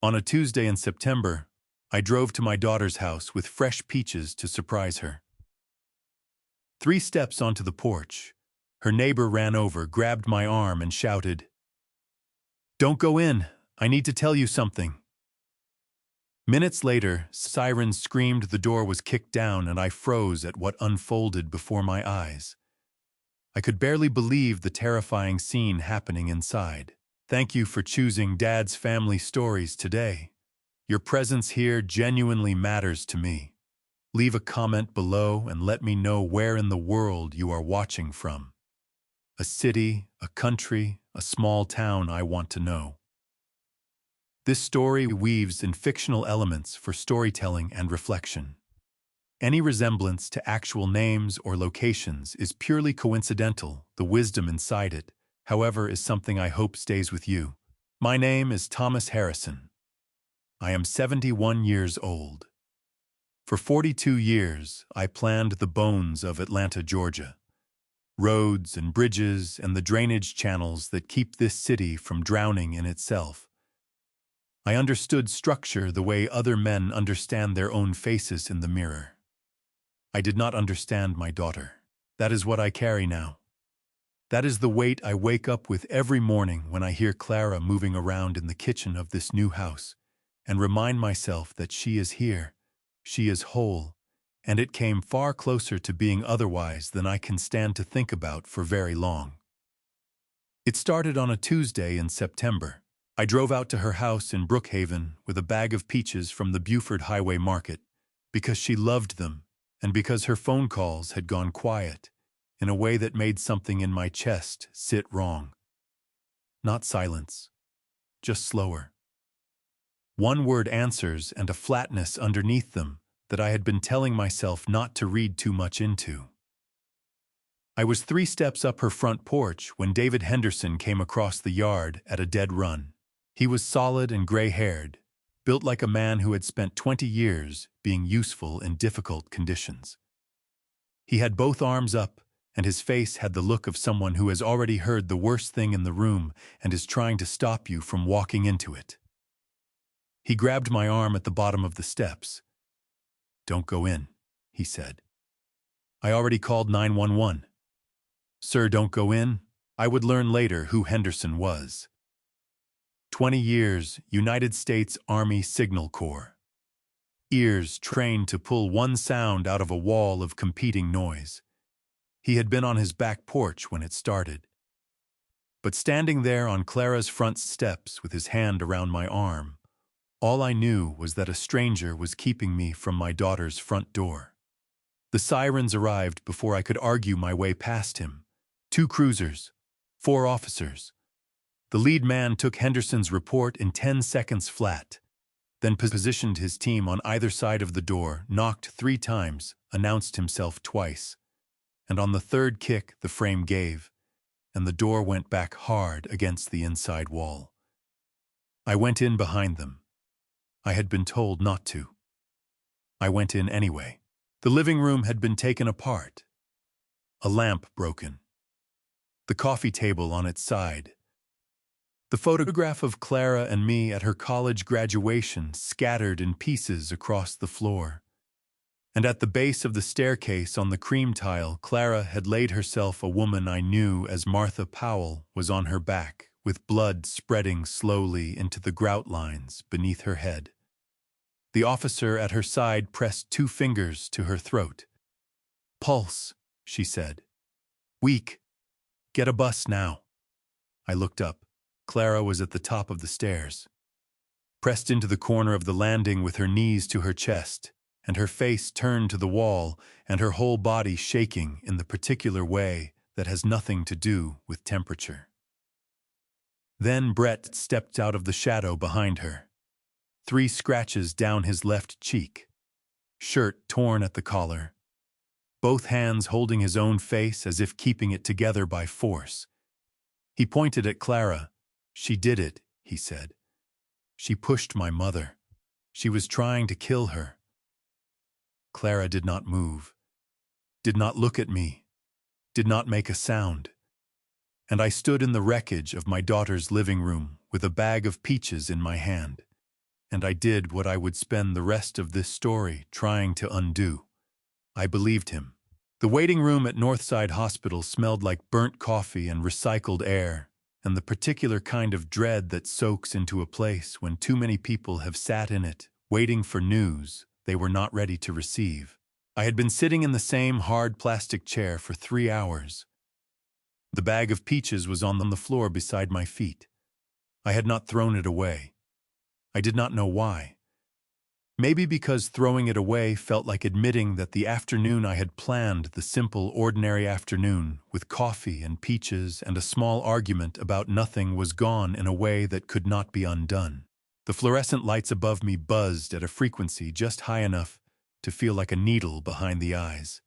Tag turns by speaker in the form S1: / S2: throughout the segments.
S1: On a Tuesday in September, I drove to my daughter's house with fresh peaches to surprise her. 3 steps onto the porch, her neighbor ran over, grabbed my arm, and shouted, "Don't go in, I need to tell you something." Minutes later, sirens screamed, the door was kicked down, and I froze at what unfolded before my eyes. I could barely believe the terrifying scene happening inside. Thank you for choosing Dad's Family Stories today. Your presence here genuinely matters to me. Leave a comment below and let me know where in the world you are watching from. A city, a country, a small town, I want to know. This story weaves in fictional elements for storytelling and reflection. Any resemblance to actual names or locations is purely coincidental. The wisdom inside it, however, is something I hope stays with you. My name is Thomas Harrison. I am 71 years old. For 42 years, I planned the bones of Atlanta, Georgia. Roads and bridges and the drainage channels that keep this city from drowning in itself. I understood structure the way other men understand their own faces in the mirror. I did not understand my daughter. That is what I carry now. That is the weight I wake up with every morning when I hear Clara moving around in the kitchen of this new house, and remind myself that she is here, she is whole, and it came far closer to being otherwise than I can stand to think about for very long. It started on a Tuesday in September. I drove out to her house in Brookhaven with a bag of peaches from the Buford Highway Market, because she loved them, and because her phone calls had gone quiet, in a way that made something in my chest sit wrong. Not silence, just slower. One-word answers and a flatness underneath them that I had been telling myself not to read too much into. I was 3 steps up her front porch when David Henderson came across the yard at a dead run. He was solid and gray-haired, built like a man who had spent 20 years being useful in difficult conditions. He had both arms up, and his face had the look of someone who has already heard the worst thing in the room and is trying to stop you from walking into it. He grabbed my arm at the bottom of the steps. "Don't go in," he said. "I already called 911. "Sir, don't go in." I would learn later who Henderson was. 20 years, United States Army Signal Corps. Ears trained to pull one sound out of a wall of competing noise. He had been on his back porch when it started. But standing there on Clara's front steps with his hand around my arm, all I knew was that a stranger was keeping me from my daughter's front door. The sirens arrived before I could argue my way past him. 2 cruisers, 4 officers. The lead man took Henderson's report in 10 seconds flat, then positioned his team on either side of the door, knocked 3 times, announced himself twice. And on the 3rd kick, the frame gave, and the door went back hard against the inside wall. I went in behind them. I had been told not to. I went in anyway. The living room had been taken apart. A lamp broken. The coffee table on its side. The photograph of Clara and me at her college graduation scattered in pieces across the floor. And at the base of the staircase on the cream tile, Clara had laid herself. A woman I knew as Martha Powell was on her back, with blood spreading slowly into the grout lines beneath her head. The officer at her side pressed 2 fingers to her throat. "Pulse," she said. "Weak. Get a bus now." I looked up. Clara was at the top of the stairs, pressed into the corner of the landing with her knees to her chest, and her face turned to the wall, and her whole body shaking in the particular way that has nothing to do with temperature. Then Brett stepped out of the shadow behind her. 3 scratches down his left cheek, shirt torn at the collar, both hands holding his own face as if keeping it together by force. He pointed at Clara. "She did it," he said. "She pushed my mother. She was trying to kill her." Clara did not move, did not look at me, did not make a sound. And I stood in the wreckage of my daughter's living room with a bag of peaches in my hand. and I did what I would spend the rest of this story trying to undo. I believed him. The waiting room at Northside Hospital smelled like burnt coffee and recycled air, and the particular kind of dread that soaks into a place when too many people have sat in it, waiting for news they were not ready to receive. I had been sitting in the same hard plastic chair for 3 hours. The bag of peaches was on the floor beside my feet. I had not thrown it away. I did not know why. Maybe because throwing it away felt like admitting that the afternoon I had planned, the simple, ordinary afternoon, with coffee and peaches and a small argument about nothing, was gone in a way that could not be undone. The fluorescent lights above me buzzed at a frequency just high enough to feel like a needle behind the eyes.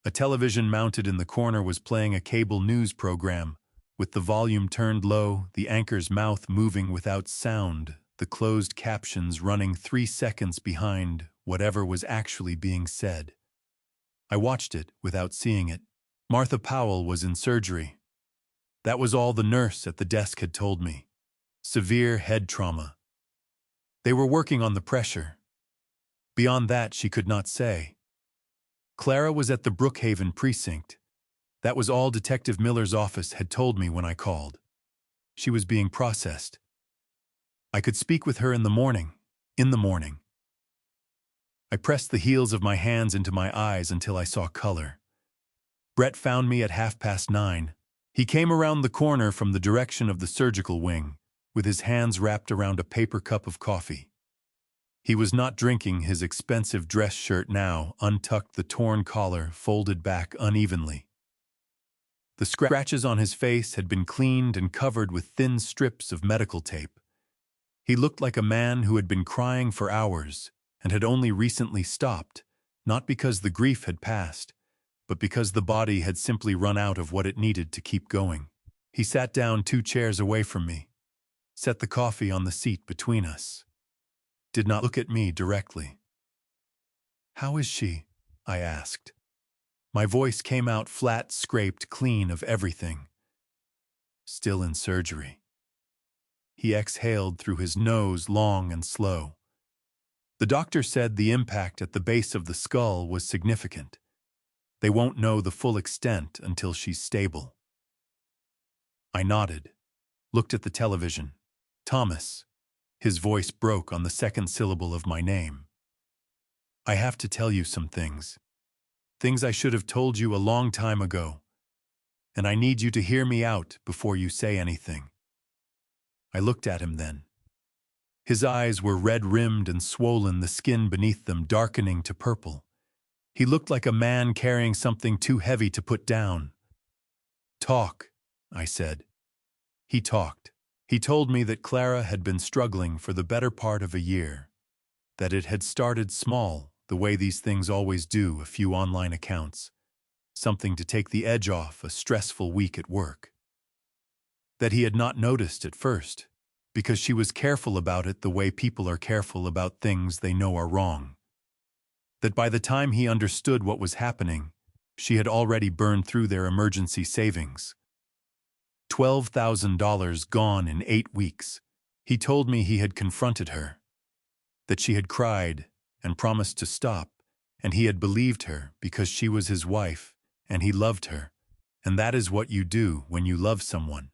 S1: A television mounted in the corner was playing a cable news program, with the volume turned low, the anchor's mouth moving without sound, the closed captions running 3 seconds behind whatever was actually being said. I watched it without seeing it. Martha Powell was in surgery. That was all the nurse at the desk had told me. Severe head trauma. They were working on the pressure. Beyond that, she could not say. Clara was at the Brookhaven precinct. That was all Detective Miller's office had told me when I called. She was being processed. I could speak with her in the morning. I pressed the heels of my hands into my eyes until I saw color. Brett found me at 9:30. He came around the corner from the direction of the surgical wing, with his hands wrapped around a paper cup of coffee. He was not drinking his expensive dress shirt now, untucked, the torn collar folded back unevenly. The scratches on his face had been cleaned and covered with thin strips of medical tape. He looked like a man who had been crying for hours and had only recently stopped, not because the grief had passed, but because the body had simply run out of what it needed to keep going. He sat down 2 chairs away from me, set the coffee on the seat between us. Did not look at me directly. "How is she?" I asked. My voice came out flat, scraped clean of everything. "Still in surgery." He exhaled through his nose, long and slow. "The doctor said the impact at the base of the skull was significant. They won't know the full extent until she's stable." I nodded, looked at the television. "Thomas." His voice broke on the second syllable of my name. "I have to tell you some things. Things I should have told you a long time ago. And I need you to hear me out before you say anything." I looked at him then. His eyes were red-rimmed and swollen, the skin beneath them darkening to purple. He looked like a man carrying something too heavy to put down. "Talk," I said. He talked. He told me that Clara had been struggling for the better part of a year, that it had started small, the way these things always do, a few online accounts, something to take the edge off a stressful week at work. That he had not noticed at first, because she was careful about it the way people are careful about things they know are wrong. That by the time he understood what was happening, she had already burned through their emergency savings. $12,000 gone in 8 weeks. He told me he had confronted her, that she had cried and promised to stop, and he had believed her because she was his wife, and he loved her, and that is what you do when you love someone.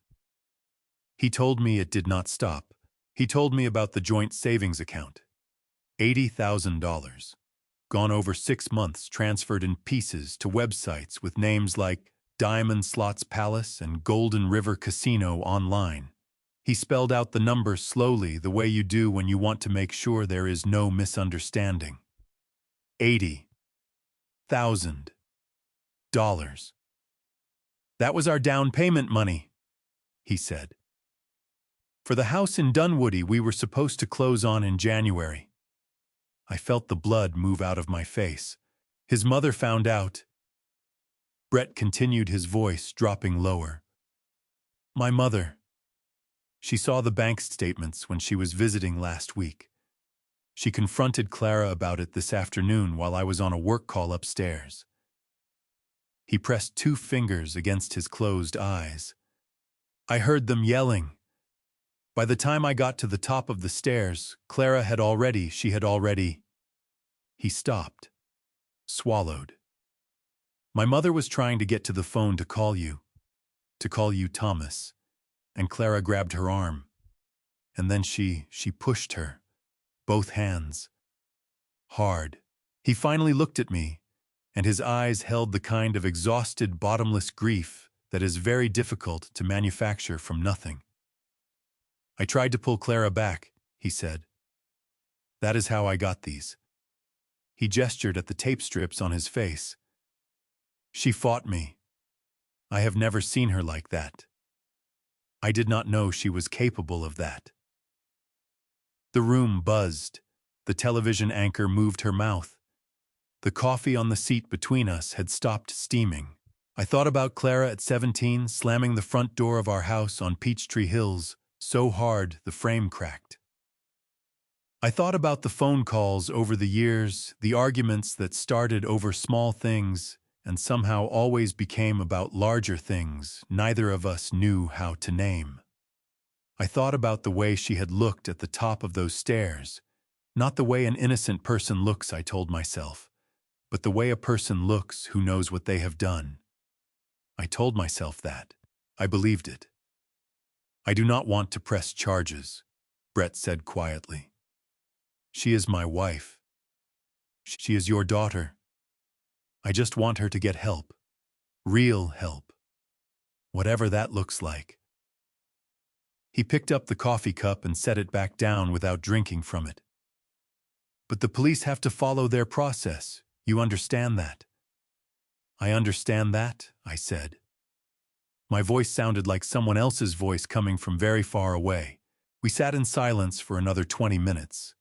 S1: He told me it did not stop. He told me about the joint savings account. $80,000. Gone over 6 months, transferred in pieces to websites with names like Diamond Slots Palace and Golden River Casino Online. He spelled out the numbers slowly, the way you do when you want to make sure there is no misunderstanding. $80,000. "That was our down payment money," he said. "For the house in Dunwoody we were supposed to close on in January." I felt the blood move out of my face. "His mother found out." Brett continued, his voice dropping lower. "My mother. She saw the bank statements when she was visiting last week. She confronted Clara about it this afternoon while I was on a work call upstairs." He pressed 2 fingers against his closed eyes. "I heard them yelling. By the time I got to the top of the stairs, Clara had already. He stopped, swallowed. My mother was trying to get to the phone to call you, Thomas, and Clara grabbed her arm. And then she pushed her, both hands, hard. He finally looked at me, and his eyes held the kind of exhausted, bottomless grief that is very difficult to manufacture from nothing. I tried to pull Clara back, he said. That is how I got these. He gestured at the tape strips on his face. She fought me. I have never seen her like that. I did not know she was capable of that. The room buzzed. The television anchor moved her mouth. The coffee on the seat between us had stopped steaming. I thought about Clara at 17 slamming the front door of our house on Peachtree Hills so hard the frame cracked. I thought about the phone calls over the years, the arguments that started over small things and somehow always became about larger things neither of us knew how to name. I thought about the way she had looked at the top of those stairs, not the way an innocent person looks, I told myself, but the way a person looks who knows what they have done. I told myself that. I believed it. I do not want to press charges, Brett said quietly. She is my wife. She is your daughter. I just want her to get help. Real help. Whatever that looks like. He picked up the coffee cup and set it back down without drinking from it. But the police have to follow their process. You understand that? I understand that, I said. My voice sounded like someone else's voice coming from very far away. We sat in silence for another 20 minutes.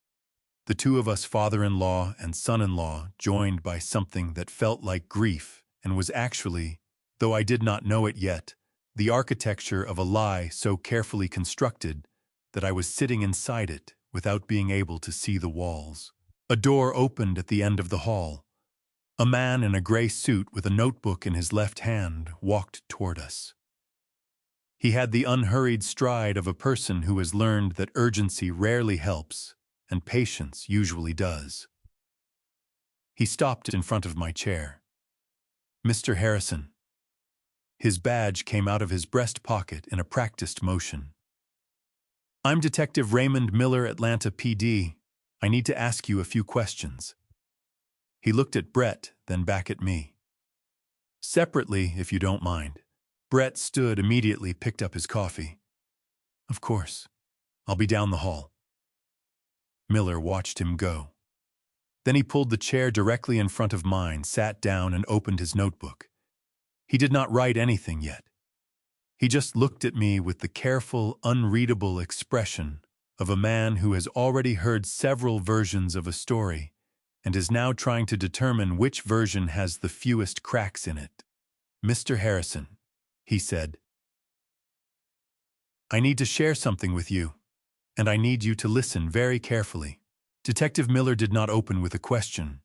S1: The two of us, father-in-law and son-in-law, joined by something that felt like grief and was actually, though I did not know it yet, the architecture of a lie so carefully constructed that I was sitting inside it without being able to see the walls. A door opened at the end of the hall. A man in a gray suit with a notebook in his left hand walked toward us. He had the unhurried stride of a person who has learned that urgency rarely helps and patience usually does. He stopped in front of my chair. Mr. Harrison. His badge came out of his breast pocket in a practiced motion. I'm Detective Raymond Miller, Atlanta PD. I need to ask you a few questions. He looked at Brett, then back at me. Separately, if you don't mind. Brett stood immediately, picked up his coffee. Of course. I'll be down the hall. Miller watched him go. Then he pulled the chair directly in front of mine, sat down, and opened his notebook. He did not write anything yet. He just looked at me with the careful, unreadable expression of a man who has already heard several versions of a story and is now trying to determine which version has the fewest cracks in it. Mr. Harrison, he said, I need to share something with you, and I need you to listen very carefully. Detective Miller did not open with a question.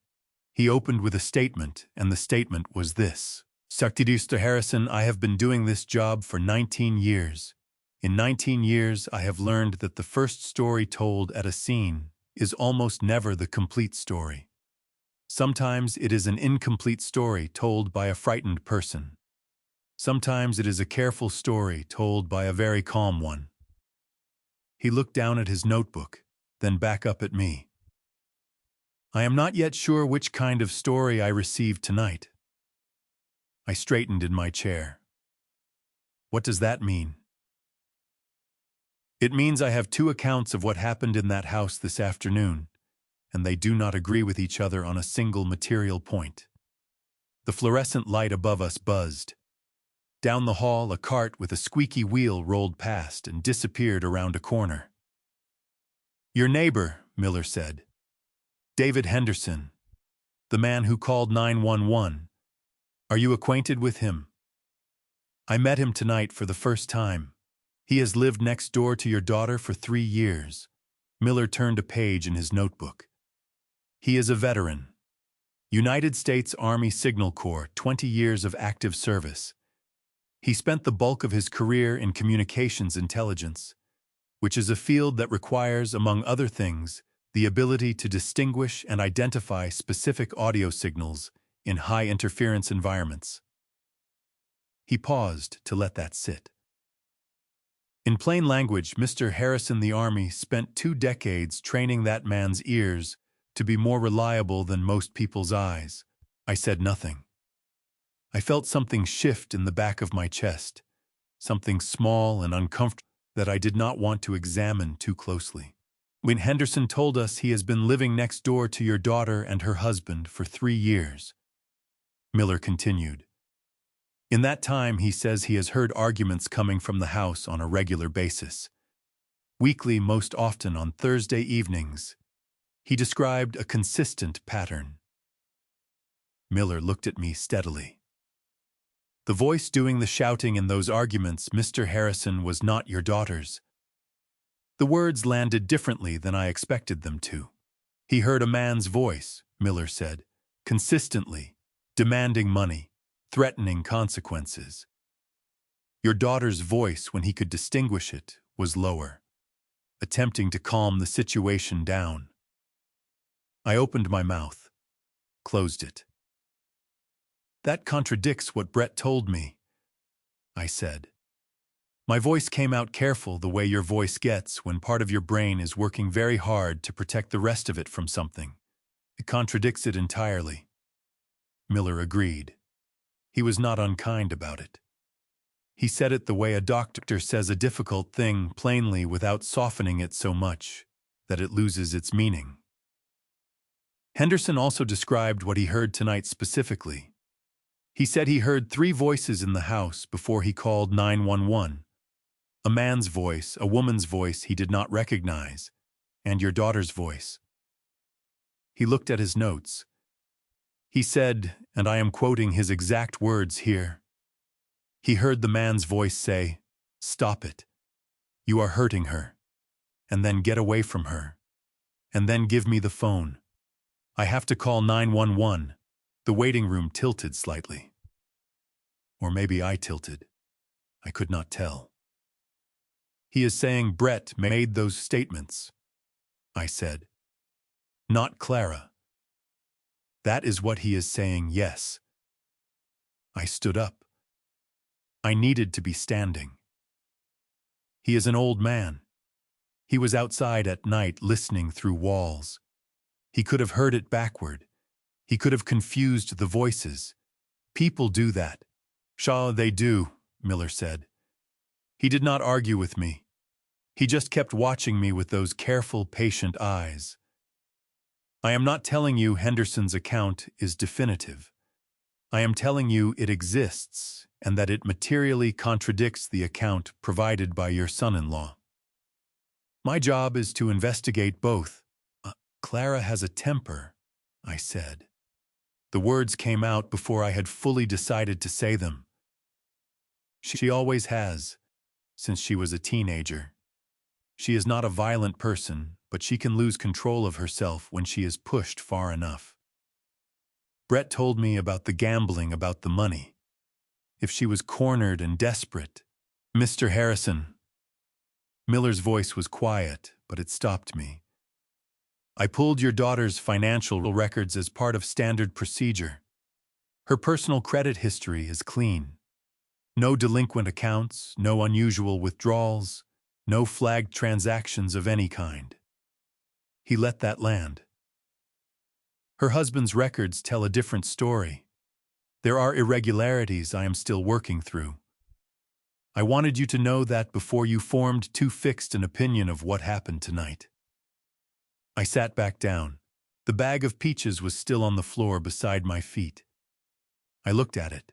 S1: He opened with a statement, and the statement was this. Mr. Harrison, I have been doing this job for 19 years. In 19 years, I have learned that the first story told at a scene is almost never the complete story. Sometimes it is an incomplete story told by a frightened person. Sometimes it is a careful story told by a very calm one. He looked down at his notebook, then back up at me. I am not yet sure which kind of story I received tonight. I straightened in my chair. What does that mean? It means I have two accounts of what happened in that house this afternoon, and they do not agree with each other on a single material point. The fluorescent light above us buzzed. Down the hall, a cart with a squeaky wheel rolled past and disappeared around a corner. Your neighbor, Miller said. David Henderson, the man who called 911. Are you acquainted with him? I met him tonight for the first time. He has lived next door to your daughter for 3 years. Miller turned a page in his notebook. He is a veteran. United States Army Signal Corps, 20 years of active service. He spent the bulk of his career in communications intelligence. which is a field that requires, among other things, the ability to distinguish and identify specific audio signals in high-interference environments. He paused to let that sit. In plain language, Mr. Harrison, the Army spent 2 decades training that man's ears to be more reliable than most people's eyes. I said nothing. I felt something shift in the back of my chest, something small and uncomfortable that I did not want to examine too closely. When Henderson told us he has been living next door to your daughter and her husband for 3 years, Miller continued. In that time, he says he has heard arguments coming from the house on a regular basis. Weekly, most often on Thursday evenings. He described a consistent pattern. Miller looked at me steadily. The voice doing the shouting in those arguments, Mr. Harrison, was not your daughter's. The words landed differently than I expected them to. He heard a man's voice, Miller said, consistently, demanding money, threatening consequences. Your daughter's voice, when he could distinguish it, was lower, attempting to calm the situation down. I opened my mouth, closed it. That contradicts what Brett told me, I said. My voice came out careful, the way your voice gets when part of your brain is working very hard to protect the rest of it from something. It contradicts it entirely. Miller agreed. He was not unkind about it. He said it the way a doctor says a difficult thing, plainly, without softening it so much that it loses its meaning. Henderson also described what he heard tonight specifically. He said he heard 3 voices in the house before he called 911. A man's voice, a woman's voice he did not recognize, and your daughter's voice. He looked at his notes. He said, and I am quoting his exact words here, he heard the man's voice say, "Stop it. You are hurting her. And then get away from her. And then give me the phone. I have to call 911. The waiting room tilted slightly. Or maybe I tilted. I could not tell. He is saying Brett made those statements, I said. Not Clara. That is what he is saying, yes. I stood up. I needed to be standing. He is an old man. He was outside at night listening through walls. He could have heard it backward. He could have confused the voices. People do that. Shaw, they do, Miller said. He did not argue with me. He just kept watching me with those careful, patient eyes. I am not telling you Henderson's account is definitive. I am telling you it exists and that it materially contradicts the account provided by your son-in-law. My job is to investigate both. Clara has a temper, I said. The words came out before I had fully decided to say them. She always has, since she was a teenager. She is not a violent person, but she can lose control of herself when she is pushed far enough. Brett told me about the gambling, about the money. If she was cornered and desperate, Mr. Harrison. Miller's voice was quiet, but it stopped me. I pulled your daughter's financial records as part of standard procedure. Her personal credit history is clean. No delinquent accounts, no unusual withdrawals, no flagged transactions of any kind. He let that land. Her husband's records tell a different story. There are irregularities I am still working through. I wanted you to know that before you formed too fixed an opinion of what happened tonight. I sat back down. The bag of peaches was still on the floor beside my feet. I looked at it.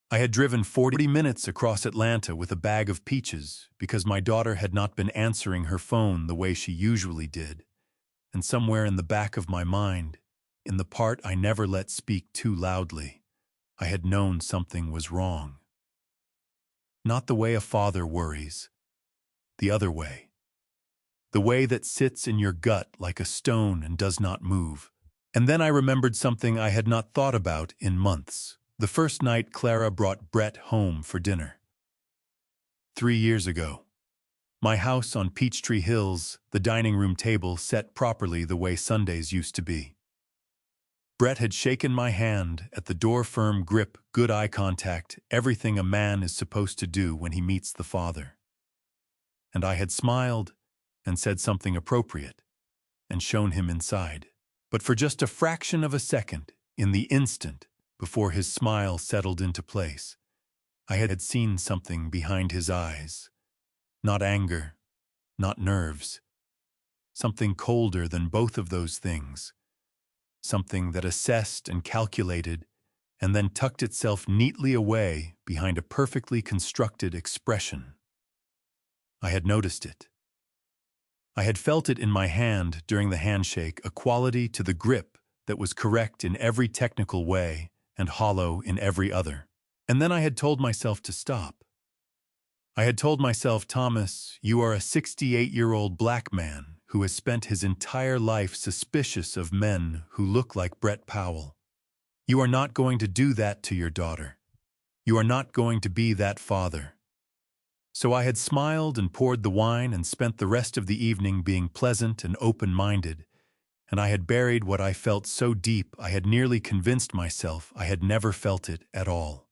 S1: I had driven 40 minutes across Atlanta with a bag of peaches because my daughter had not been answering her phone the way she usually did, and somewhere in the back of my mind, in the part I never let speak too loudly, I had known something was wrong. Not the way a father worries, the other way. The way that sits in your gut like a stone and does not move. And then I remembered something I had not thought about in months. The first night Clara brought Brett home for dinner. 3 years ago. My house on Peachtree Hills, the dining room table set properly the way Sundays used to be. Brett had shaken my hand at the door, firm grip, good eye contact, everything a man is supposed to do when he meets the father. And I had smiled and said something appropriate and shown him inside. But for just a fraction of a second, in the instant before his smile settled into place, I had seen something behind his eyes. Not anger, not nerves. Something colder than both of those things. Something that assessed and calculated and then tucked itself neatly away behind a perfectly constructed expression. I had noticed it. I had felt it in my hand during the handshake, a quality to the grip that was correct in every technical way and hollow in every other. And then I had told myself to stop. I had told myself, Thomas, you are a 68-year-old black man who has spent his entire life suspicious of men who look like Brett Powell. You are not going to do that to your daughter. You are not going to be that father. So I had smiled and poured the wine and spent the rest of the evening being pleasant and open-minded, and I had buried what I felt so deep I had nearly convinced myself I had never felt it at all.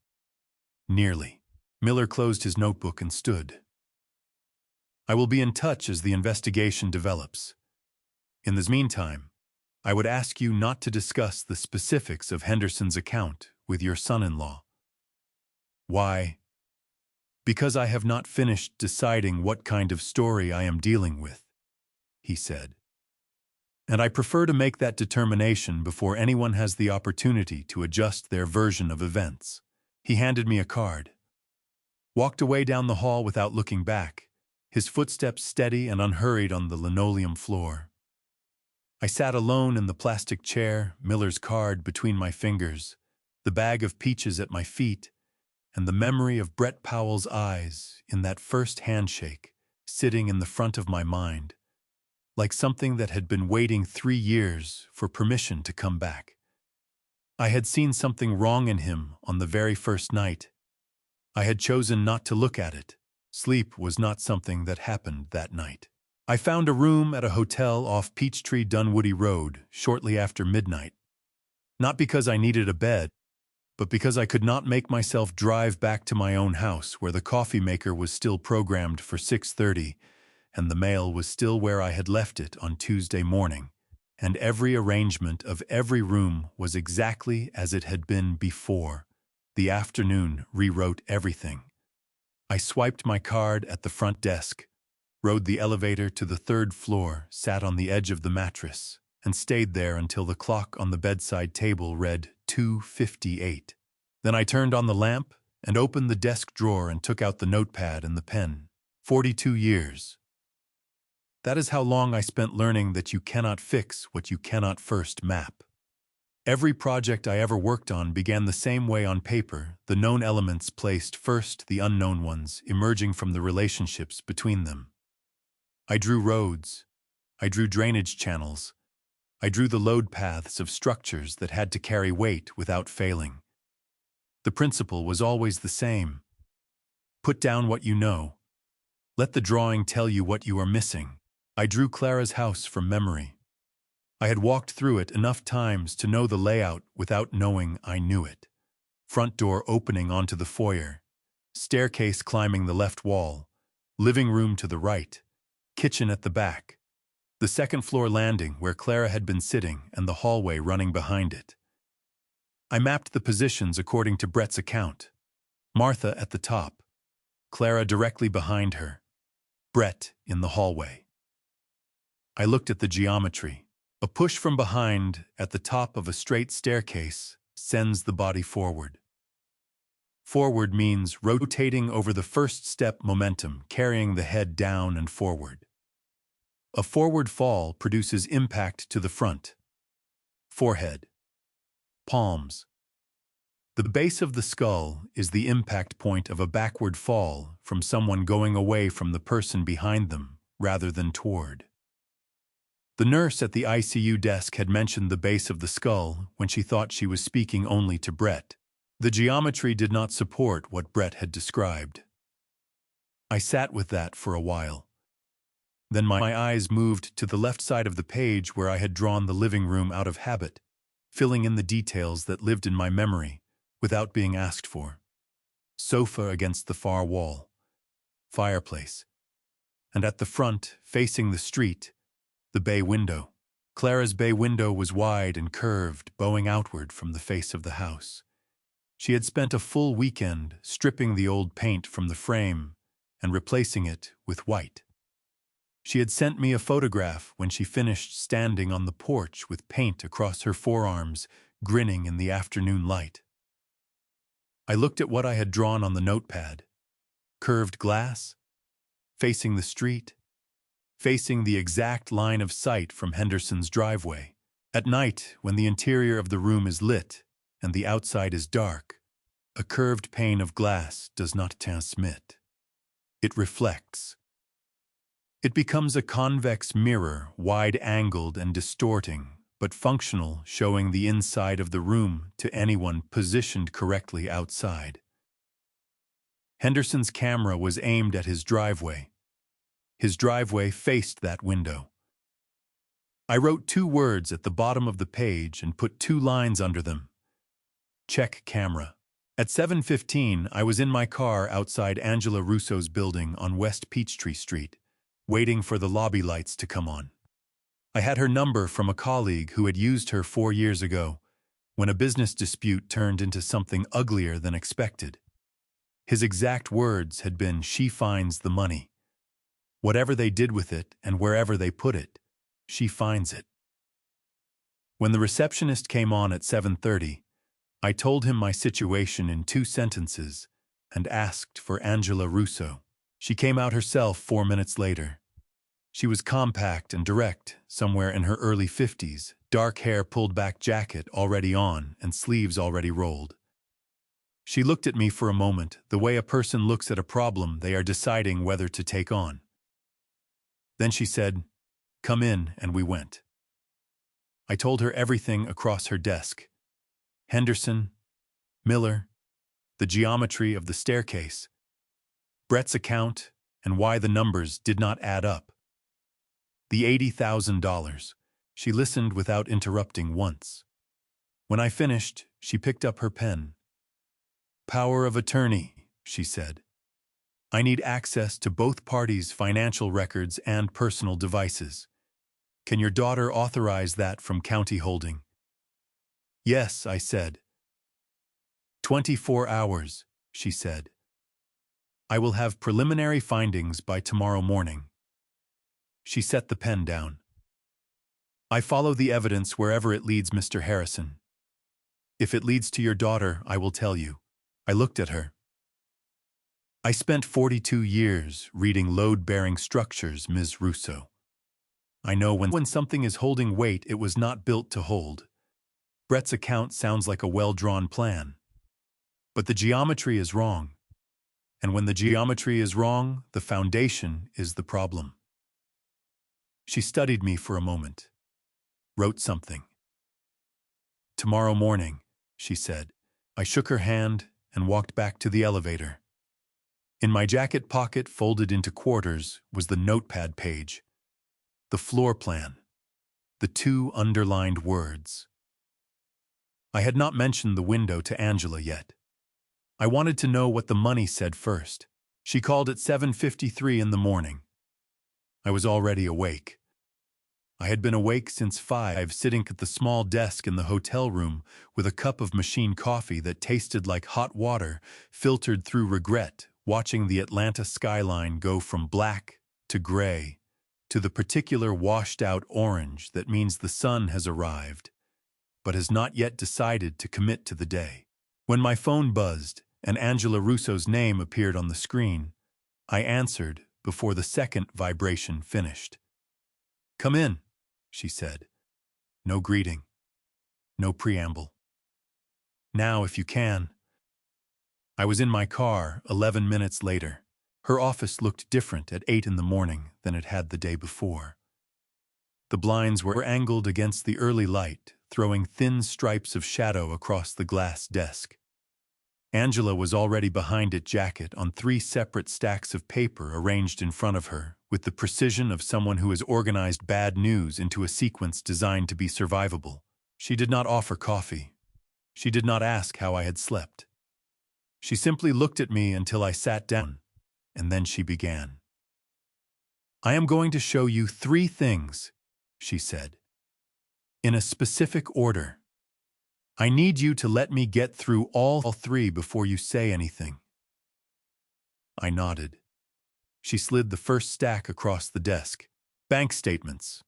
S1: Nearly. Miller closed his notebook and stood. I will be in touch as the investigation develops. In this meantime, I would ask you not to discuss the specifics of Henderson's account with your son-in-law. Why? Because I have not finished deciding what kind of story I am dealing with, he said. And I prefer to make that determination before anyone has the opportunity to adjust their version of events. He handed me a card. Walked away down the hall without looking back, his footsteps steady and unhurried on the linoleum floor. I sat alone in the plastic chair, Miller's card between my fingers, the bag of peaches at my feet, and the memory of Brett Powell's eyes in that first handshake sitting in the front of my mind, like something that had been waiting 3 years for permission to come back. I had seen something wrong in him on the very first night. I had chosen not to look at it. Sleep was not something that happened that night. I found a room at a hotel off Peachtree Dunwoody Road shortly after midnight. Not because I needed a bed, but because I could not make myself drive back to my own house where the coffee maker was still programmed for 6:30 and the mail was still where I had left it on Tuesday morning, and every arrangement of every room was exactly as it had been before. The afternoon rewrote everything. I swiped my card at the front desk, rode the elevator to the 3rd floor, sat on the edge of the mattress, and stayed there until the clock on the bedside table read 2:58. Then I turned on the lamp and opened the desk drawer and took out the notepad and the pen. 42 years. That is how long I spent learning that you cannot fix what you cannot first map. Every project I ever worked on began the same way on paper, the known elements placed first, the unknown ones emerging from the relationships between them. I drew roads. I drew drainage channels. I drew the load paths of structures that had to carry weight without failing. The principle was always the same. Put down what you know. Let the drawing tell you what you are missing. I drew Clara's house from memory. I had walked through it enough times to know the layout without knowing I knew it. Front door opening onto the foyer, staircase climbing the left wall, living room to the right, kitchen at the back, the 2nd floor landing where Clara had been sitting and the hallway running behind it. I mapped the positions according to Brett's account. Martha at the top, Clara directly behind her, Brett in the hallway. I looked at the geometry. A push from behind at the top of a straight staircase sends the body forward. Forward means rotating over the first step momentum, carrying the head down and forward. A forward fall produces impact to the front. Forehead. Palms. The base of the skull is the impact point of a backward fall from someone going away from the person behind them rather than toward. The nurse at the ICU desk had mentioned the base of the skull when she thought she was speaking only to Brett. The geometry did not support what Brett had described. I sat with that for a while, Then my eyes moved to the left side of the page where I had drawn the living room out of habit, filling in the details that lived in my memory without being asked for. Sofa against the far wall, fireplace, and at the front, facing the street, the bay window. Clara's bay window was wide and curved, bowing outward from the face of the house. She had spent a full weekend stripping the old paint from the frame and replacing it with white. She had sent me a photograph when she finished standing on the porch with paint across her forearms, grinning in the afternoon light. I looked at what I had drawn on the notepad. Curved glass, facing the street, facing the exact line of sight from Henderson's driveway. At night, when the interior of the room is lit and the outside is dark, a curved pane of glass does not transmit. It reflects. It becomes a convex mirror, wide-angled and distorting, but functional, showing the inside of the room to anyone positioned correctly outside. Henderson's camera was aimed at his driveway. His driveway faced that window. I wrote 2 words at the bottom of the page and put 2 lines under them. Check camera. At 7:15, I was in my car outside Angela Russo's building on West Peachtree Street, waiting for the lobby lights to come on. I had her number from a colleague who had used her 4 years ago, when a business dispute turned into something uglier than expected. His exact words had been, "She finds the money. Whatever they did with it and wherever they put it, she finds it." When the receptionist came on at 7:30, I told him my situation in 2 sentences and asked for Angela Russo. She came out herself 4 minutes later. She was compact and direct, somewhere in her early 50s, dark hair, pulled back jacket already on and sleeves already rolled. She looked at me for a moment, the way a person looks at a problem they are deciding whether to take on. Then she said, "Come in," and we went. I told her everything across her desk. Henderson, Miller, the geometry of the staircase, Brett's account, and why the numbers did not add up. The $80,000. She listened without interrupting once. When I finished, she picked up her pen. "Power of attorney," she said. "I need access to both parties' financial records and personal devices. Can your daughter authorize that from county holding?" "Yes," I said. 24 hours, she said. "I will have preliminary findings by tomorrow morning." She set the pen down. "I follow the evidence wherever it leads, Mr. Harrison. If it leads to your daughter, I will tell you." I looked at her. "I spent 42 years reading load-bearing structures, Ms. Russo. I know when something is holding weight it was not built to hold. Brett's account sounds like a well-drawn plan. But the geometry is wrong. And when the geometry is wrong, the foundation is the problem." She studied me for a moment, wrote something. "Tomorrow morning," she said. I shook her hand and walked back to the elevator. In my jacket pocket, folded into quarters, was the notepad page, the floor plan, the 2 underlined words. I had not mentioned the window to Angela yet. I wanted to know what the money said first. She called at 7:53 in the morning. I was already awake. I had been awake since 5, sitting at the small desk in the hotel room with a cup of machine coffee that tasted like hot water filtered through regret, watching the Atlanta skyline go from black to gray to the particular washed-out orange that means the sun has arrived, but has not yet decided to commit to the day. When my phone buzzed and Angela Russo's name appeared on the screen, I answered before the second vibration finished. "Come in," she said. No greeting, no preamble. "Now, if you can." I was in my car 11 minutes later. Her office looked different at 8 in the morning than it had the day before. The blinds were angled against the early light, throwing thin stripes of shadow across the glass desk. Angela was already behind it, jacket on 3 separate stacks of paper arranged in front of her, with the precision of someone who has organized bad news into a sequence designed to be survivable. She did not offer coffee. She did not ask how I had slept. She simply looked at me until I sat down, and then she began. "I am going to show you 3 things," she said, "in a specific order. I need you to let me get through all 3 before you say anything." I nodded. She slid the first stack across the desk. Bank statements.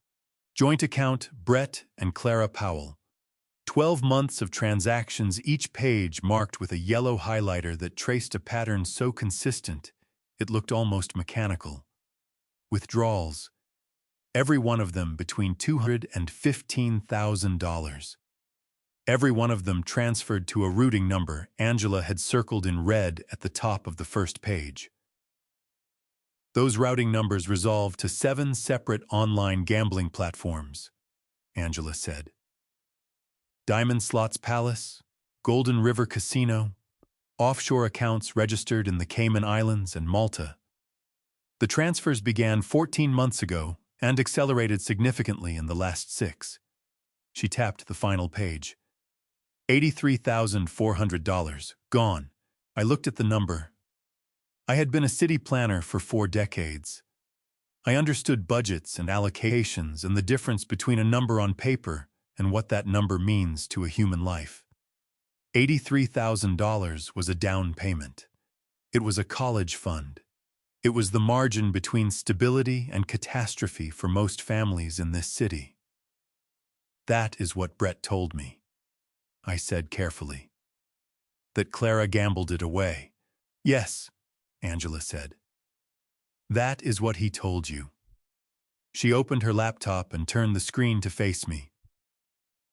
S1: Joint account, Brett and Clara Powell. 12 months of transactions, each page marked with a yellow highlighter that traced a pattern so consistent it looked almost mechanical. Withdrawals. Every one of them between $200,000 and $15,000. Every one of them transferred to a routing number Angela had circled in red at the top of the first page. Those routing numbers resolved to 7 separate online gambling platforms, Angela said. Diamond Slots Palace, Golden River Casino, offshore accounts registered in the Cayman Islands and Malta. The transfers began 14 months ago and accelerated significantly in the last 6. She tapped the final page. $83,400, gone. I looked at the number. I had been a city planner for 4 decades. I understood budgets and allocations and the difference between a number on paper and what that number means to a human life. $83,000 was a down payment. It was a college fund. It was the margin between stability and catastrophe for most families in this city. That is what Brett told me, I said carefully. That Clara gambled it away. Yes, Angela said. That is what he told you. She opened her laptop and turned the screen to face me.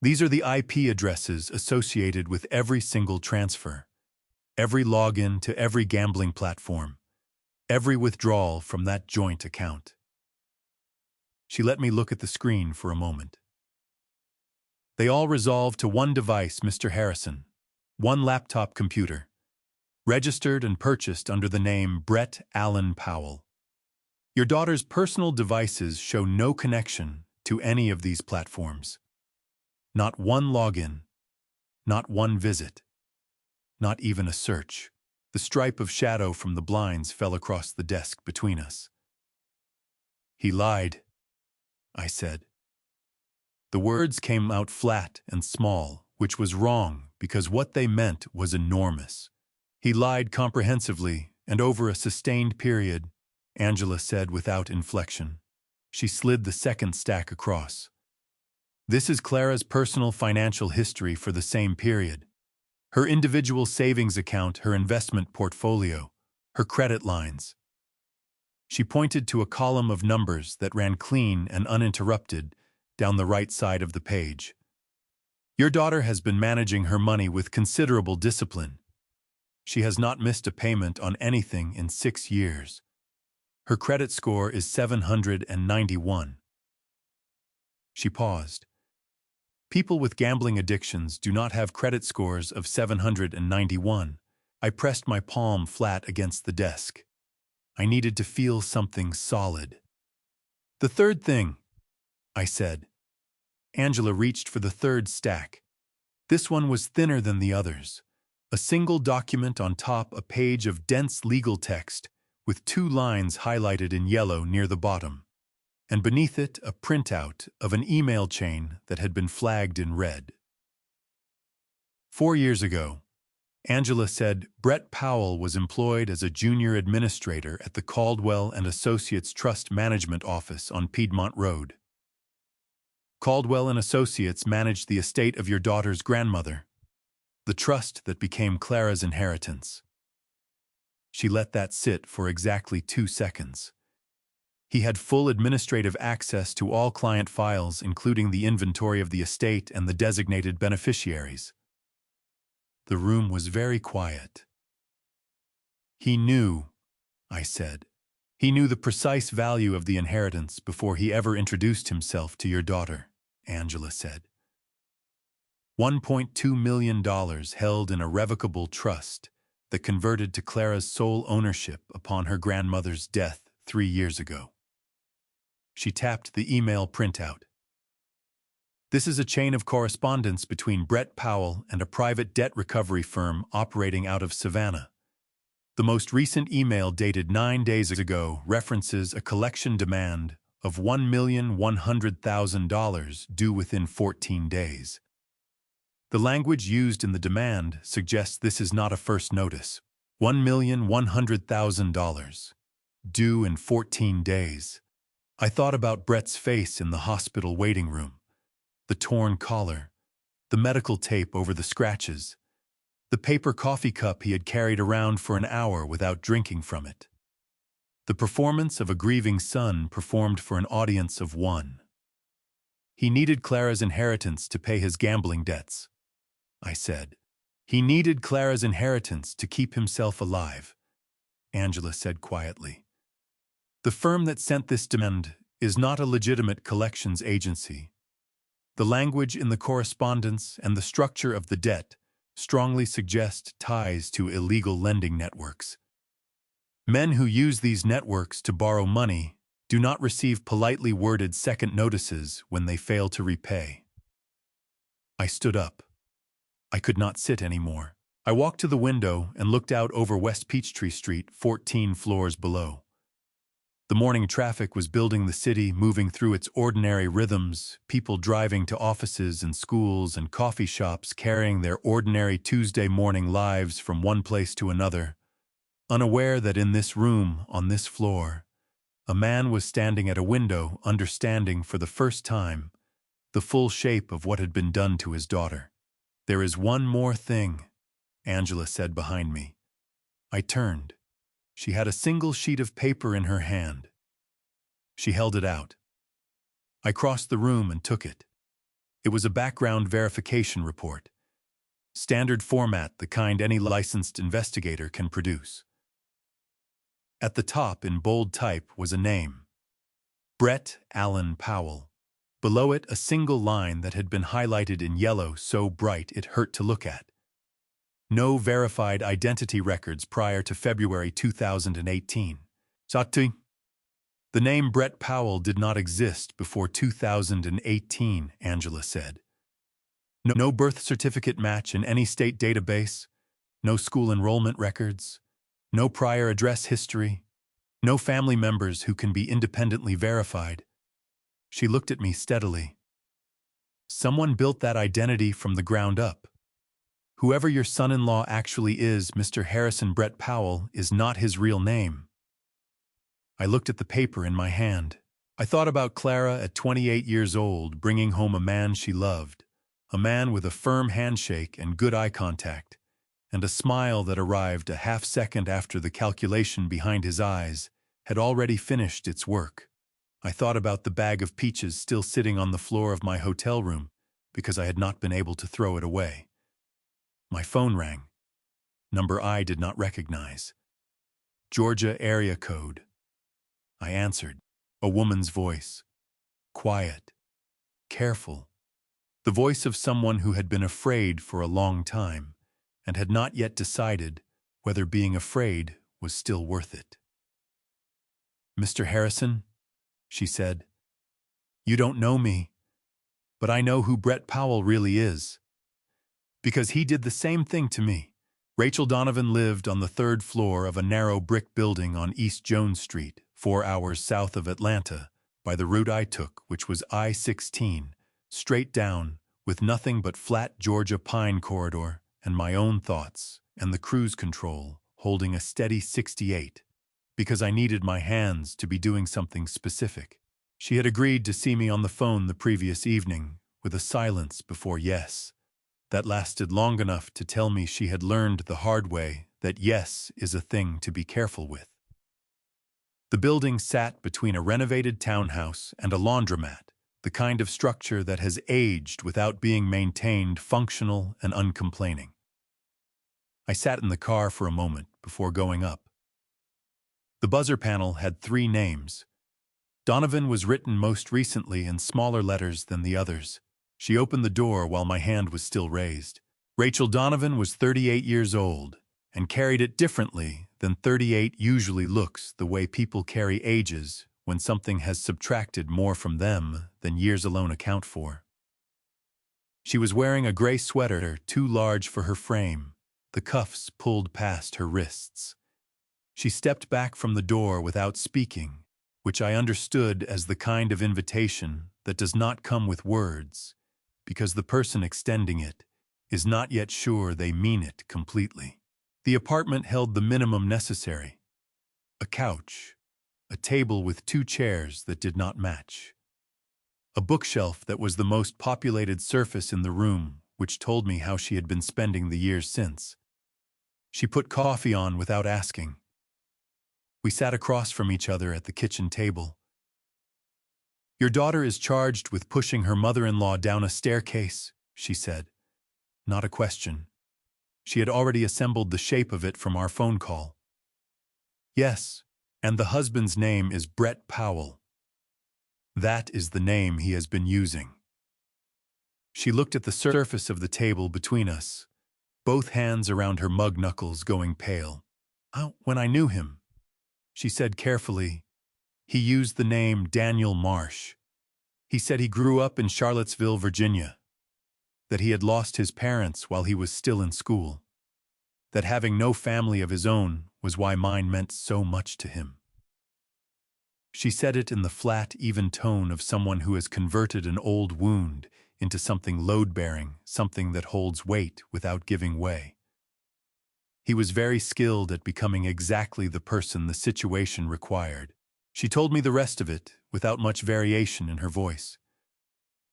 S1: These are the IP addresses associated with every single transfer, every login to every gambling platform, every withdrawal from that joint account. She let me look at the screen for a moment. They all resolve to one device, Mr. Harrison, one laptop computer, registered and purchased under the name Brett Allen Powell. Your daughter's personal devices show no connection to any of these platforms. Not one login, not one visit, not even a search. The stripe of shadow from the blinds fell across the desk between us. He lied, I said. The words came out flat and small, which was wrong because what they meant was enormous. He lied comprehensively and over a sustained period, Angela said without inflection. She slid the second stack across. This is Clara's personal financial history for the same period. Her individual savings account, her investment portfolio, her credit lines. She pointed to a column of numbers that ran clean and uninterrupted down the right side of the page. Your daughter has been managing her money with considerable discipline. She has not missed a payment on anything in 6 years. Her credit score is 791. She paused. People with gambling addictions do not have credit scores of 791. I pressed my palm flat against the desk. I needed to feel something solid. The third thing, I said. Angela reached for the third stack. This one was thinner than the others. A single document on top, a page of dense legal text with 2 lines highlighted in yellow near the bottom, and beneath it a printout of an email chain that had been flagged in red. 4 years ago, Angela said Brett Powell was employed as a junior administrator at the Caldwell and Associates Trust Management Office on Piedmont Road. Caldwell and Associates managed the estate of your daughter's grandmother, the trust that became Clara's inheritance. She let that sit for exactly 2 seconds. He had full administrative access to all client files, including the inventory of the estate and the designated beneficiaries. The room was very quiet. He knew, I said. He knew the precise value of the inheritance before he ever introduced himself to your daughter, Angela said. $1.2 million held in a revocable trust that converted to Clara's sole ownership upon her grandmother's death 3 years ago. She tapped the email printout. This is a chain of correspondence between Brett Powell and a private debt recovery firm operating out of Savannah. The most recent email, dated 9 days ago, references a collection demand of $1,100,000 due within 14 days. The language used in the demand suggests this is not a first notice. $1,100,000. Due in 14 days. I thought about Brett's face in the hospital waiting room. The torn collar. The medical tape over the scratches. The paper coffee cup he had carried around for an hour without drinking from it. The performance of a grieving son performed for an audience of one. He needed Clara's inheritance to pay his gambling debts, I said. He needed Clara's inheritance to keep himself alive, Angela said quietly. The firm that sent this demand is not a legitimate collections agency. The language in the correspondence and the structure of the debt strongly suggest ties to illegal lending networks. Men who use these networks to borrow money do not receive politely worded second notices when they fail to repay. I stood up. I could not sit anymore. I walked to the window and looked out over West Peachtree Street, 14 floors below. The morning traffic was building the city, moving through its ordinary rhythms, people driving to offices and schools and coffee shops carrying their ordinary Tuesday morning lives from one place to another, unaware that in this room, on this floor, a man was standing at a window, understanding for the first time the full shape of what had been done to his daughter. "There is one more thing," Angela said behind me. I turned. She had a single sheet of paper in her hand. She held it out. I crossed the room and took it. It was a background verification report. Standard format, the kind any licensed investigator can produce. At the top, in bold type, was a name. Brett Allen Powell. Below it, a single line that had been highlighted in yellow so bright it hurt to look at. No verified identity records prior to February 2018. Sati. The name Brett Powell did not exist before 2018, Angela said. No birth certificate match in any state database, no school enrollment records, no prior address history, no family members who can be independently verified. She looked at me steadily. Someone built that identity from the ground up. Whoever your son-in-law actually is, Mr. Harrison Brett Powell, is not his real name. I looked at the paper in my hand. I thought about Clara at 28 years old, bringing home a man she loved, a man with a firm handshake and good eye contact, and a smile that arrived a half-second after the calculation behind his eyes had already finished its work. I thought about the bag of peaches still sitting on the floor of my hotel room because I had not been able to throw it away. My phone rang. Number I did not recognize. Georgia area code. I answered. A woman's voice. Quiet. Careful. The voice of someone who had been afraid for a long time and had not yet decided whether being afraid was still worth it. "Mr. Harrison," she said, "you don't know me, but I know who Brett Powell really is. Because he did the same thing to me." Rachel Donovan lived on the 3rd floor of a narrow brick building on East Jones Street, 4 hours south of Atlanta, by the route I took, which was I-16, straight down, with nothing but flat Georgia pine corridor and my own thoughts, and the cruise control holding a steady 68, because I needed my hands to be doing something specific. She had agreed to see me on the phone the previous evening, with a silence before yes. That lasted long enough to tell me she had learned the hard way that yes is a thing to be careful with. The building sat between a renovated townhouse and a laundromat, the kind of structure that has aged without being maintained, functional and uncomplaining. I sat in the car for a moment before going up. The buzzer panel had 3 names. Donovan was written most recently in smaller letters than the others. She opened the door while my hand was still raised. Rachel Donovan was 38 years old, and carried it differently than 38 usually looks, the way people carry ages when something has subtracted more from them than years alone account for. She was wearing a gray sweater too large for her frame, the cuffs pulled past her wrists. She stepped back from the door without speaking, which I understood as the kind of invitation that does not come with words, because the person extending it is not yet sure they mean it completely. The apartment held the minimum necessary: a couch, a table with 2 chairs that did not match, a bookshelf that was the most populated surface in the room, which told me how she had been spending the years since. She put coffee on without asking. We sat across from each other at the kitchen table. "Your daughter is charged with pushing her mother-in-law down a staircase," she said. Not a question. She had already assembled the shape of it from our phone call. "Yes, and the husband's name is Brett Powell. That is the name he has been using." She looked at the surface of the table between us, both hands around her mug knuckles going pale. "When I knew him," she said carefully, "he used the name Daniel Marsh. He said he grew up in Charlottesville, Virginia, that he had lost his parents while he was still in school, that having no family of his own was why mine meant so much to him." She said it in the flat, even tone of someone who has converted an old wound into something load-bearing, something that holds weight without giving way. He was very skilled at becoming exactly the person the situation required. She told me the rest of it without much variation in her voice.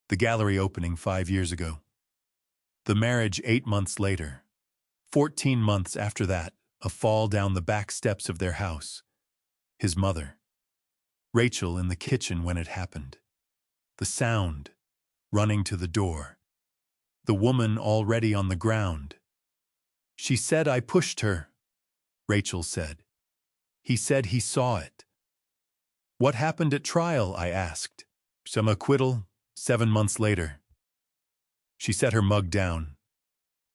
S1: The gallery opening 5 years ago. The marriage 8 months later. 14 months after that, a fall down the back steps of their house. His mother. Rachel in the kitchen when it happened. The sound, running to the door. The woman already on the ground. "She said I pushed her," Rachel said. "He said he saw it." "What happened at trial?" I asked. "Some acquittal, 7 months later." She set her mug down.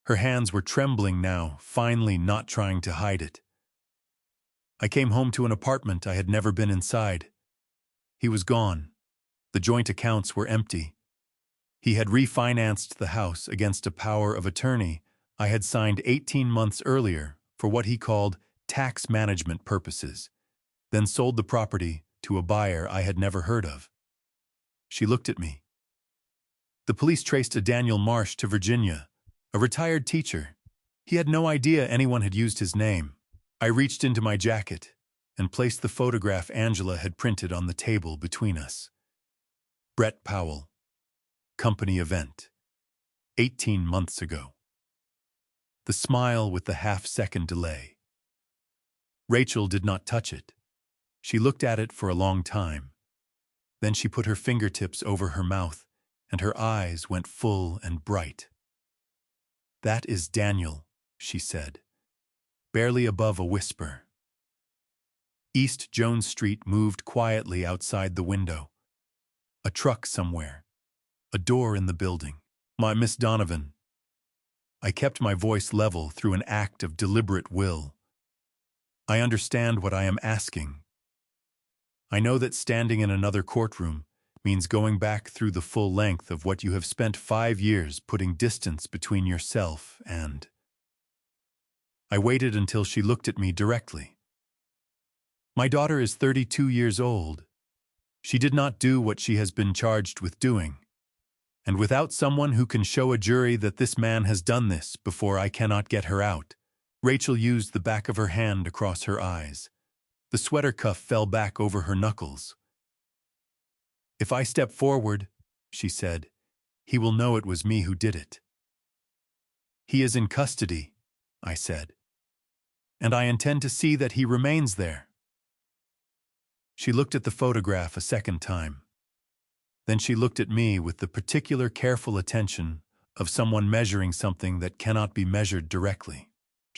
S1: Her hands were trembling now, finally not trying to hide it. "I came home to an apartment I had never been inside. He was gone. The joint accounts were empty. He had refinanced the house against a power of attorney I had signed 18 months earlier for what he called tax management purposes, then sold the property to a buyer I had never heard of." She looked at me. "The police traced a Daniel Marsh to Virginia, a retired teacher. He had no idea anyone had used his name." I reached into my jacket and placed the photograph Angela had printed on the table between us. Brett Powell. Company event. 18 months ago. The smile with the half-second delay. Rachel did not touch it. She looked at it for a long time. Then she put her fingertips over her mouth, and her eyes went full and bright. "That is Daniel," she said, barely above a whisper. East Jones Street moved quietly outside the window. A truck somewhere. A door in the building. "My Miss Donovan." I kept my voice level through an act of deliberate will. "I understand what I am asking. I know that standing in another courtroom means going back through the full length of what you have spent 5 years putting distance between yourself and—" I waited until she looked at me directly. "My daughter is 32 years old. She did not do what she has been charged with doing. And without someone who can show a jury that this man has done this before, I cannot get her out." Rachel used the back of her hand across her eyes. The sweater cuff fell back over her knuckles. "If I step forward," she said, "he will know it was me who did it." "He is in custody," I said. "And I intend to see that he remains there." She looked at the photograph a second time. Then she looked at me with the particular careful attention of someone measuring something that cannot be measured directly.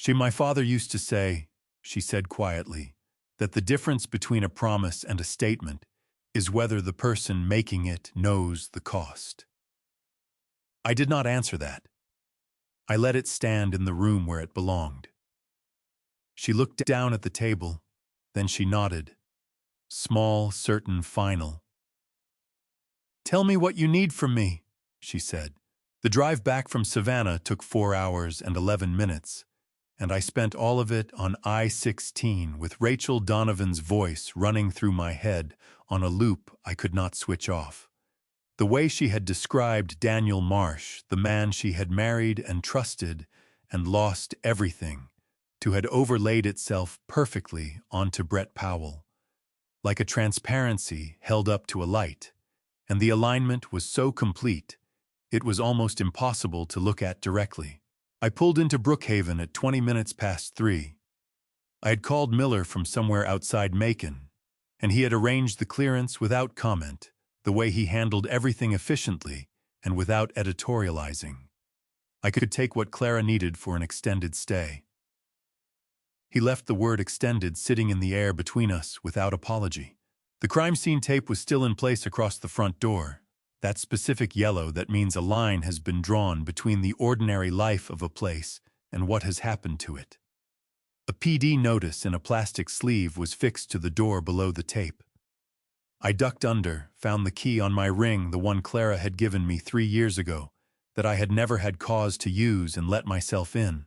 S1: "My father used to say," she said quietly, "that the difference between a promise and a statement is whether the person making it knows the cost." I did not answer that. I let it stand in the room where it belonged. She looked down at the table, then she nodded. Small, certain, final. "Tell me what you need from me," she said. The drive back from Savannah took 4 hours and 11 minutes, and I spent all of it on I-16 with Rachel Donovan's voice running through my head on a loop I could not switch off. The way she had described Daniel Marsh, the man she had married and trusted and lost everything, to had overlaid itself perfectly onto Brett Powell, like a transparency held up to a light, and the alignment was so complete, it was almost impossible to look at directly. I pulled into Brookhaven at 20 minutes past 3. I had called Miller from somewhere outside Macon, and he had arranged the clearance without comment, the way he handled everything efficiently and without editorializing. I could take what Clara needed for an extended stay. He left the word extended sitting in the air between us without apology. The crime scene tape was still in place across the front door, that specific yellow that means a line has been drawn between the ordinary life of a place and what has happened to it. A PD notice in a plastic sleeve was fixed to the door below the tape. I ducked under, found the key on my ring, the one Clara had given me 3 years ago, that I had never had cause to use, and let myself in.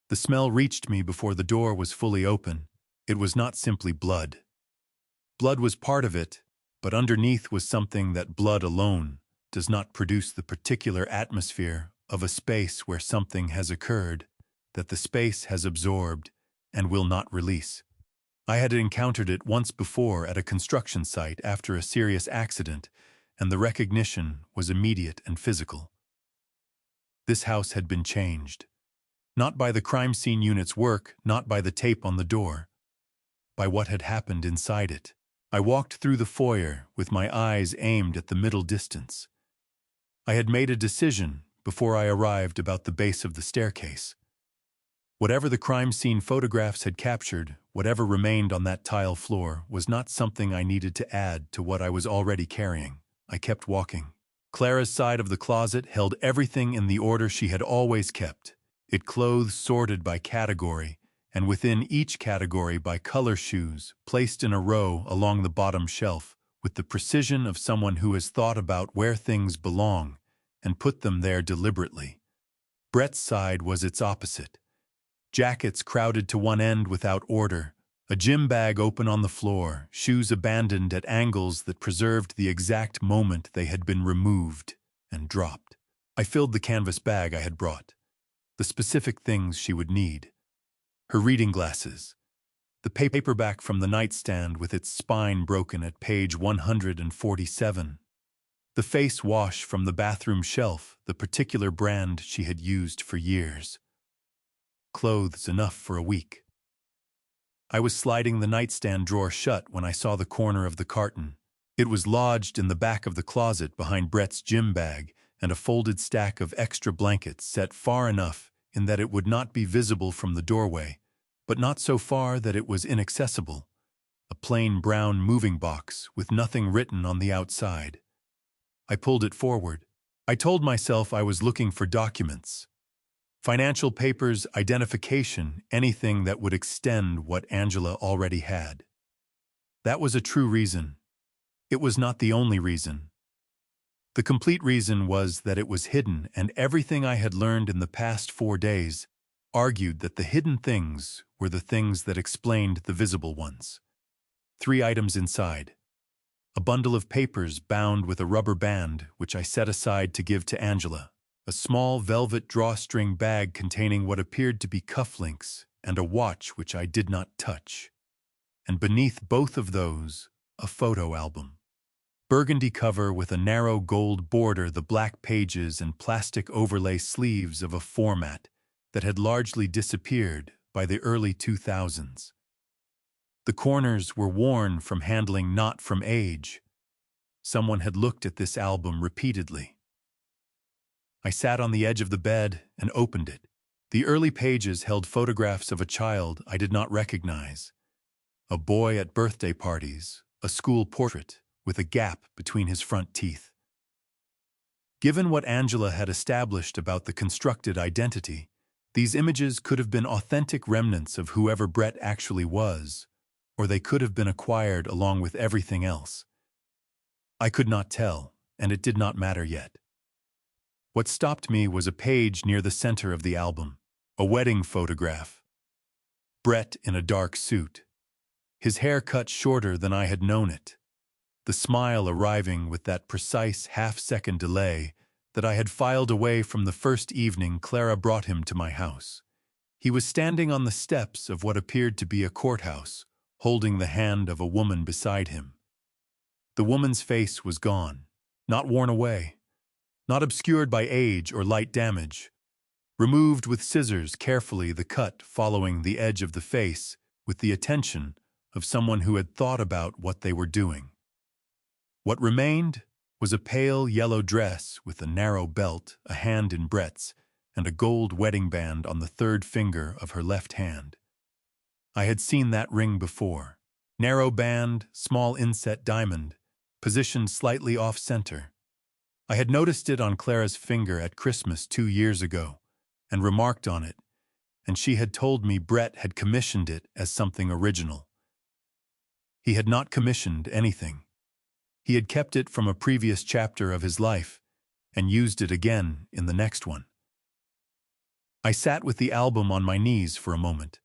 S1: The smell reached me before the door was fully open. It was not simply blood. Blood was part of it, but underneath was something that blood alone does not produce, the particular atmosphere of a space where something has occurred, that the space has absorbed and will not release. I had encountered it once before at a construction site after a serious accident, and the recognition was immediate and physical. This house had been changed. Not by the crime scene unit's work, not by the tape on the door, by what had happened inside it. I walked through the foyer with my eyes aimed at the middle distance. I had made a decision before I arrived about the base of the staircase. Whatever the crime scene photographs had captured, whatever remained on that tile floor, was not something I needed to add to what I was already carrying. I kept walking. Clara's side of the closet held everything in the order she had always kept. It clothes sorted by category, and within each category by color, shoes, placed in a row along the bottom shelf, with the precision of someone who has thought about where things belong and put them there deliberately. Brett's side was its opposite. Jackets crowded to one end without order, a gym bag open on the floor, shoes abandoned at angles that preserved the exact moment they had been removed and dropped. I filled the canvas bag I had brought. The specific things she would need. Her reading glasses, the paperback from the nightstand with its spine broken at page 147, the face wash from the bathroom shelf, the particular brand she had used for years. Clothes enough for a week. I was sliding the nightstand drawer shut when I saw the corner of the carton. It was lodged in the back of the closet behind Brett's gym bag, and a folded stack of extra blankets set far enough in that it would not be visible from the doorway, but not so far that it was inaccessible. A plain brown moving box with nothing written on the outside. I pulled it forward. I told myself I was looking for documents. Financial papers, identification, anything that would extend what Angela already had. That was a true reason. It was not the only reason. The complete reason was that it was hidden, and everything I had learned in the past 4 days argued that the hidden things were the things that explained the visible ones. 3 items inside. A bundle of papers bound with a rubber band, which I set aside to give to Angela. A small velvet drawstring bag containing what appeared to be cufflinks, and a watch which I did not touch. And beneath both of those, a photo album. Burgundy cover with a narrow gold border, the black pages and plastic overlay sleeves of a format that had largely disappeared by the early 2000s. The corners were worn from handling, not from age. Someone had looked at this album repeatedly. I sat on the edge of the bed and opened it. The early pages held photographs of a child I did not recognize. A boy at birthday parties, a school portrait with a gap between his front teeth. Given what Angela had established about the constructed identity, These images could have been authentic remnants of whoever Brett actually was, or they could have been acquired along with everything else. I could not tell, and it did not matter yet. What stopped me was a page near the center of the album, a wedding photograph. Brett in a dark suit, his hair cut shorter than I had known it, the smile arriving with that precise half-second delay that I had filed away from the first evening Clara brought him to my house. He was standing on the steps of what appeared to be a courthouse, holding the hand of a woman beside him. The woman's face was gone, not worn away, not obscured by age or light damage. Removed with scissors carefully, the cut following the edge of the face with the attention of someone who had thought about what they were doing. What remained was a pale yellow dress with a narrow belt, a hand in Brett's, and a gold wedding band on the third finger of her left hand. I had seen that ring before. Narrow band, small inset diamond, positioned slightly off-center. I had noticed it on Clara's finger at Christmas 2 years ago, and remarked on it, and she had told me Brett had commissioned it as something original. He had not commissioned anything. He had kept it from a previous chapter of his life, and used it again in the next one. I sat with the album on my knees for a moment.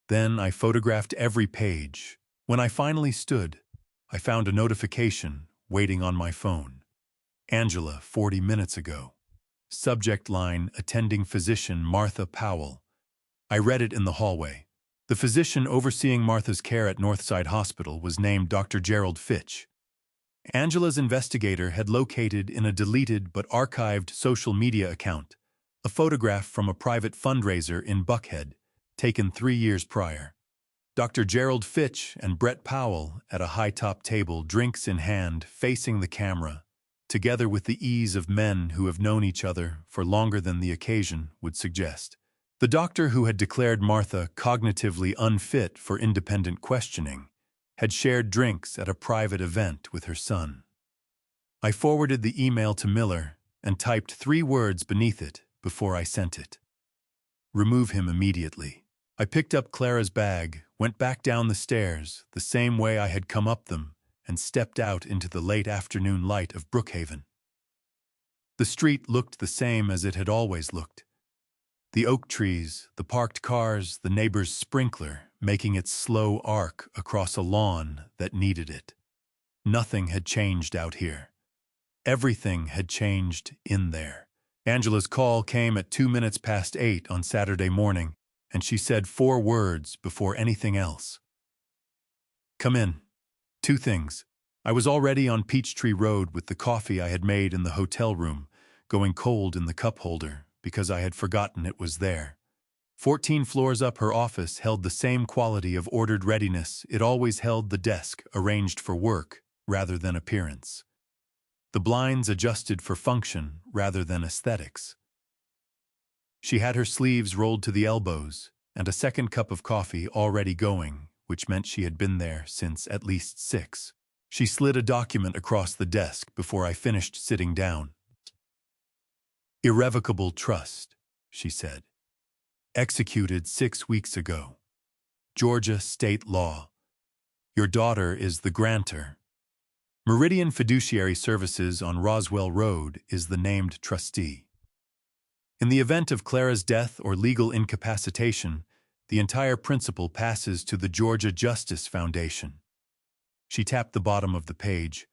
S1: Then I photographed every page. When I finally stood, I found a notification waiting on my phone. Angela, 40 minutes ago. Subject line, attending physician Martha Powell. I read it in the hallway. The physician overseeing Martha's care at Northside Hospital was named Dr. Gerald Fitch. Angela's investigator had located in a deleted but archived social media account a photograph from a private fundraiser in Buckhead, taken 3 years prior. Dr. Gerald Fitch and Brett Powell at a high-top table, drinks in hand, facing the camera, together with the ease of men who have known each other for longer than the occasion would suggest. The doctor who had declared Martha cognitively unfit for independent questioning had shared drinks at a private event with her son. I forwarded the email to Miller and typed 3 words beneath it before I sent it. Remove him immediately. I picked up Clara's bag, went back down the stairs, the same way I had come up them, and stepped out into the late afternoon light of Brookhaven. The street looked the same as it had always looked. The oak trees, the parked cars, the neighbor's sprinkler, making its slow arc across a lawn that needed it. Nothing had changed out here. Everything had changed in there. Angela's call came at 8:02 on Saturday morning, and she said 4 words before anything else. Come in. 2 things. I was already on Peachtree Road with the coffee I had made in the hotel room, going cold in the cup holder because I had forgotten it was there. 14 floors up, her office held the same quality of ordered readiness it always held, the desk arranged for work rather than appearance. The blinds adjusted for function rather than aesthetics. She had her sleeves rolled to the elbows and a second cup of coffee already going, which meant she had been there since at least 6. She slid a document across the desk before I finished sitting down. Irrevocable trust, she said. Executed 6 weeks ago. Georgia state law. Your daughter is the grantor. Meridian Fiduciary Services on Roswell Road is the named trustee. In the event of Clara's death or legal incapacitation, the entire principal passes to the Georgia Justice Foundation. She tapped the bottom of the page.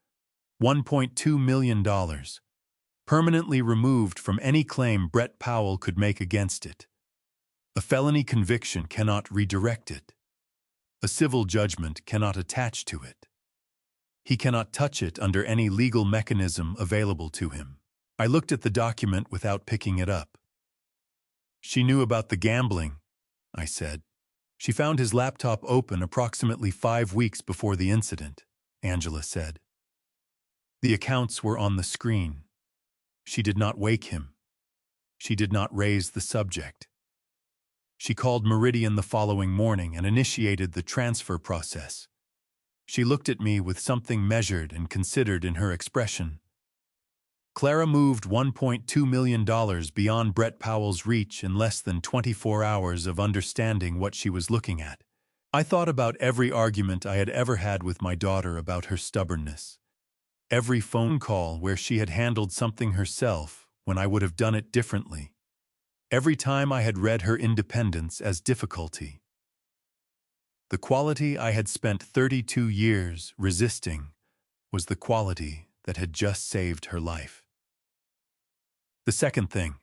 S1: $1.2 million. Permanently removed from any claim Brett Powell could make against it. A felony conviction cannot redirect it. A civil judgment cannot attach to it. He cannot touch it under any legal mechanism available to him. I looked at the document without picking it up. She knew about the gambling, I said. She found his laptop open approximately 5 weeks before the incident, Angela said. The accounts were on the screen. She did not wake him. She did not raise the subject. She called Meridian the following morning and initiated the transfer process. She looked at me with something measured and considered in her expression. Clara moved $1.2 million beyond Brett Powell's reach in less than 24 hours of understanding what she was looking at. I thought about every argument I had ever had with my daughter about her stubbornness. Every phone call where she had handled something herself when I would have done it differently. Every time I had read her independence as difficulty. The quality I had spent 32 years resisting was the quality that had just saved her life. The second thing,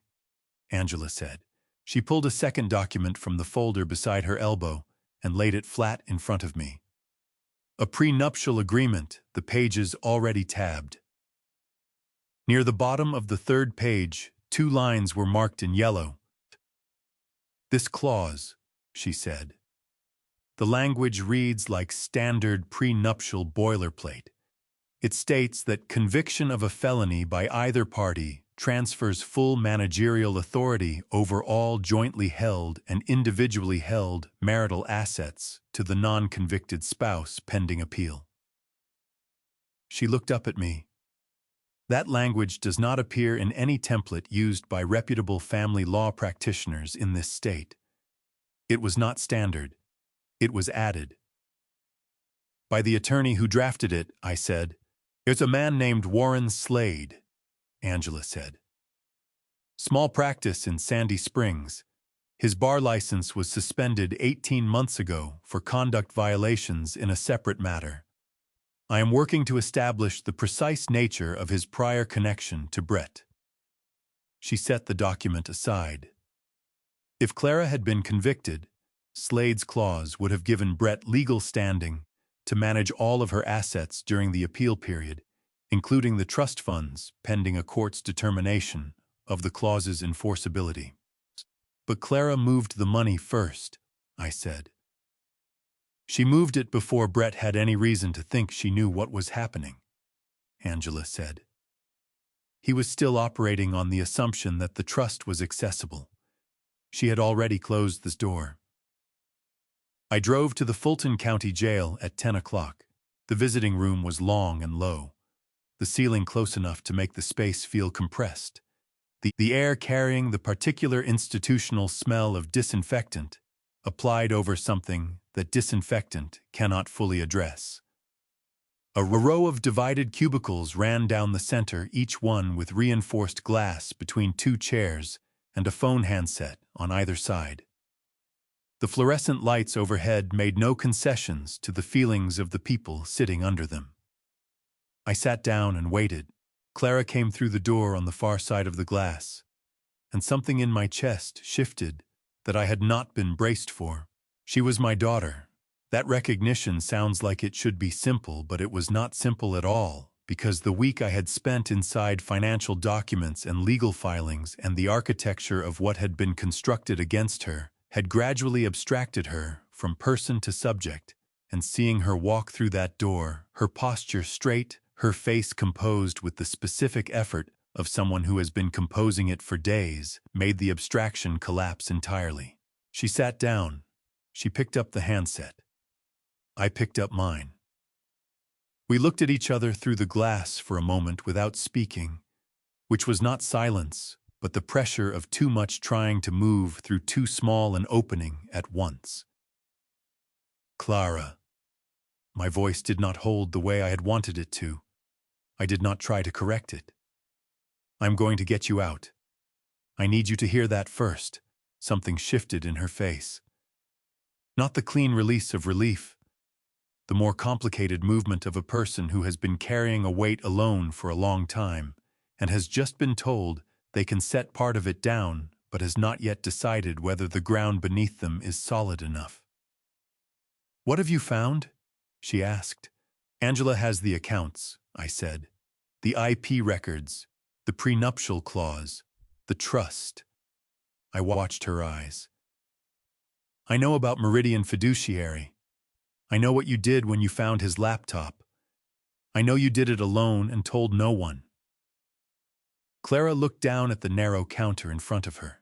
S1: Angela said. She pulled a second document from the folder beside her elbow and laid it flat in front of me. A prenuptial agreement, the pages already tabbed. Near the bottom of the third page, 2 lines were marked in yellow. This clause, she said. The language reads like standard prenuptial boilerplate. It states that conviction of a felony by either party transfers full managerial authority over all jointly held and individually held marital assets to the non-convicted spouse pending appeal. She looked up at me. That language does not appear in any template used by reputable family law practitioners in this state. It was not standard. It was added. By the attorney who drafted it, I said. It's a man named Warren Slade, Angela said. Small practice in Sandy Springs. His bar license was suspended 18 months ago for conduct violations in a separate matter. I am working to establish the precise nature of his prior connection to Brett. She set the document aside. If Clara had been convicted, Slade's clause would have given Brett legal standing to manage all of her assets during the appeal period, including the trust funds pending a court's determination of the clause's enforceability. But Clara moved the money first, I said. She moved it before Brett had any reason to think she knew what was happening, Angela said. He was still operating on the assumption that the trust was accessible. She had already closed the door. I drove to the Fulton County Jail at 10 o'clock. The visiting room was long and low, the ceiling close enough to make the space feel compressed. The air carrying the particular institutional smell of disinfectant applied over something that disinfectant cannot fully address. A row of divided cubicles ran down the center, each one with reinforced glass between 2 chairs and a phone handset on either side. The fluorescent lights overhead made no concessions to the feelings of the people sitting under them. I sat down and waited. Clara came through the door on the far side of the glass, and something in my chest shifted that I had not been braced for. She was my daughter. That recognition sounds like it should be simple, but it was not simple at all, because the week I had spent inside financial documents and legal filings and the architecture of what had been constructed against her had gradually abstracted her from person to subject, and seeing her walk through that door, her posture straight, her face composed with the specific effort of someone who has been composing it for days, made the abstraction collapse entirely. She sat down. She picked up the handset. I picked up mine. We looked at each other through the glass for a moment without speaking, which was not silence, but the pressure of too much trying to move through too small an opening at once. Clara. My voice did not hold the way I had wanted it to. I did not try to correct it. I'm going to get you out. I need you to hear that first. Something shifted in her face. Not the clean release of relief. The more complicated movement of a person who has been carrying a weight alone for a long time and has just been told they can set part of it down but has not yet decided whether the ground beneath them is solid enough. What have you found? She asked. Angela has the accounts, I said. The IP records, the prenuptial clause, the trust. I watched her eyes. I know about Meridian Fiduciary. I know what you did when you found his laptop. I know you did it alone and told no one. Clara looked down at the narrow counter in front of her.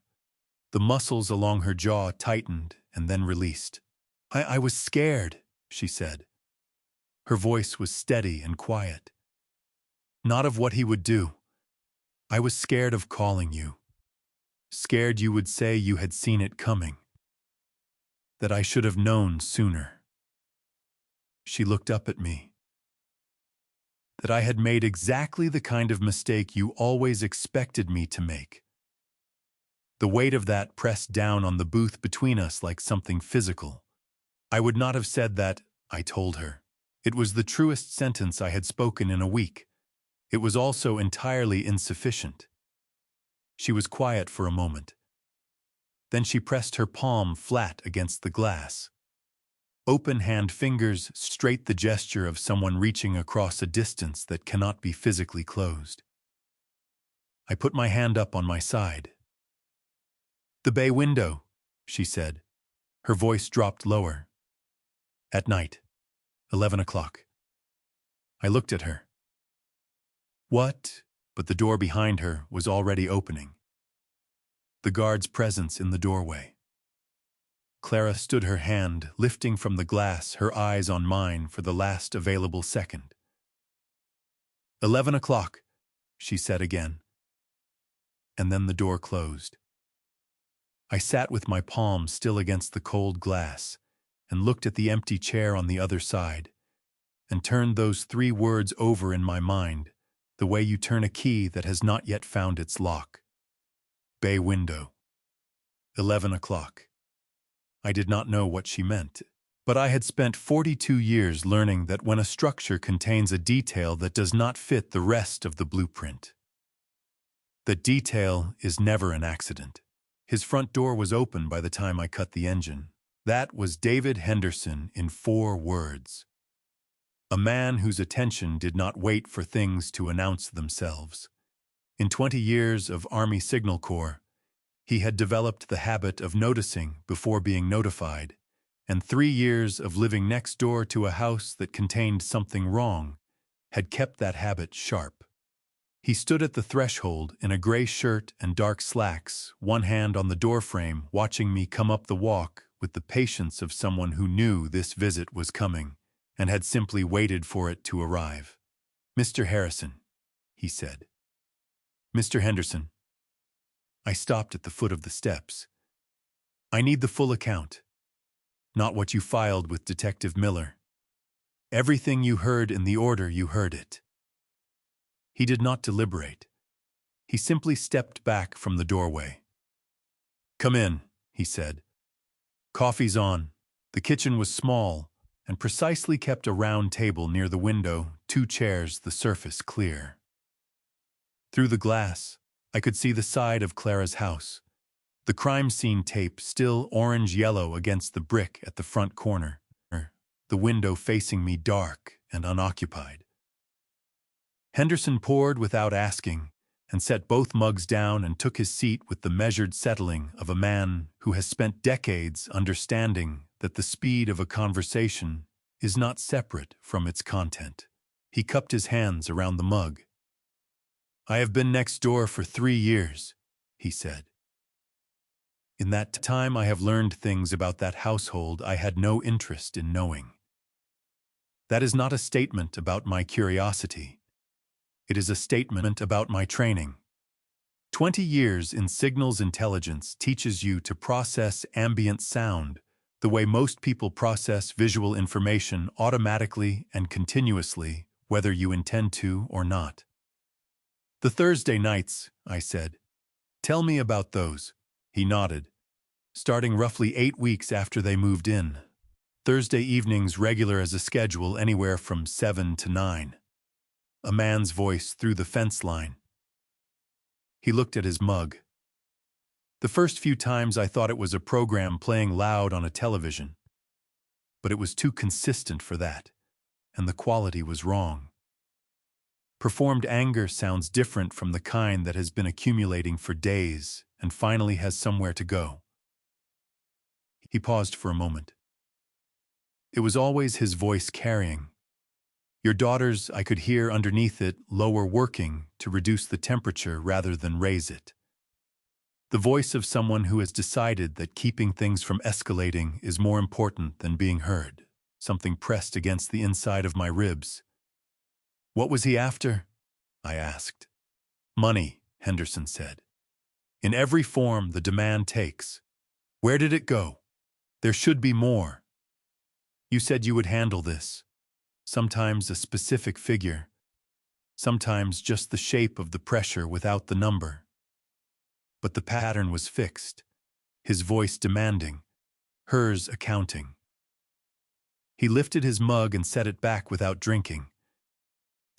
S1: The muscles along her jaw tightened and then released. I was scared, she said. Her voice was steady and quiet. Not of what he would do. I was scared of calling you. Scared you would say you had seen it coming. That I should have known sooner. She looked up at me. That I had made exactly the kind of mistake you always expected me to make. The weight of that pressed down on the booth between us like something physical. I would not have said that, I told her. It was the truest sentence I had spoken in a week. It was also entirely insufficient. She was quiet for a moment. Then she pressed her palm flat against the glass. Open hand fingers straight the gesture of someone reaching across a distance that cannot be physically closed. I put my hand up on my side. The bay window, she said. Her voice dropped lower. At night, 11 o'clock. I looked at her. What? But the door behind her was already opening. The guard's presence in the doorway. Clara stood her hand, lifting from the glass, her eyes on mine for the last available second. 11 o'clock, she said again. And then the door closed. I sat with my palm still against the cold glass and looked at the empty chair on the other side and turned those 3 words over in my mind, the way you turn a key that has not yet found its lock. Bay window. 11 o'clock. I did not know what she meant, but I had spent 42 years learning that when a structure contains a detail that does not fit the rest of the blueprint, that detail is never an accident. His front door was open by the time I cut the engine. That was David Henderson in 4 words. A man whose attention did not wait for things to announce themselves. In 20 years of Army Signal Corps, he had developed the habit of noticing before being notified, and 3 years of living next door to a house that contained something wrong had kept that habit sharp. He stood at the threshold in a gray shirt and dark slacks, one hand on the doorframe, watching me come up the walk with the patience of someone who knew this visit was coming and had simply waited for it to arrive. "Mr. Harrison," he said. "Mr. Henderson." I stopped at the foot of the steps. "I need the full account. Not what you filed with Detective Miller. Everything you heard in the order you heard it." He did not deliberate. He simply stepped back from the doorway. "Come in," he said. "Coffee's on." The kitchen was small and precisely kept a round table near the window, 2 chairs, the surface clear. Through the glass, I could see the side of Clara's house, the crime scene tape still orange-yellow against the brick at the front corner, the window facing me dark and unoccupied. Henderson poured without asking and set both mugs down and took his seat with the measured settling of a man who has spent decades understanding that the speed of a conversation is not separate from its content. He cupped his hands around the mug. "I have been next door for 3 years," he said. "In that time I have learned things about that household I had no interest in knowing. That is not a statement about my curiosity. It is a statement about my training. 20 years in signals intelligence teaches you to process ambient sound the way most people process visual information automatically and continuously, whether you intend to or not." "The Thursday nights," I said. "Tell me about those." He nodded. "Starting roughly 8 weeks after they moved in. Thursday evenings regular as a schedule, anywhere from 7 to 9. A man's voice through the fence line. He looked at his mug. "The first few times I thought it was a program playing loud on a television. But it was too consistent for that, and the quality was wrong. Performed anger sounds different from the kind that has been accumulating for days and finally has somewhere to go." He paused for a moment. It was always his voice carrying. "Your daughters, I could hear underneath it, lower working to reduce the temperature rather than raise it. The voice of someone who has decided that keeping things from escalating is more important than being heard." Something pressed against the inside of my ribs. "What was he after?" I asked. "Money," Henderson said. In every form the demand takes. Where did it go? There should be more. You said you would handle this. Sometimes a specific figure. Sometimes just the shape of the pressure without the number. But the pattern was fixed. His voice demanding. Hers accounting. He lifted his mug and set it back without drinking.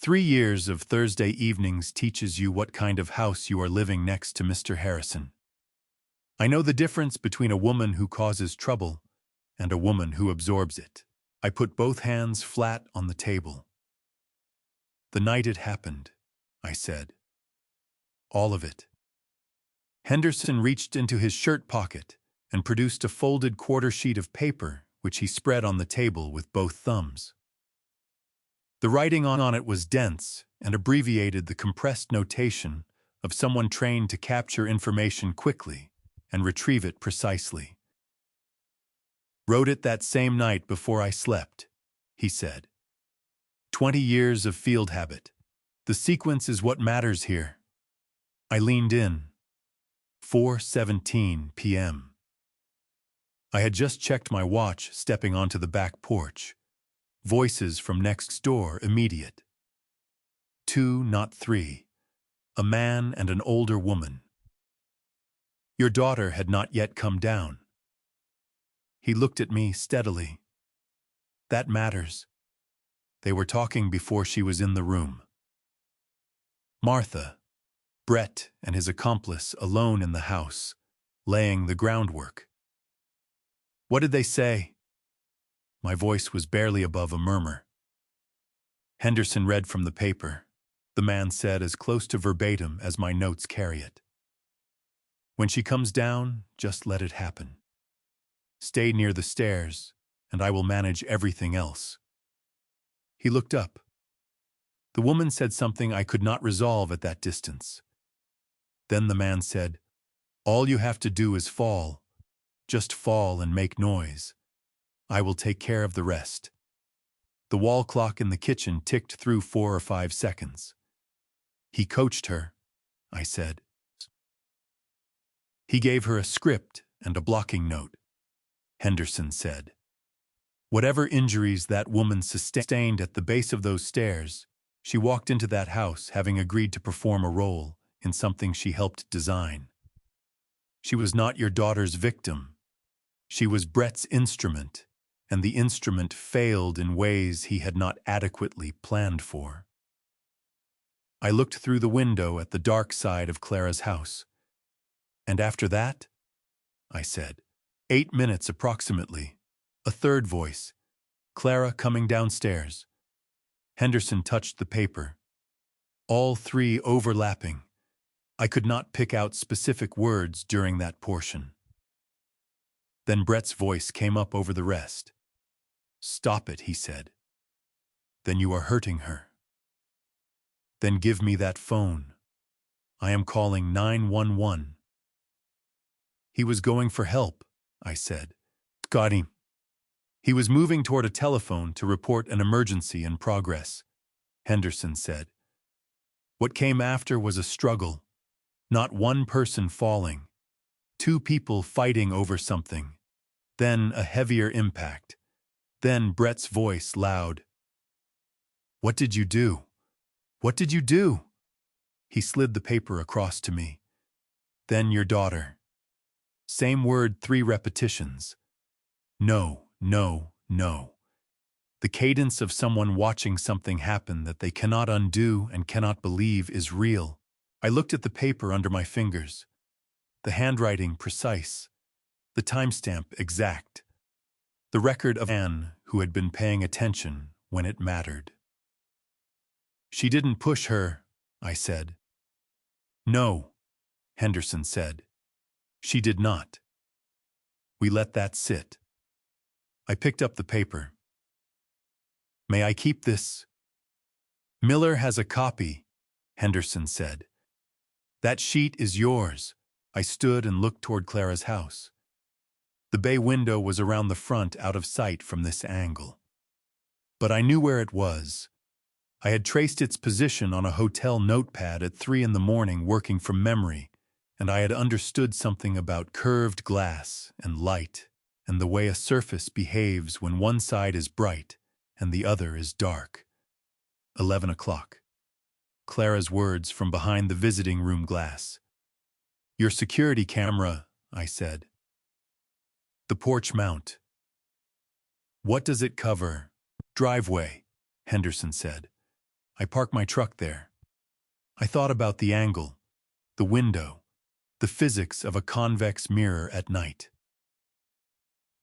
S1: 3 years of Thursday evenings teaches you what kind of house you are living next to Mr. Harrison. I know the difference between a woman who causes trouble and a woman who absorbs it. I put both hands flat on the table. The night it happened, I said. All of it. Henderson reached into his shirt pocket and produced a folded quarter sheet of paper which he spread on the table with both thumbs. The writing on it was dense and abbreviated the compressed notation of someone trained to capture information quickly and retrieve it precisely. Wrote it that same night before I slept, he said. 20 years of field habit. The sequence is what matters here. I leaned in. 4:17 p.m. I had just checked my watch stepping onto the back porch. Voices from next door immediate. 2, not 3. A man and an older woman. Your daughter had not yet come down. He looked at me steadily. That matters. They were talking before she was in the room. Martha, Brett and his accomplice alone in the house, laying the groundwork. What did they say? My voice was barely above a murmur. Henderson read from the paper. The man said as close to verbatim as my notes carry it. When she comes down, just let it happen. Stay near the stairs, and I will manage everything else. He looked up. The woman said something I could not resolve at that distance. Then the man said, all you have to do is fall. Just fall and make noise. I will take care of the rest. The wall clock in the kitchen ticked through 4 or 5 seconds. He coached her, I said. He gave her a script and a blocking note, Henderson said. Whatever injuries that woman sustained at the base of those stairs, she walked into that house having agreed to perform a role in something she helped design. She was not your daughter's victim. She was Brett's instrument, and the instrument failed in ways he had not adequately planned for. I looked through the window at the dark side of Clara's house. And after that, I said, 8 minutes approximately, a third voice, Clara coming downstairs. Henderson touched the paper. All 3 overlapping. I could not pick out specific words during that portion. Then Brett's voice came up over the rest. Stop it, he said. Then you are hurting her. Then give me that phone. I am calling 911. He was going for help, I said. Got him. He was moving toward a telephone to report an emergency in progress, Henderson said. What came after was a struggle. Not one person falling. 2 people fighting over something. Then a heavier impact. Then Brett's voice loud. What did you do? What did you do? He slid the paper across to me. Then your daughter. Same word 3 repetitions. No, no, no. The cadence of someone watching something happen that they cannot undo and cannot believe is real. I looked at the paper under my fingers. The handwriting precise. The timestamp exact. The record of Anne who had been paying attention when it mattered. She didn't push her, I said. No, Henderson said. She did not. We let that sit. I picked up the paper. May I keep this? Miller has a copy, Henderson said. That sheet is yours. I stood and looked toward Clara's house. The bay window was around the front out of sight from this angle. But I knew where it was. I had traced its position on a hotel notepad at 3 in the morning working from memory, and I had understood something about curved glass and light and the way a surface behaves when one side is bright and the other is dark. 11 o'clock. Clara's words from behind the visiting room glass. "Your security camera," I said. "The porch mount." "What does it cover?" "Driveway," Henderson said. "I park my truck there." I thought about the angle, the window, the physics of a convex mirror at night.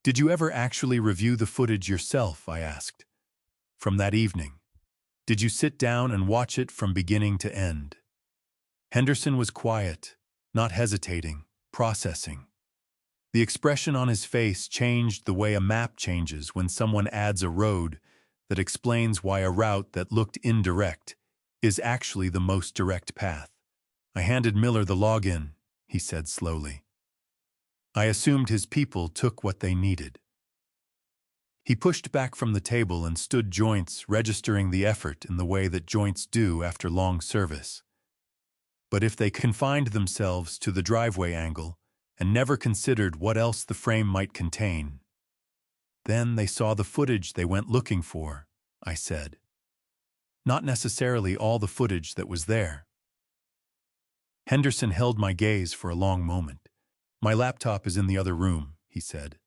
S1: "Did you ever actually review the footage yourself?" I asked. "From that evening? Did you sit down and watch it from beginning to end?" Henderson was quiet, not hesitating, processing. The expression on his face changed the way a map changes when someone adds a road that explains why a route that looked indirect is actually the most direct path. "I handed Miller the login," he said slowly. "I assumed his people took what they needed." He pushed back from the table and stood joints, registering the effort in the way that joints do after long service. But if they confined themselves to the driveway angle and never considered what else the frame might contain, then they saw the footage they went looking for, I said. Not necessarily all the footage that was there. Henderson held my gaze for a long moment. "My laptop is in the other room," he said.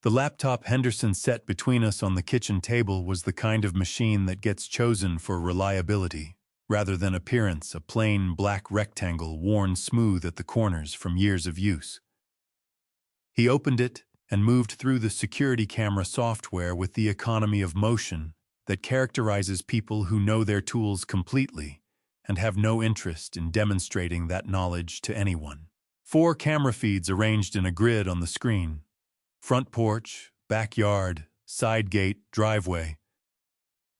S1: The laptop Henderson set between us on the kitchen table was the kind of machine that gets chosen for reliability, rather than appearance, a plain black rectangle worn smooth at the corners from years of use. He opened it and moved through the security camera software with the economy of motion that characterizes people who know their tools completely and have no interest in demonstrating that knowledge to anyone. 4 camera feeds arranged in a grid on the screen. Front porch, backyard, side gate, driveway.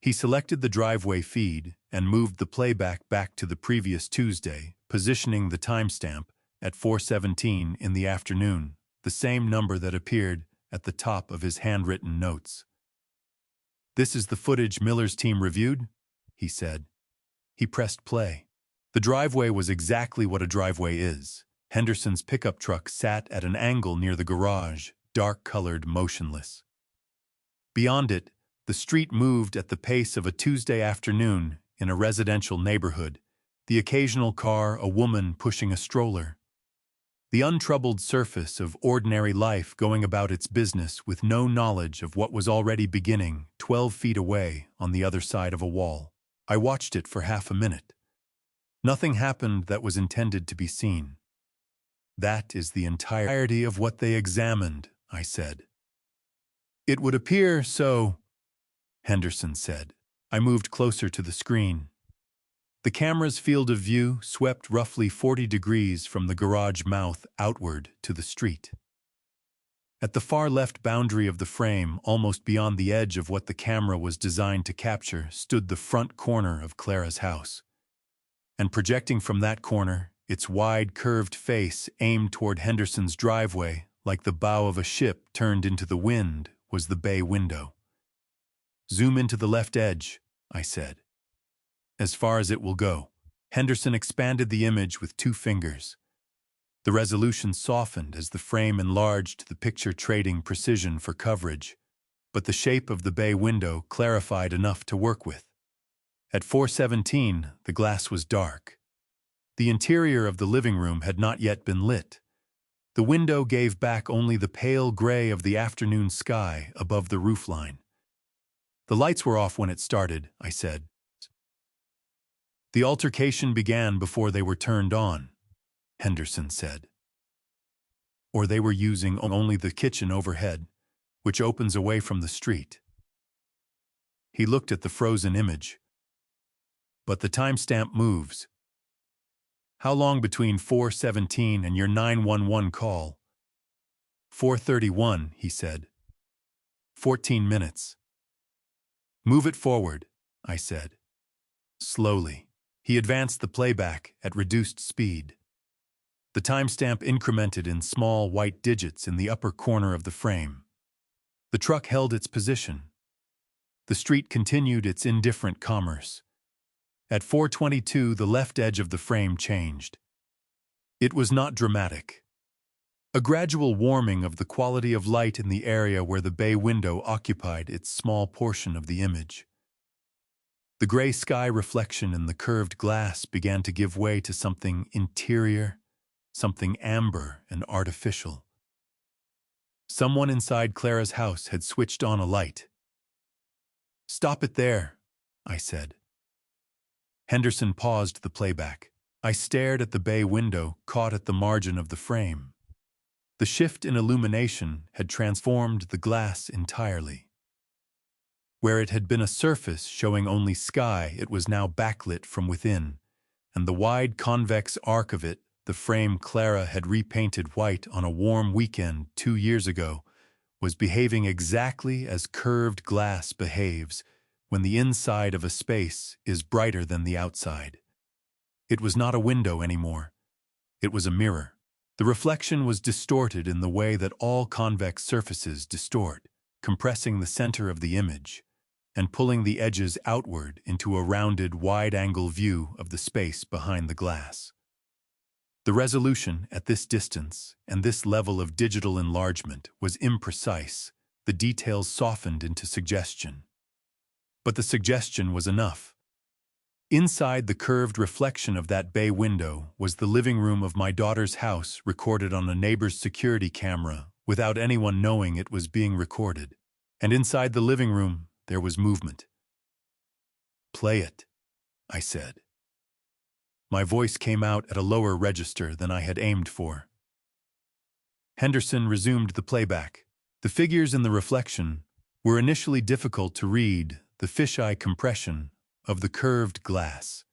S1: He selected the driveway feed and moved the playback back to the previous Tuesday, positioning the timestamp at 4:17 in the afternoon, the same number that appeared at the top of his handwritten notes. "This is the footage Miller's team reviewed," he said. He pressed play. The driveway was exactly what a driveway is. Henderson's pickup truck sat at an angle near the garage, dark-colored, motionless. Beyond it, the street moved at the pace of a Tuesday afternoon in a residential neighborhood, the occasional car, a woman pushing a stroller. The untroubled surface of ordinary life going about its business with no knowledge of what was already beginning 12 feet away on the other side of a wall. I watched it for half a minute. Nothing happened that was intended to be seen. "That is the entirety of what they examined," I said. "It would appear so," Henderson said. I moved closer to the screen. The camera's field of view swept roughly 40 degrees from the garage mouth outward to the street. At the far left boundary of the frame, almost beyond the edge of what the camera was designed to capture, stood the front corner of Clara's house. And projecting from that corner, its wide, curved face aimed toward Henderson's driveway, like the bow of a ship turned into the wind, was the bay window. "Zoom into the left edge," I said. "As far as it will go." Henderson expanded the image with 2 fingers. The resolution softened as the frame enlarged, the picture trading precision for coverage, but the shape of the bay window clarified enough to work with. At 4:17, the glass was dark. The interior of the living room had not yet been lit. The window gave back only the pale gray of the afternoon sky above the roofline. "The lights were off when it started," I said. "The altercation began before they were turned on," Henderson said. "Or they were using only the kitchen overhead, which opens away from the street." He looked at the frozen image. "But the timestamp moves. How long between 4:17 and your 911 call?" 4:31, he said. 14 minutes. "Move it forward," I said. Slowly. He advanced the playback at reduced speed. The timestamp incremented in small white digits in the upper corner of the frame. The truck held its position. The street continued its indifferent commerce. At 4:22, the left edge of the frame changed. It was not dramatic. A gradual warming of the quality of light in the area where the bay window occupied its small portion of the image. The gray sky reflection in the curved glass began to give way to something interior, something amber and artificial. Someone inside Clara's house had switched on a light. "Stop it there," I said. Henderson paused the playback. I stared at the bay window, caught at the margin of the frame. The shift in illumination had transformed the glass entirely. Where it had been a surface showing only sky, it was now backlit from within, and the wide convex arc of it, the frame Clara had repainted white on a warm weekend 2 years ago, was behaving exactly as curved glass behaves when the inside of a space is brighter than the outside. It was not a window anymore. It was a mirror. The reflection was distorted in the way that all convex surfaces distort, compressing the center of the image and pulling the edges outward into a rounded, wide-angle view of the space behind the glass. The resolution at this distance and this level of digital enlargement was imprecise, the details softened into suggestion. But the suggestion was enough. Inside the curved reflection of that bay window was the living room of my daughter's house, recorded on a neighbor's security camera without anyone knowing it was being recorded. And inside the living room, there was movement. "Play it," I said. My voice came out at a lower register than I had aimed for. Henderson resumed the playback. The figures in the reflection were initially difficult to read, the fisheye compression of the curved glass,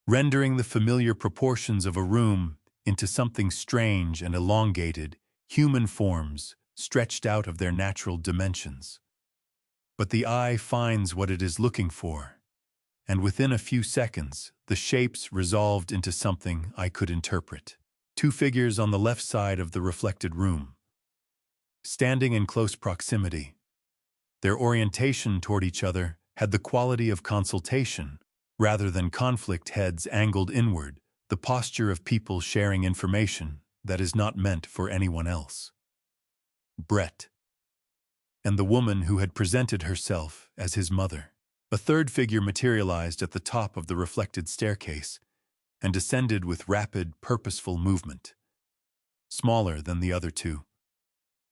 S1: rendering the familiar proportions of a room into something strange and elongated, human forms stretched out of their natural dimensions. But the eye finds what it is looking for, and within a few seconds, the shapes resolved into something I could interpret. 2 figures on the left side of the reflected room, standing in close proximity. Their orientation toward each other had the quality of consultation, rather than conflict, heads angled inward, the posture of people sharing information that is not meant for anyone else. Brett. And the woman who had presented herself as his mother. A third figure materialized at the top of the reflected staircase and descended with rapid, purposeful movement, smaller than the other two,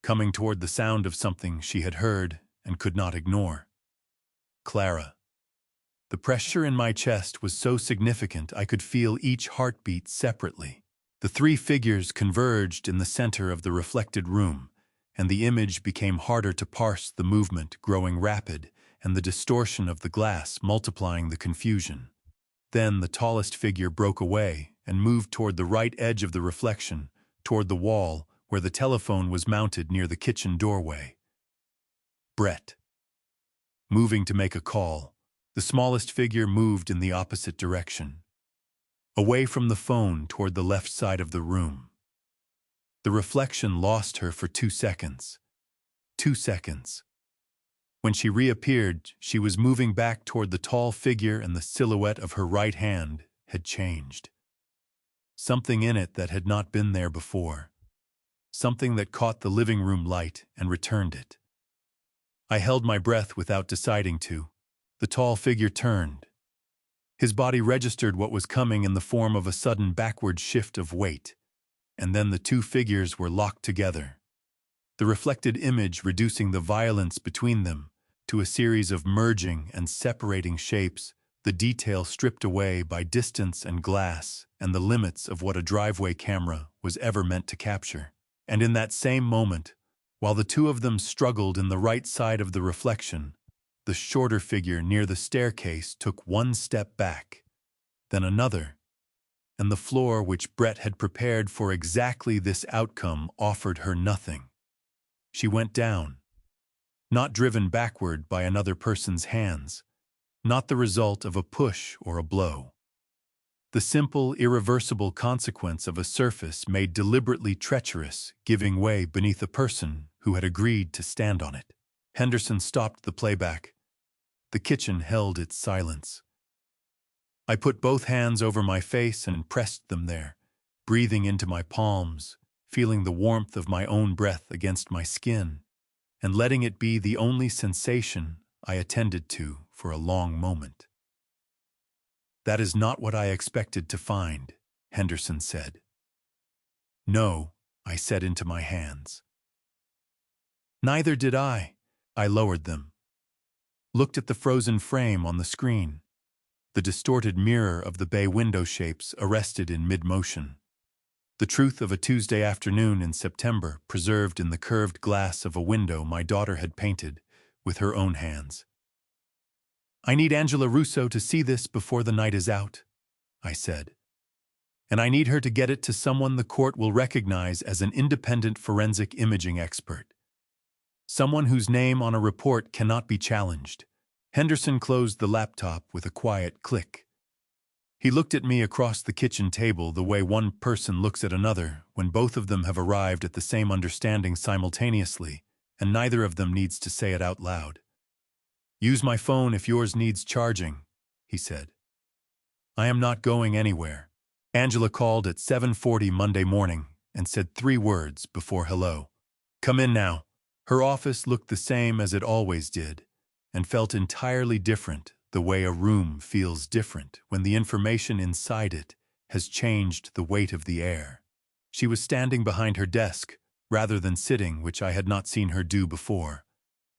S1: coming toward the sound of something she had heard and could not ignore. Clara. The pressure in my chest was so significant I could feel each heartbeat separately. The 3 figures converged in the center of the reflected room, and the image became harder to parse, the movement growing rapid and the distortion of the glass multiplying the confusion. Then the tallest figure broke away and moved toward the right edge of the reflection, toward the wall where the telephone was mounted near the kitchen doorway. Brett. Moving to make a call, the smallest figure moved in the opposite direction, away from the phone toward the left side of the room. The reflection lost her for 2 seconds. 2 seconds. When she reappeared, she was moving back toward the tall figure, and the silhouette of her right hand had changed. Something in it that had not been there before. Something that caught the living room light and returned it. I held my breath without deciding to. The tall figure turned. His body registered what was coming in the form of a sudden backward shift of weight, and then the 2 figures were locked together, the reflected image reducing the violence between them to a series of merging and separating shapes, the detail stripped away by distance and glass and the limits of what a driveway camera was ever meant to capture. And in that same moment, while the 2 of them struggled in the right side of the reflection, the shorter figure near the staircase took 1 step back, then another, and the floor which Brett had prepared for exactly this outcome offered her nothing. She went down, not driven backward by another person's hands, not the result of a push or a blow. The simple, irreversible consequence of a surface made deliberately treacherous, giving way beneath a person who had agreed to stand on it. Henderson stopped the playback. The kitchen held its silence. I put both hands over my face and pressed them there, breathing into my palms, feeling the warmth of my own breath against my skin, and letting it be the only sensation I attended to for a long moment. "That is not what I expected to find," Henderson said. "No," I said into my hands. "Neither did I." I lowered them, looked at the frozen frame on the screen, the distorted mirror of the bay window shapes arrested in mid-motion. The truth of a Tuesday afternoon in September preserved in the curved glass of a window my daughter had painted with her own hands. "I need Angela Russo to see this before the night is out," I said. "And I need her to get it to someone the court will recognize as an independent forensic imaging expert. Someone whose name on a report cannot be challenged." Henderson closed the laptop with a quiet click. He looked at me across the kitchen table the way one person looks at another when both of them have arrived at the same understanding simultaneously, and neither of them needs to say it out loud. "Use my phone if yours needs charging," he said. "I am not going anywhere." Angela called at 7:40 Monday morning and said 3 words before hello. "Come in now." Her office looked the same as it always did, and felt entirely different the way a room feels different when the information inside it has changed the weight of the air. She was standing behind her desk, rather than sitting, which I had not seen her do before,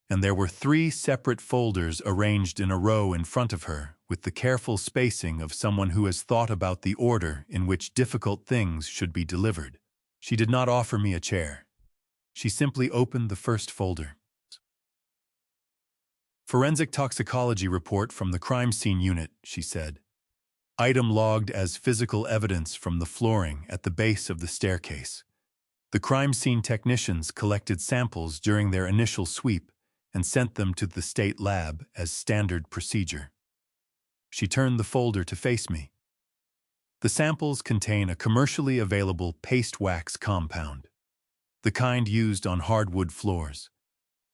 S1: and there were 3 separate folders arranged in a row in front of her with the careful spacing of someone who has thought about the order in which difficult things should be delivered. She did not offer me a chair. She simply opened the first folder. "Forensic toxicology report from the crime scene unit," she said. "Item logged as physical evidence from the flooring at the base of the staircase. The crime scene technicians collected samples during their initial sweep and sent them to the state lab as standard procedure." She turned the folder to face me. "The samples contain a commercially available paste wax compound, the kind used on hardwood floors,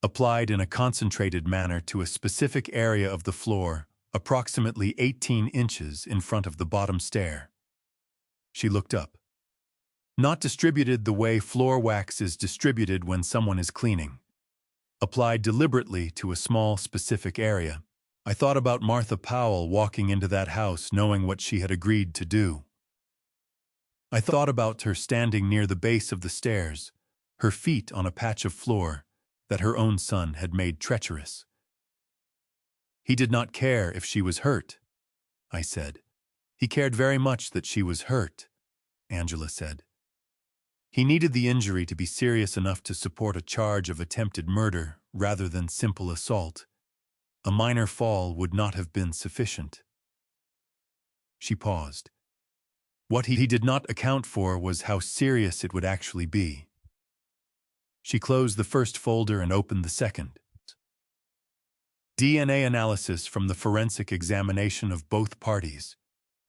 S1: applied in a concentrated manner to a specific area of the floor approximately 18 inches in front of the bottom stair." She looked up. "Not distributed the way floor wax is distributed when someone is cleaning. Applied deliberately to a small specific area. I thought about Martha Powell walking into that house knowing what she had agreed to do. I thought about her standing near the base of the stairs, her feet on a patch of floor that her own son had made treacherous." "He did not care if she was hurt," I said. "He cared very much that she was hurt," Angela said. "He needed the injury to be serious enough to support a charge of attempted murder rather than simple assault. A minor fall would not have been sufficient." She paused. What he did not account for was how serious it would actually be. She closed the first folder and opened the second. "DNA analysis from the forensic examination of both parties,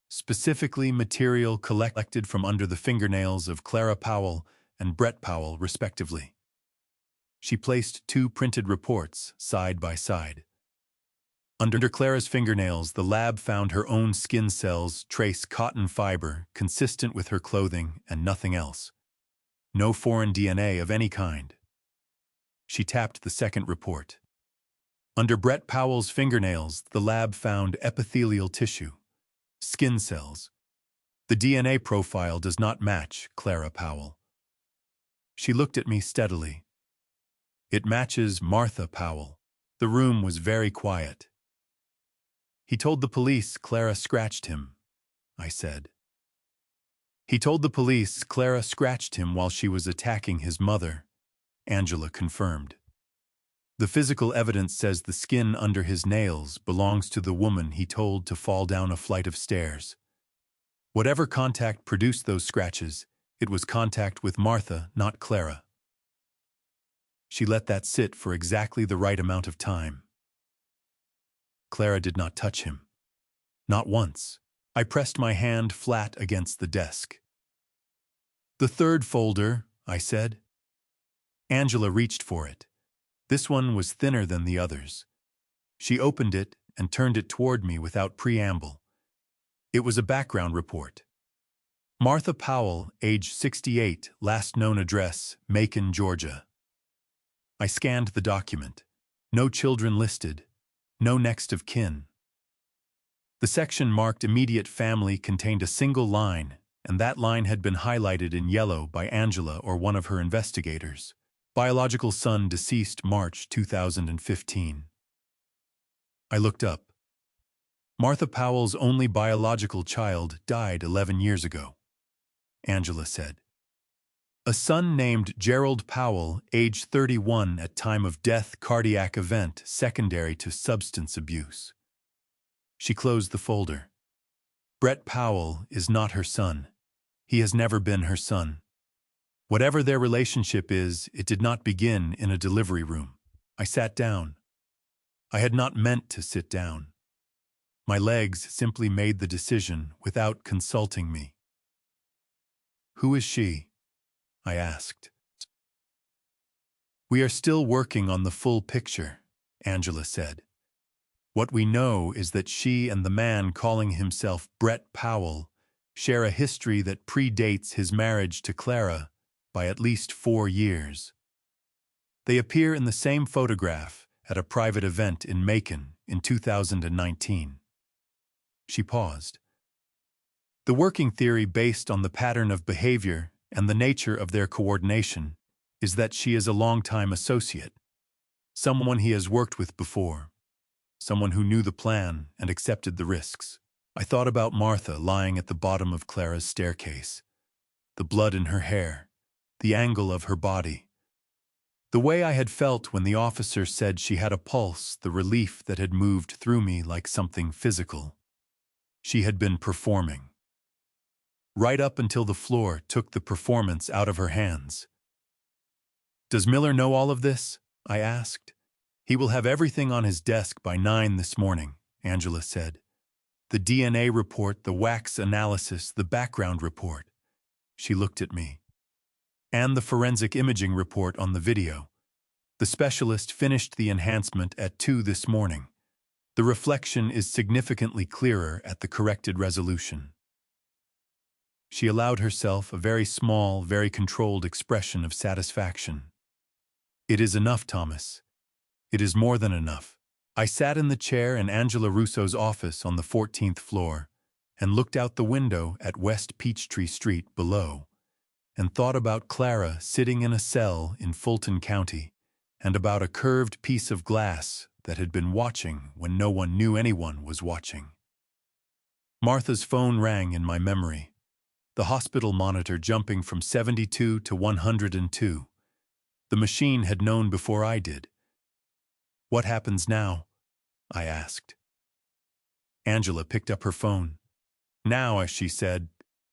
S1: specifically material collected from under the fingernails of Clara Powell and Brett Powell, respectively." She placed 2 printed reports side by side. Under Clara's fingernails, the lab found her own skin cells trace cotton fiber consistent with her clothing and nothing else. No foreign DNA of any kind. She tapped the second report. Under Brett Powell's fingernails, the lab found epithelial tissue, skin cells. The DNA profile does not match Clara Powell. She looked at me steadily. "It matches Martha Powell." The room was very quiet. "He told the police Clara scratched him," I said. "He told the police Clara scratched him while she was attacking his mother," Angela confirmed. "The physical evidence says the skin under his nails belongs to the woman he told to fall down a flight of stairs. Whatever contact produced those scratches, it was contact with Martha, not Clara." She let that sit for exactly the right amount of time. "Clara did not touch him. Not once." I pressed my hand flat against the desk. "The third folder," I said. Angela reached for it. This one was thinner than the others. She opened it and turned it toward me without preamble. It was a background report. Martha Powell, age 68, last known address, Macon, Georgia. I scanned the document. No children listed. No next of kin. The section marked immediate family contained a single line, and that line had been highlighted in yellow by Angela or one of her investigators. Biological son deceased March 2015. I looked up. Martha Powell's only biological child died 11 years ago, Angela said. A son named Gerald Powell, age 31 at time of death, cardiac event secondary to substance abuse. She closed the folder. Brett Powell is not her son. He has never been her son. Whatever their relationship is, it did not begin in a delivery room. I sat down. I had not meant to sit down. My legs simply made the decision without consulting me. Who is she? I asked. We are still working on the full picture, Angela said. What we know is that she and the man calling himself Brett Powell share a history that predates his marriage to Clara by at least 4 years. They appear in the same photograph at a private event in Macon in 2019. She paused. The working theory based on the pattern of behavior and the nature of their coordination is that she is a longtime associate, someone he has worked with before, someone who knew the plan and accepted the risks. I thought about Martha lying at the bottom of Clara's staircase, the blood in her hair, the angle of her body. The way I had felt when the officer said she had a pulse, the relief that had moved through me like something physical. She had been performing. Right up until the floor took the performance out of her hands. Does Miller know all of this? I asked. He will have everything on his desk by 9 this morning, Angela said. The DNA report, the wax analysis, the background report. She looked at me. And the forensic imaging report on the video. The specialist finished the enhancement at 2 this morning. The reflection is significantly clearer at the corrected resolution. She allowed herself a very small, very controlled expression of satisfaction. It is enough, Thomas. It is more than enough. I sat in the chair in Angela Russo's office on the 14th floor and looked out the window at West Peachtree Street below and thought about Clara sitting in a cell in Fulton County and about a curved piece of glass that had been watching when no one knew anyone was watching. Martha's phone rang in my memory, the hospital monitor jumping from 72 to 102. The machine had known before I did. What happens now? I asked. Angela picked up her phone. Now, as she said,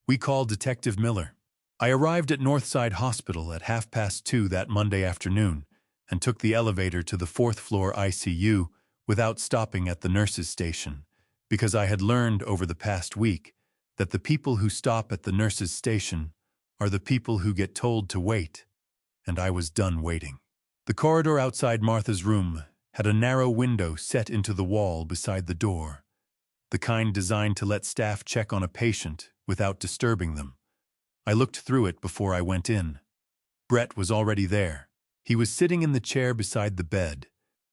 S1: we call Detective Miller. I arrived at Northside Hospital at 2:30 that Monday afternoon and took the elevator to the 4th floor ICU without stopping at the nurses' station, because I had learned over the past week that the people who stop at the nurses' station are the people who get told to wait, and I was done waiting. The corridor outside Martha's room had a narrow window set into the wall beside the door, the kind designed to let staff check on a patient without disturbing them. I looked through it before I went in. Brett was already there. He was sitting in the chair beside the bed,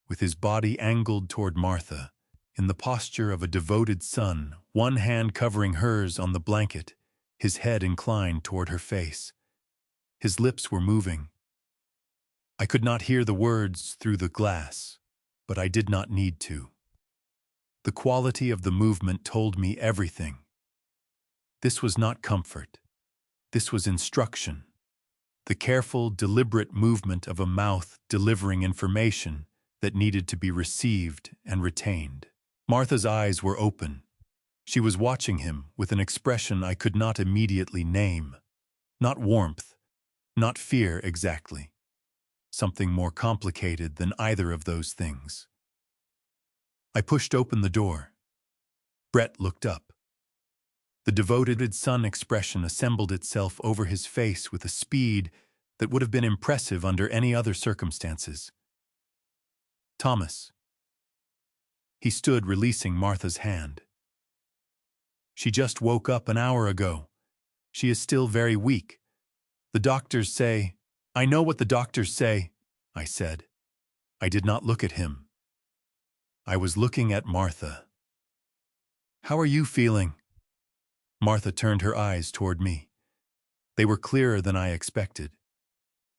S1: with his body angled toward Martha, in the posture of a devoted son, one hand covering hers on the blanket, his head inclined toward her face. His lips were moving. I could not hear the words through the glass, but I did not need to. The quality of the movement told me everything. This was not comfort. This was instruction. The careful, deliberate movement of a mouth delivering information that needed to be received and retained. Martha's eyes were open. She was watching him with an expression I could not immediately name. Not warmth, not fear exactly. Something more complicated than either of those things. I pushed open the door. Brett looked up. The devoted son expression assembled itself over his face with a speed that would have been impressive under any other circumstances. Thomas. He stood releasing Martha's hand. She just woke up an hour ago. She is still very weak. The doctors say—" "I know what the doctors say," I said. I did not look at him. I was looking at Martha. "How are you feeling?" Martha turned her eyes toward me. They were clearer than I expected.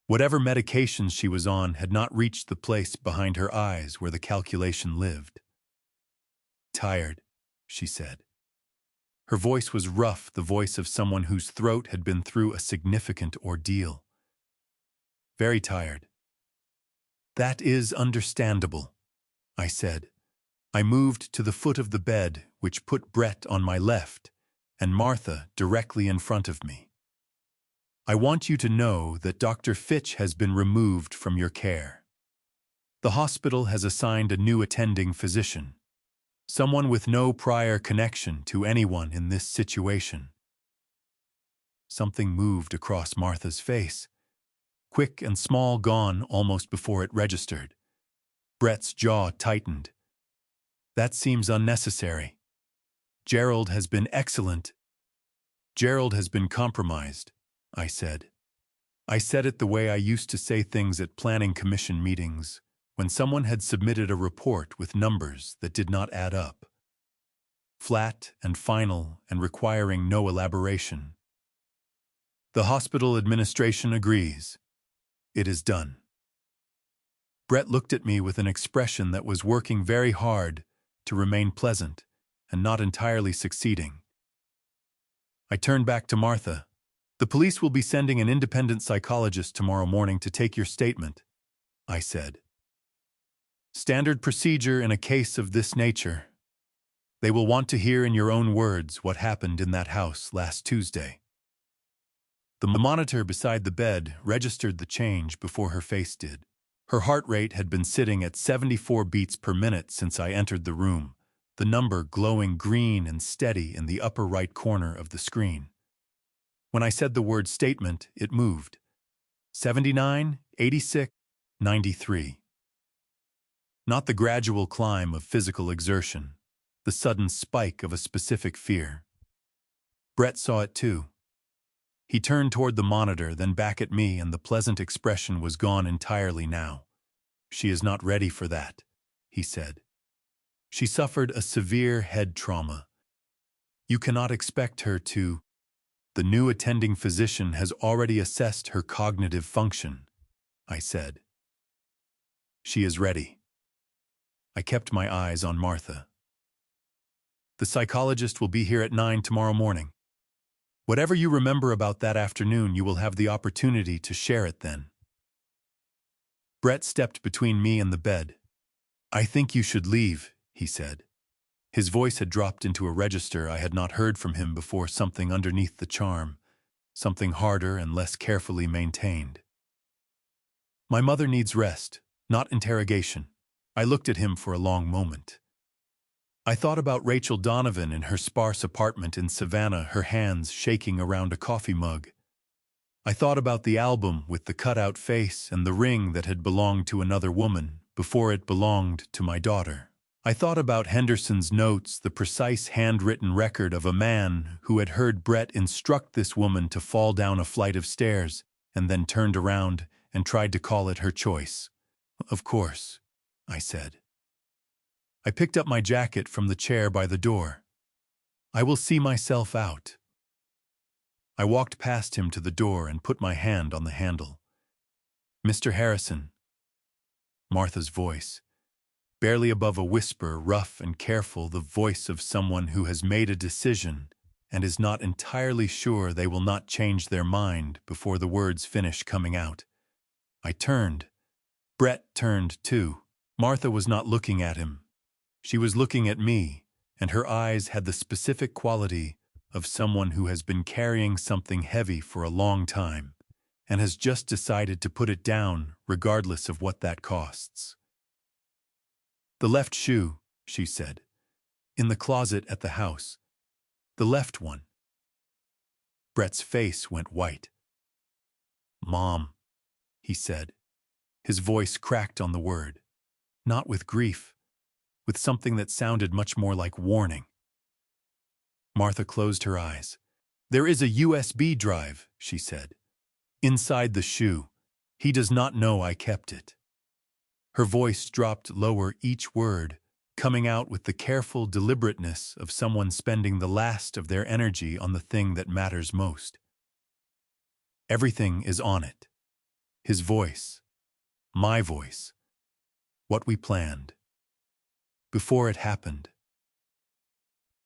S1: Whatever medications she was on had not reached the place behind her eyes where the calculation lived. "Tired," she said. Her voice was rough, the voice of someone whose throat had been through a significant ordeal. "Very tired." "That is understandable," I said. I moved to the foot of the bed, which put Brett on my left and Martha directly in front of me. "I want you to know that Dr. Fitch has been removed from your care. The hospital has assigned a new attending physician, someone with no prior connection to anyone in this situation." Something moved across Martha's face, quick and small, gone almost before it registered. Brett's jaw tightened. "That seems unnecessary. Gerald has been excellent." "Gerald has been compromised," I said. I said it the way I used to say things at planning commission meetings, when someone had submitted a report with numbers that did not add up. Flat and final and requiring no elaboration. "The hospital administration agrees. It is done." Brett looked at me with an expression that was working very hard to remain pleasant and not entirely succeeding. I turned back to Martha. "The police will be sending an independent psychologist tomorrow morning to take your statement," I said. "Standard procedure in a case of this nature. They will want to hear in your own words what happened in that house last Tuesday." The monitor beside the bed registered the change before her face did. Her heart rate had been sitting at 74 beats per minute since I entered the room, the number glowing green and steady in the upper right corner of the screen. When I said the word statement, it moved. 79, 86, 93. Not the gradual climb of physical exertion, the sudden spike of a specific fear. Brett saw it too. He turned toward the monitor, then back at me, and the pleasant expression was gone entirely now. "She is not ready for that," he said. "She suffered a severe head trauma. You cannot expect her to. The new attending physician has already assessed her cognitive function," I said. "She is ready." I kept my eyes on Martha. "The psychologist will be here at 9 tomorrow morning. Whatever you remember about that afternoon, you will have the opportunity to share it then." Brett stepped between me and the bed. "I think you should leave," he said. His voice had dropped into a register I had not heard from him before, something underneath the charm, something harder and less carefully maintained. "My mother needs rest, not interrogation." I looked at him for a long moment. I thought about Rachel Donovan in her sparse apartment in Savannah, her hands shaking around a coffee mug. I thought about the album with the cutout face and the ring that had belonged to another woman before it belonged to my daughter. I thought about Henderson's notes, the precise handwritten record of a man who had heard Brett instruct this woman to fall down a flight of stairs and then turned around and tried to call it her choice. "Of course," I said. I picked up my jacket from the chair by the door. "I will see myself out." I walked past him to the door and put my hand on the handle. "Mr. Harrison." Martha's voice, barely above a whisper, rough and careful, the voice of someone who has made a decision and is not entirely sure they will not change their mind before the words finish coming out. I turned. Brett turned too. Martha was not looking at him. She was looking at me, and her eyes had the specific quality of someone who has been carrying something heavy for a long time and has just decided to put it down regardless of what that costs. "The left shoe," she said. "In the closet at the house. The left one." Brett's face went white. "Mom," he said. His voice cracked on the word, not with grief, with something that sounded much more like warning. Martha closed her eyes. "There is a USB drive," she said. "Inside the shoe. He does not know I kept it." Her voice dropped lower each word, coming out with the careful deliberateness of someone spending the last of their energy on the thing that matters most. "Everything is on it." His voice. My voice. What we planned. Before it happened.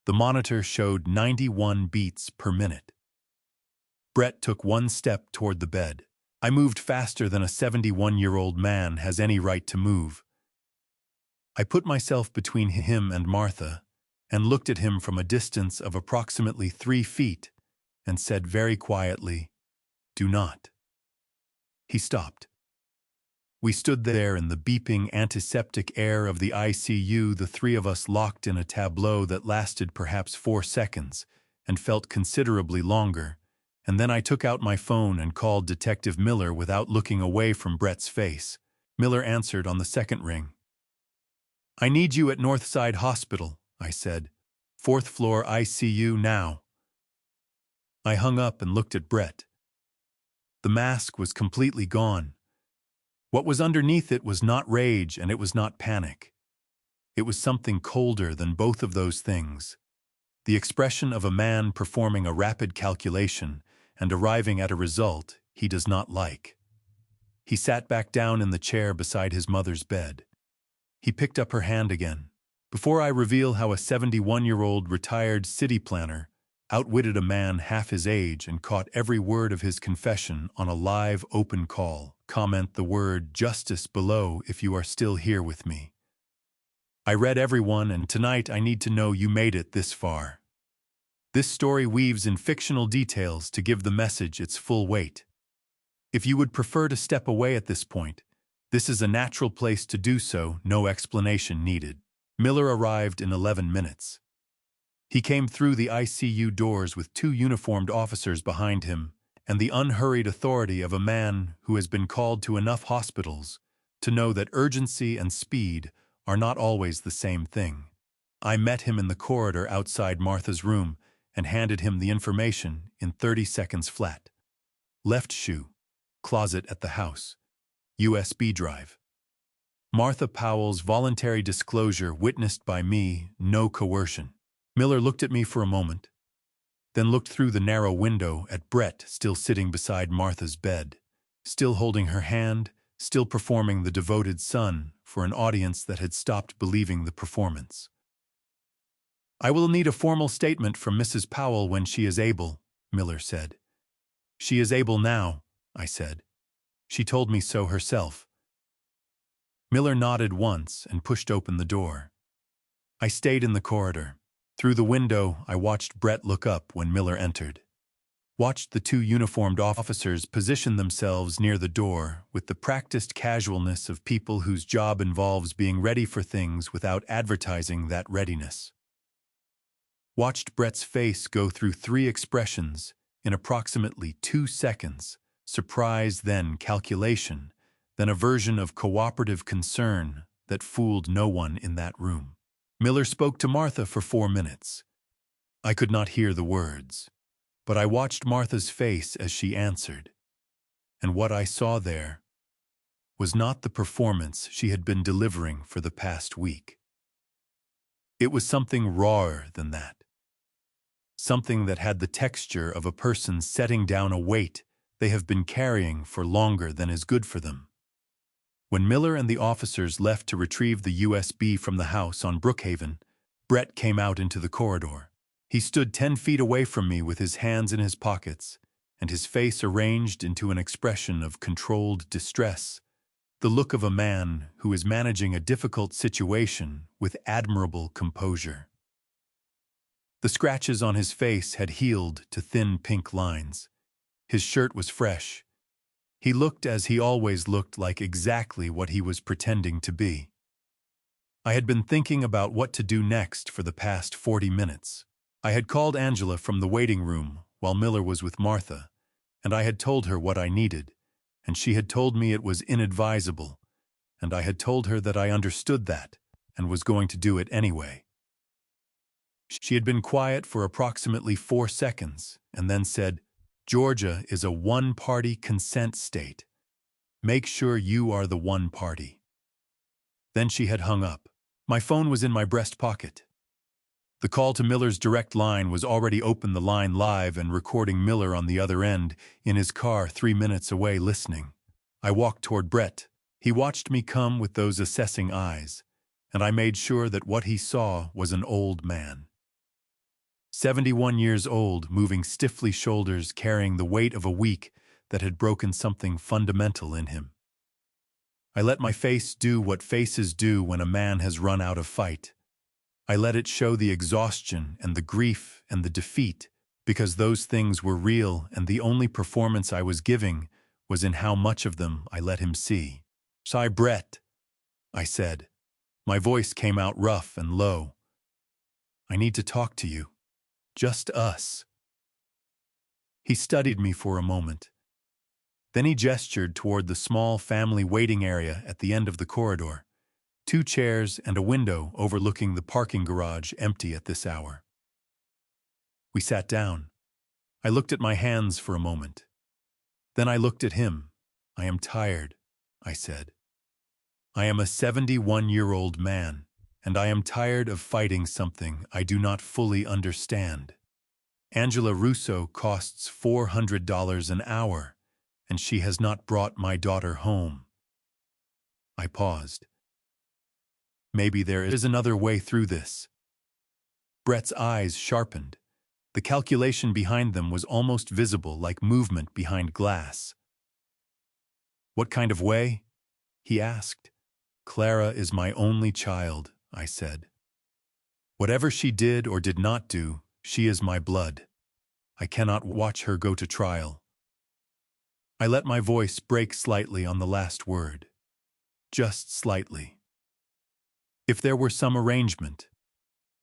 S1: The monitor showed 91 beats per minute. Brett took one step toward the bed. I moved faster than a 71-year-old man has any right to move. I put myself between him and Martha and looked at him from a distance of approximately 3 feet and said very quietly, "Do not." He stopped. We stood there in the beeping antiseptic air of the ICU, the three of us locked in a tableau that lasted perhaps 4 seconds and felt considerably longer, and then I took out my phone and called Detective Miller without looking away from Brett's face. Miller answered on the second ring. "I need you at Northside Hospital," I said. "4th floor ICU now." I hung up and looked at Brett. The mask was completely gone. What was underneath it was not rage and it was not panic. It was something colder than both of those things. The expression of a man performing a rapid calculation and arriving at a result he does not like. He sat back down in the chair beside his mother's bed. He picked up her hand again. Before I reveal how a 71-year-old retired city planner outwitted a man half his age and caught every word of his confession on a live open call, comment the word "justice" below if you are still here with me. I read everyone, and tonight I need to know you made it this far. This story weaves in fictional details to give the message its full weight. If you would prefer to step away at this point, this is a natural place to do so, no explanation needed. Miller arrived in 11 minutes. He came through the ICU doors with 2 uniformed officers behind him and the unhurried authority of a man who has been called to enough hospitals to know that urgency and speed are not always the same thing. I met him in the corridor outside Martha's room and handed him the information in 30 seconds flat. Left shoe. Closet at the house. USB drive. Martha Powell's voluntary disclosure witnessed by me, no coercion. Miller looked at me for a moment, then looked through the narrow window at Brett still sitting beside Martha's bed, still holding her hand, still performing the devoted son for an audience that had stopped believing the performance. "I will need a formal statement from Mrs. Powell when she is able," Miller said. "She is able now," I said. "She told me so herself." Miller nodded once and pushed open the door. I stayed in the corridor. Through the window, I watched Brett look up when Miller entered. Watched the 2 uniformed officers position themselves near the door with the practiced casualness of people whose job involves being ready for things without advertising that readiness. Watched Brett's face go through 3 expressions in approximately 2 seconds: surprise, then calculation, then a version of cooperative concern that fooled no one in that room. Miller spoke to Martha for 4 minutes. I could not hear the words, but I watched Martha's face as she answered, and what I saw there was not the performance she had been delivering for the past week. It was something rawer than that. Something that had the texture of a person setting down a weight they have been carrying for longer than is good for them. When Miller and the officers left to retrieve the USB from the house on Brookhaven, Brett came out into the corridor. He stood 10 feet away from me with his hands in his pockets and his face arranged into an expression of controlled distress, the look of a man who is managing a difficult situation with admirable composure. The scratches on his face had healed to thin pink lines. His shirt was fresh. He looked as he always looked, like exactly what he was pretending to be. I had been thinking about what to do next for the past 40 minutes. I had called Angela from the waiting room while Miller was with Martha, and I had told her what I needed, and she had told me it was inadvisable, and I had told her that I understood that and was going to do it anyway. She had been quiet for approximately 4 seconds and then said, "Georgia is a one-party consent state. Make sure you are the one party." Then she had hung up. My phone was in my breast pocket. The call to Miller's direct line was already open, the line live and recording Miller on the other end, in his car 3 minutes away listening. I walked toward Brett. He watched me come with those assessing eyes, and I made sure that what he saw was an old man. 71 years old, moving stiffly, shoulders carrying the weight of a week that had broken something fundamental in him. I let my face do what faces do when a man has run out of fight. I let it show the exhaustion and the grief and the defeat, because those things were real, and the only performance I was giving was in how much of them I let him see. "Sigh, Brett," I said. My voice came out rough and low. "I need to talk to you. Just us." He studied me for a moment. Then he gestured toward the small family waiting area at the end of the corridor. 2 chairs and a window overlooking the parking garage, empty at this hour. We sat down. I looked at my hands for a moment. Then I looked at him. "I am tired," I said. "I am a 71-year-old man, and I am tired of fighting something I do not fully understand. Angela Russo costs $400 an hour, and she has not brought my daughter home." I paused. Maybe there is another way through this. Brett's eyes sharpened. The calculation behind them was almost visible, like movement behind glass. "What kind of way?" he asked. "Clara is my only child," I said. "Whatever she did or did not do, she is my blood. I cannot watch her go to trial." I let my voice break slightly on the last word. Just slightly. If there were some arrangement,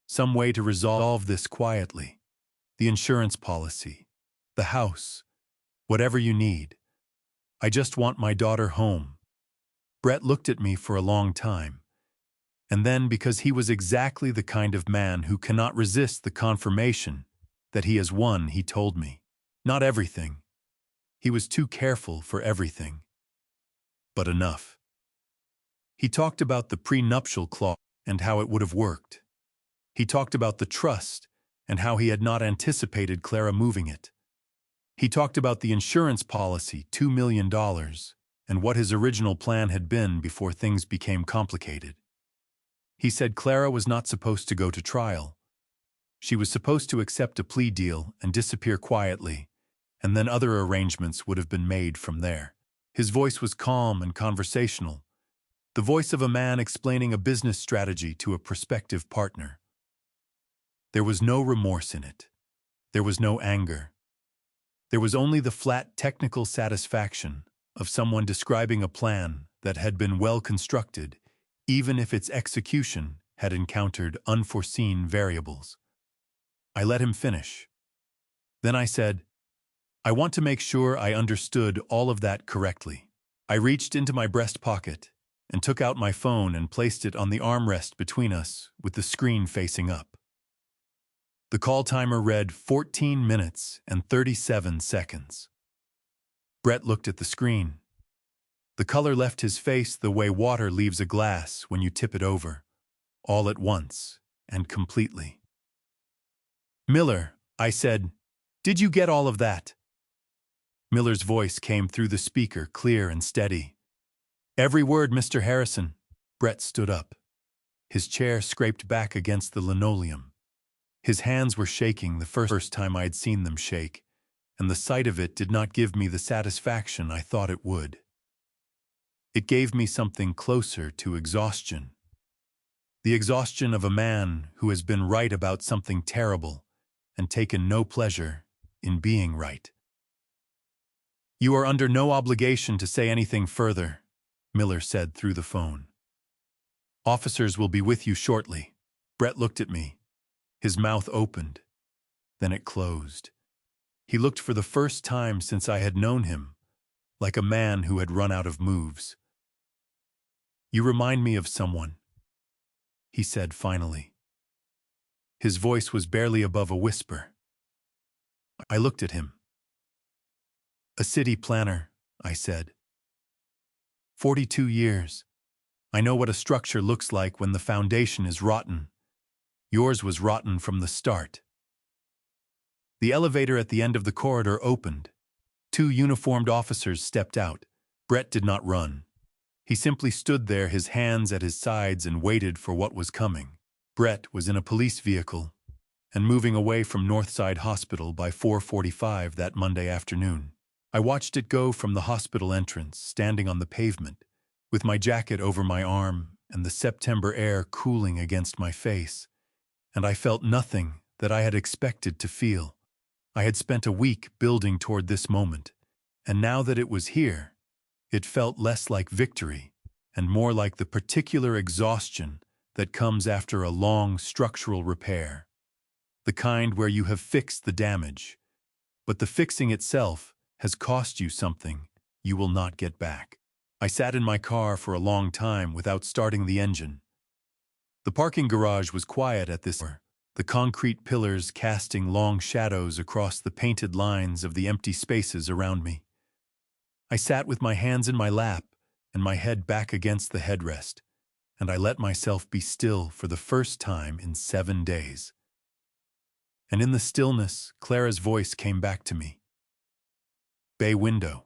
S1: some way to resolve this quietly, the insurance policy, the house, whatever you need. I just want my daughter home. Brett looked at me for a long time. And then, because he was exactly the kind of man who cannot resist the confirmation that he has won, he told me. Not everything. He was too careful for everything. But enough. He talked about the prenuptial clause and how it would have worked. He talked about the trust and how he had not anticipated Clara moving it. He talked about the insurance policy, $2 million, and what his original plan had been before things became complicated. He said Clara was not supposed to go to trial. She was supposed to accept a plea deal and disappear quietly, and then other arrangements would have been made from there. His voice was calm and conversational, the voice of a man explaining a business strategy to a prospective partner. There was no remorse in it. There was no anger. There was only the flat technical satisfaction of someone describing a plan that had been well constructed, even if its execution had encountered unforeseen variables. I let him finish. Then I said, "I want to make sure I understood all of that correctly." I reached into my breast pocket and took out my phone and placed it on the armrest between us with the screen facing up. The call timer read 14 minutes and 37 seconds. Brett looked at the screen. The color left his face the way water leaves a glass when you tip it over, all at once and completely. "Miller," I said, "did you get all of that?" Miller's voice came through the speaker, clear and steady. "Every word, Mr. Harrison." Brett stood up. His chair scraped back against the linoleum. His hands were shaking, the first time I'd seen them shake, and the sight of it did not give me the satisfaction I thought it would. It gave me something closer to exhaustion. The exhaustion of a man who has been right about something terrible and taken no pleasure in being right. "You are under no obligation to say anything further," Miller said through the phone. "Officers will be with you shortly." Brett looked at me. His mouth opened. Then it closed. He looked for the first time since I had known him, like a man who had run out of moves. "You remind me of someone," he said finally. His voice was barely above a whisper. I looked at him. A city planner, I said. 42 years. I know what a structure looks like when the foundation is rotten. Yours was rotten from the start. The elevator at the end of the corridor opened. 2 uniformed officers stepped out. Brett did not run. He simply stood there, his hands at his sides, and waited for what was coming. Brett was in a police vehicle and moving away from Northside Hospital by 4:45 that Monday afternoon. I watched it go from the hospital entrance, standing on the pavement, with my jacket over my arm and the September air cooling against my face, and I felt nothing that I had expected to feel. I had spent a week building toward this moment, and now that it was here, it felt less like victory and more like the particular exhaustion that comes after a long structural repair. The kind where you have fixed the damage, but the fixing itself has cost you something you will not get back. I sat in my car for a long time without starting the engine. The parking garage was quiet at this hour, the concrete pillars casting long shadows across the painted lines of the empty spaces around me. I sat with my hands in my lap and my head back against the headrest, and I let myself be still for the first time in 7 days. And in the stillness, Clara's voice came back to me. Bay window.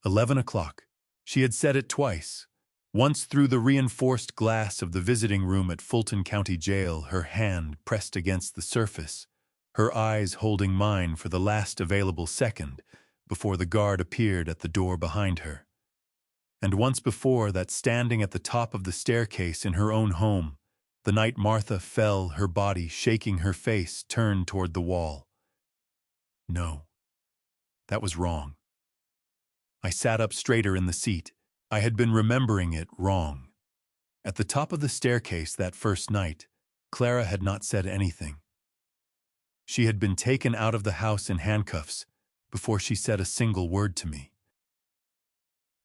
S1: 11 o'clock. She had said it twice. Once through the reinforced glass of the visiting room at Fulton County Jail, her hand pressed against the surface, her eyes holding mine for the last available second before the guard appeared at the door behind her. And once before that, standing at the top of the staircase in her own home, the night Martha fell, her body shaking, her face turned toward the wall. No, that was wrong. I sat up straighter in the seat. I had been remembering it wrong. At the top of the staircase that first night, Clara had not said anything. She had been taken out of the house in handcuffs before she said a single word to me.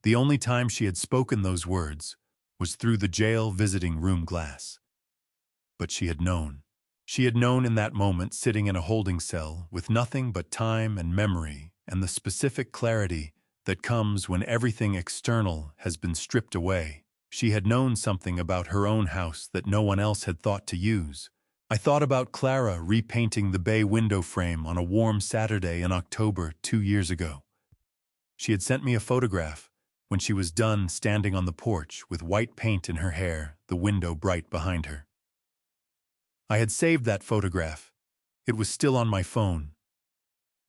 S1: The only time she had spoken those words was through the jail visiting room glass. But she had known. She had known in that moment, sitting in a holding cell with nothing but time and memory and the specific clarity that comes when everything external has been stripped away. She had known something about her own house that no one else had thought to use. I thought about Clara repainting the bay window frame on a warm Saturday in October 2 years ago. She had sent me a photograph when she was done, standing on the porch with white paint in her hair, the window bright behind her. I had saved that photograph. It was still on my phone.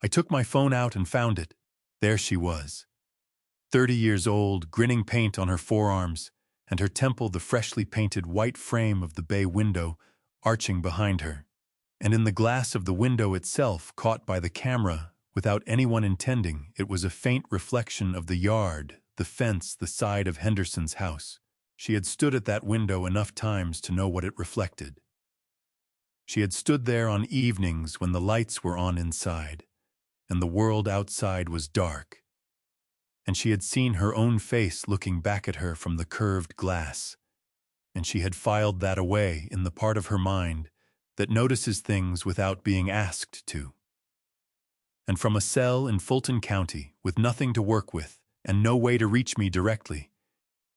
S1: I took my phone out and found it. There she was. 30 years old, grinning paint on her forearms, and her temple the freshly painted white frame of the bay window arching behind her. And in the glass of the window itself, caught by the camera without anyone intending, it was a faint reflection of the yard, the fence, the side of Henderson's house. She had stood at that window enough times to know what it reflected. She had stood there on evenings when the lights were on inside, and the world outside was dark. And she had seen her own face looking back at her from the curved glass, and she had filed that away in the part of her mind that notices things without being asked to. And from a cell in Fulton County, with nothing to work with and no way to reach me directly,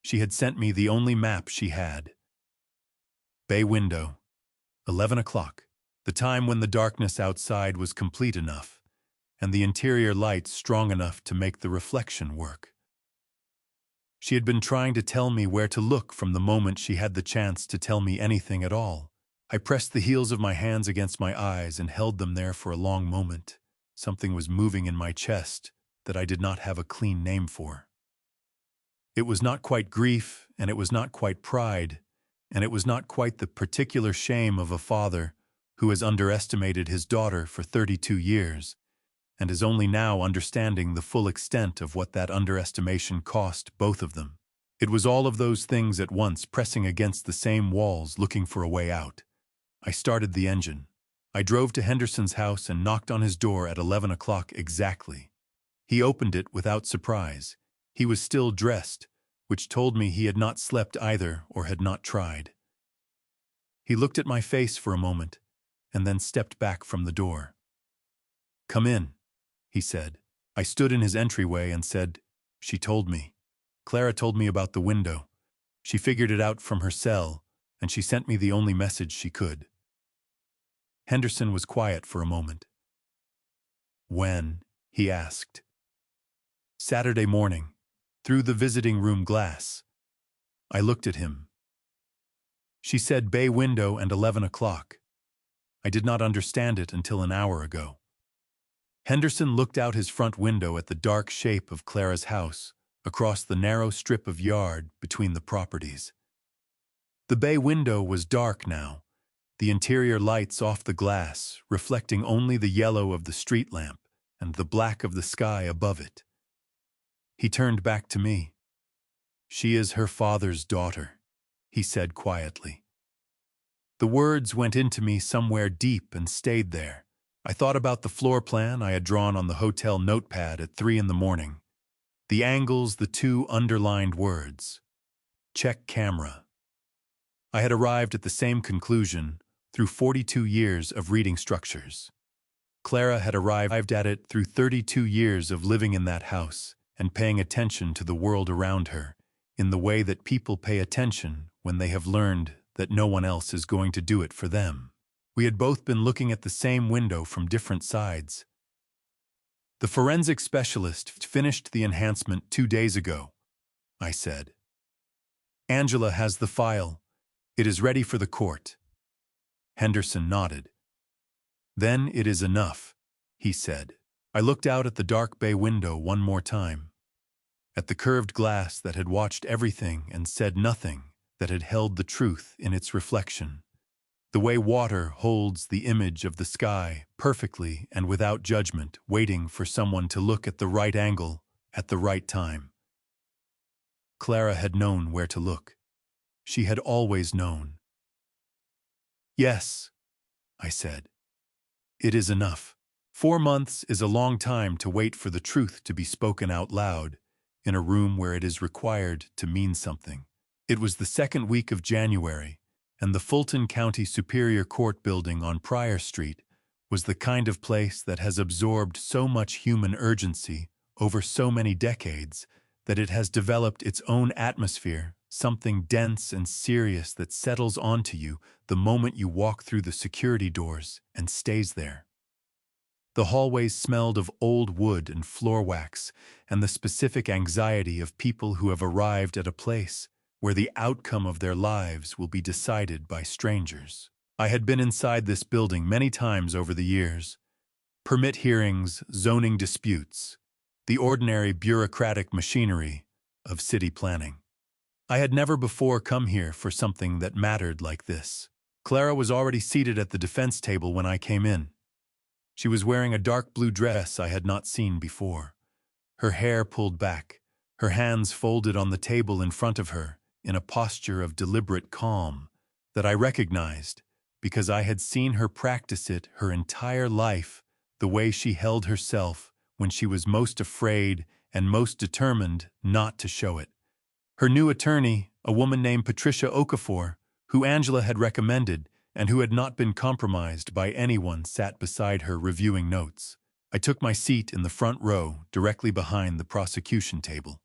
S1: she had sent me the only map she had. Bay window, 11 o'clock, the time when the darkness outside was complete enough, and the interior light strong enough to make the reflection work. She had been trying to tell me where to look from the moment she had the chance to tell me anything at all. I pressed the heels of my hands against my eyes and held them there for a long moment. Something was moving in my chest that I did not have a clean name for. It was not quite grief, and it was not quite pride, and it was not quite the particular shame of a father who has underestimated his daughter for 32 years, and is only now understanding the full extent of what that underestimation cost both of them. It was all of those things at once, pressing against the same walls, looking for a way out. I started the engine. I drove to Henderson's house and knocked on his door at 11 o'clock exactly. He opened it without surprise. He was still dressed, which told me he had not slept either or had not tried. He looked at my face for a moment, and then stepped back from the door. "Come in," he said. I stood in his entryway and said, "She told me. Clara told me about the window. She figured it out from her cell, and she sent me the only message she could." Henderson was quiet for a moment. "When?" he asked. "Saturday morning, through the visiting room glass." I looked at him. "She said bay window and 11 o'clock. I did not understand it until an hour ago." Henderson looked out his front window at the dark shape of Clara's house, across the narrow strip of yard between the properties. The bay window was dark now, the interior lights off the glass, reflecting only the yellow of the street lamp and the black of the sky above it. He turned back to me. "She is her father's daughter," he said quietly. The words went into me somewhere deep and stayed there. I thought about the floor plan I had drawn on the hotel notepad at 3 in the morning. The angles, the two underlined words. Check camera. I had arrived at the same conclusion through 42 years of reading structures. Clara had arrived at it through 32 years of living in that house and paying attention to the world around her, in the way that people pay attention when they have learned that no one else is going to do it for them. We had both been looking at the same window from different sides. "The forensic specialist finished the enhancement 2 days ago," I said. "Angela has the file. It is ready for the court." Henderson nodded. "Then it is enough," he said. I looked out at the dark bay window one more time, at the curved glass that had watched everything and said nothing, that had held the truth in its reflection. The way water holds the image of the sky perfectly and without judgment, waiting for someone to look at the right angle at the right time. Clara had known where to look. She had always known. "Yes," I said. "It is enough. 4 months is a long time to wait for the truth to be spoken out loud in a room where it is required to mean something." It was the second week of January, and the Fulton County Superior Court building on Pryor Street was the kind of place that has absorbed so much human urgency over so many decades that it has developed its own atmosphere, something dense and serious that settles onto you the moment you walk through the security doors and stays there. The hallways smelled of old wood and floor wax and the specific anxiety of people who have arrived at a place where the outcome of their lives will be decided by strangers. I had been inside this building many times over the years. Permit hearings, zoning disputes, the ordinary bureaucratic machinery of city planning. I had never before come here for something that mattered like this. Clara was already seated at the defense table when I came in. She was wearing a dark blue dress I had not seen before. Her hair pulled back, her hands folded on the table in front of her, in a posture of deliberate calm that I recognized because I had seen her practice it her entire life, the way she held herself when she was most afraid and most determined not to show it. Her new attorney, a woman named Patricia Okafor, who Angela had recommended and who had not been compromised by anyone, sat beside her reviewing notes. I took my seat in the front row, directly behind the prosecution table.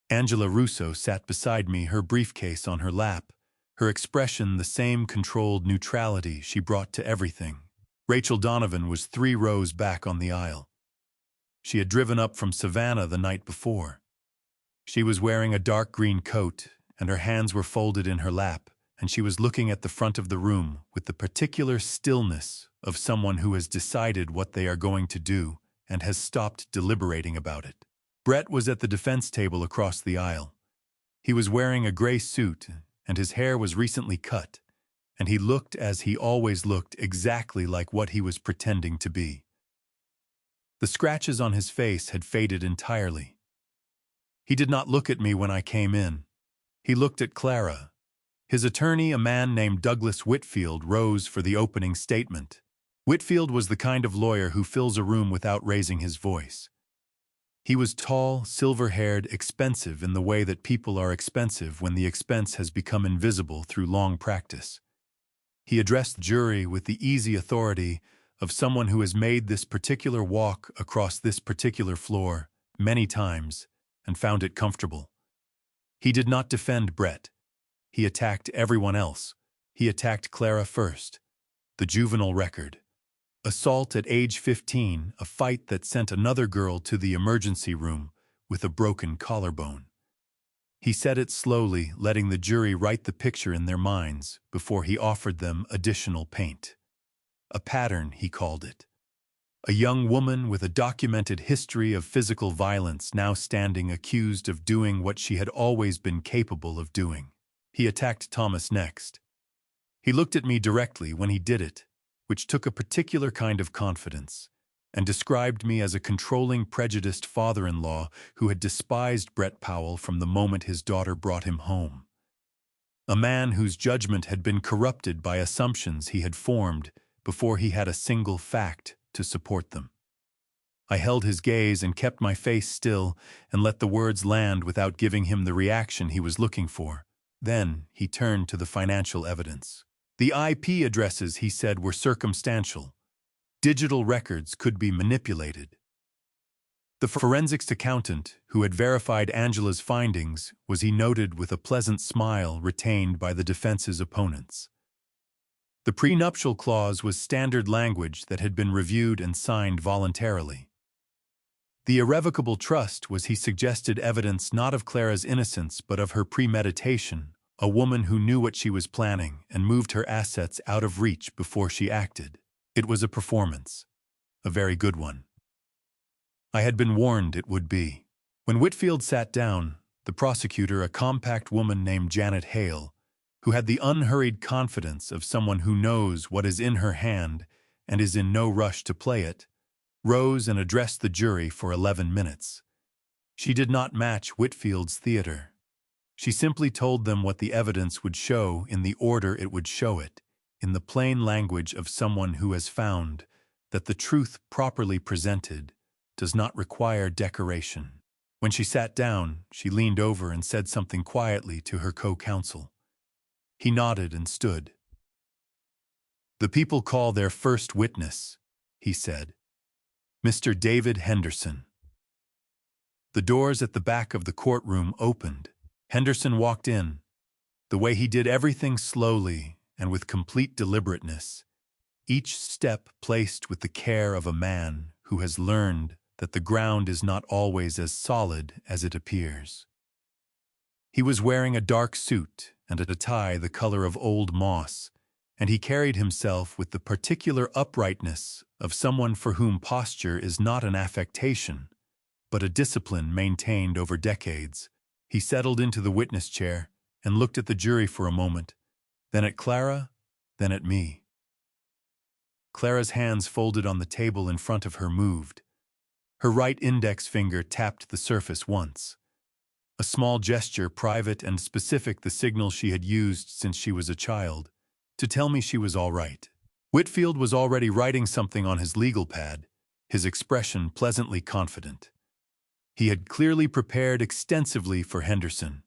S1: Angela Russo sat beside me, her briefcase on her lap, her expression the same controlled neutrality she brought to everything. Rachel Donovan was 3 rows back on the aisle. She had driven up from Savannah the night before. She was wearing a dark green coat, and her hands were folded in her lap, and she was looking at the front of the room with the particular stillness of someone who has decided what they are going to do and has stopped deliberating about it. Brett was at the defense table across the aisle. He was wearing a gray suit, and his hair was recently cut, and he looked as he always looked, exactly like what he was pretending to be. The scratches on his face had faded entirely. He did not look at me when I came in. He looked at Clara. His attorney, a man named Douglas Whitfield, rose for the opening statement. Whitfield was the kind of lawyer who fills a room without raising his voice. He was tall, silver-haired, expensive in the way that people are expensive when the expense has become invisible through long practice. He addressed the jury with the easy authority of someone who has made this particular walk across this particular floor many times and found it comfortable. He did not defend Brett. He attacked everyone else. He attacked Clara first. The juvenile record. Assault at age 15, a fight that sent another girl to the emergency room with a broken collarbone. He said it slowly, letting the jury write the picture in their minds before he offered them additional paint. A pattern, he called it. A young woman with a documented history of physical violence now standing accused of doing what she had always been capable of doing. He attacked Thomas next. He looked at me directly when he did it, which took a particular kind of confidence, and described me as a controlling, prejudiced father-in-law who had despised Brett Powell from the moment his daughter brought him home. A man whose judgment had been corrupted by assumptions he had formed before he had a single fact to support them. I held his gaze and kept my face still and let the words land without giving him the reaction he was looking for. Then he turned to the financial evidence. The IP addresses, he said, were circumstantial. Digital records could be manipulated. The forensics accountant, who had verified Angela's findings, was, he noted with a pleasant smile, retained by the defense's opponents. The prenuptial clause was standard language that had been reviewed and signed voluntarily. The irrevocable trust was, he suggested, evidence not of Clara's innocence but of her premeditation, a woman who knew what she was planning and moved her assets out of reach before she acted. It was a performance. A very good one. I had been warned it would be. When Whitfield sat down, the prosecutor, a compact woman named Janet Hale, who had the unhurried confidence of someone who knows what is in her hand and is in no rush to play it, rose and addressed the jury for 11 minutes. She did not match Whitfield's theater. She simply told them what the evidence would show in the order it would show it, in the plain language of someone who has found that the truth properly presented does not require decoration. When she sat down, she leaned over and said something quietly to her co-counsel. He nodded and stood. "The people call their first witness," he said. "Mr. David Henderson." The doors at the back of the courtroom opened. Henderson walked in. The way he did everything slowly and with complete deliberateness, each step placed with the care of a man who has learned that the ground is not always as solid as it appears. He was wearing a dark suit and a tie the color of old moss, and he carried himself with the particular uprightness of someone for whom posture is not an affectation, but a discipline maintained over decades. He settled into the witness chair and looked at the jury for a moment, then at Clara, then at me. Clara's hands folded on the table in front of her moved. Her right index finger tapped the surface once. A small gesture, private and specific, the signal she had used since she was a child, to tell me she was all right. Whitfield was already writing something on his legal pad, his expression pleasantly confident. He had clearly prepared extensively for Henderson.